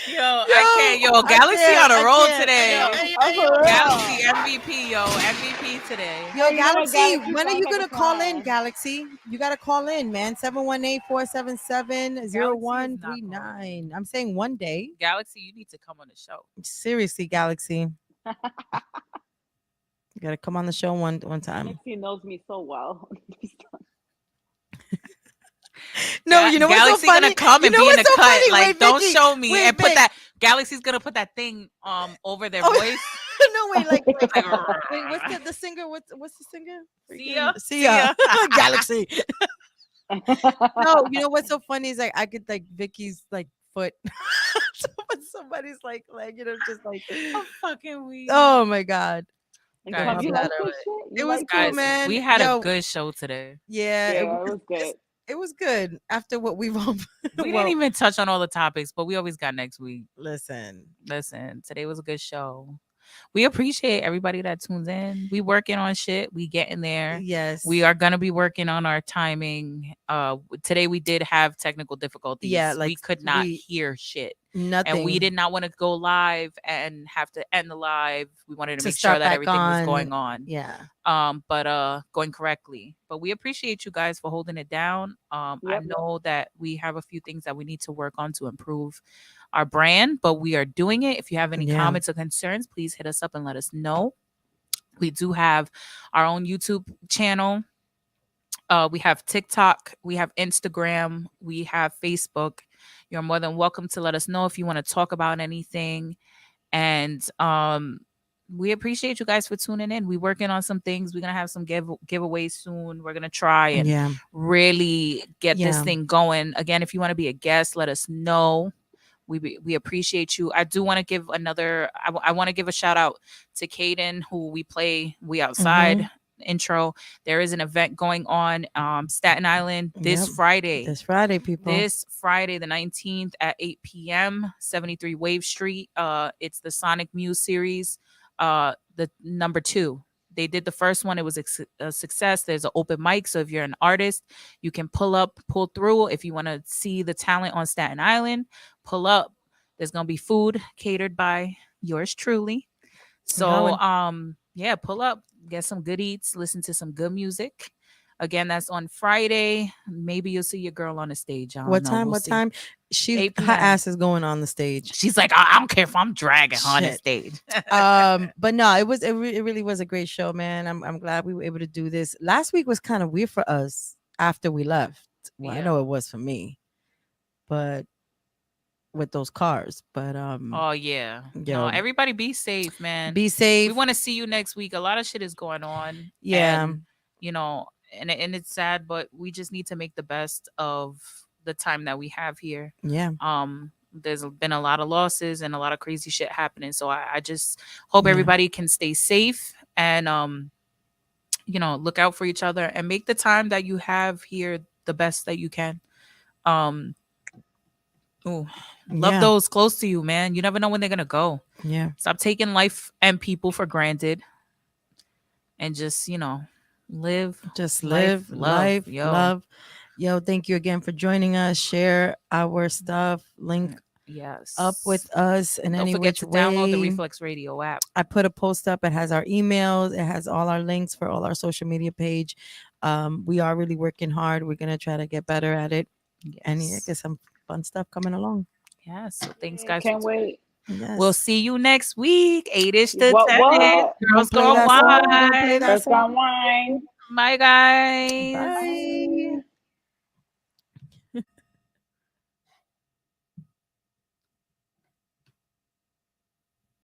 Yo, I can't. Yo, Galaxy on a roll today. I'm for real. Galaxy MVP, yo, MVP today. Yo, You know what, Galaxy, Galaxy, when are you sounds gonna like a call in, plan. Galaxy? You gotta call in, man. 718-477-0139. I'm saying one day. Galaxy, you need to come on the show. Seriously, Galaxy. You gotta come on the show one time. Nixie knows me so well. No, you know what's so Galaxy funny? gonna come You and know be in what's the so cut. funny? Like, Wait, don't Vicky. show me Wait, and put Vic. that. Galaxy's gonna put that thing over their Oh, voice. No, wait, like, wait, Like, what's the singer? What's the singer? Sia. Sia. Galaxy. No, you know what's so funny is like I could like Vicky's like foot. So when somebody's like, you know, just like, I'm fucking weak. oh my god, And Guys, Tom, you my like bladder, this shit? it You was like cool, this? man. We had Yo, a good show today. yeah, Yeah, it was good. It was good after what we've all. We well, didn't even touch on all the topics, but we always got next week. listen. Listen, today was a good show. We appreciate everybody that tunes in. We working on shit. We getting there. Yes, We are gonna be working on our timing. Today we did have technical difficulties. Yeah, we like, could not we- hear shit. nothing. And we did not want to go live and have to end the live. We wanted to To make sure start that back everything was on. going on. Yeah, But going correctly. But we appreciate you guys for holding it down. I Yep. know that we have a few things that we need to work on to improve our brand, but we are doing it. If you have any Yeah. comments or concerns, please hit us up and let us know. We do have our own YouTube channel. We have TikTok, we have Instagram, we have Facebook. You're more than welcome to let us know if you want to talk about anything. And we appreciate you guys for tuning in. We're working on some things. We're gonna have some giveaways soon. We're gonna try and yeah, really get this Yeah. thing going. Again, if you want to be a guest, let us know. We appreciate you. I do want to give another. I want to give a shout out to Caden, who we play We Outside intro. There is an event going on Staten Island this Yep. Friday. this Friday, people. This Friday, the 19th at 8 p.m., 73 Wave Street. It's the Sonic Muse series, the number 2. They did the first one. It was a success. There's an open mic. So if you're an artist, you can pull through. If you want to see the talent on Staten Island, pull up. There's going to be food catered by yours truly. So, yeah, pull up, get some good eats, listen to some good music. Again, that's on Friday. Maybe you'll see your girl on the stage. I don't What know. time? We'll What see. time? She's 8 her p.m. ass is going on the stage. She's like, I don't care if I'm dragging her on the Shit. stage. But no, it really was a great show, man. I'm glad we were able to do this. Last week was kind of weird for us after we left. Well, I Yeah. know it was for me, but with those cars. But Oh yeah. Yo. No, everybody be safe, man. be safe. We want to see you next week. A lot of shit is going on. Yeah. And, you know, and it's sad, but we just need to make the best of the time that we have here. Yeah. There's been a lot of losses and a lot of crazy shit happening. So I just hope Yeah. everybody can stay safe and you know, look out for each other and make the time that you have here the best that you can. Love Yeah. those close to you, man. You never know when they're gonna go. Yeah. Stop taking life and people for granted and just, you know, live. Just Life, live, love, life, yo. love. Yo, thank you again for joining us. Share our stuff. Link Yes. up with us in Don't any forget which to download the way. Reflex Radio app. I put a post up. It has our emails. It has all our links for all our social media page. We are really working hard. We're gonna try to get better at it, and yeah, get some fun stuff coming along. Yeah. So thanks, Yeah, guys. can't wait. Yes. We'll see you next week, 8ish to What, 10. what? Girls Play Gone that song. Play Wild. that Let's song. go wine. Bye, guys. Bye.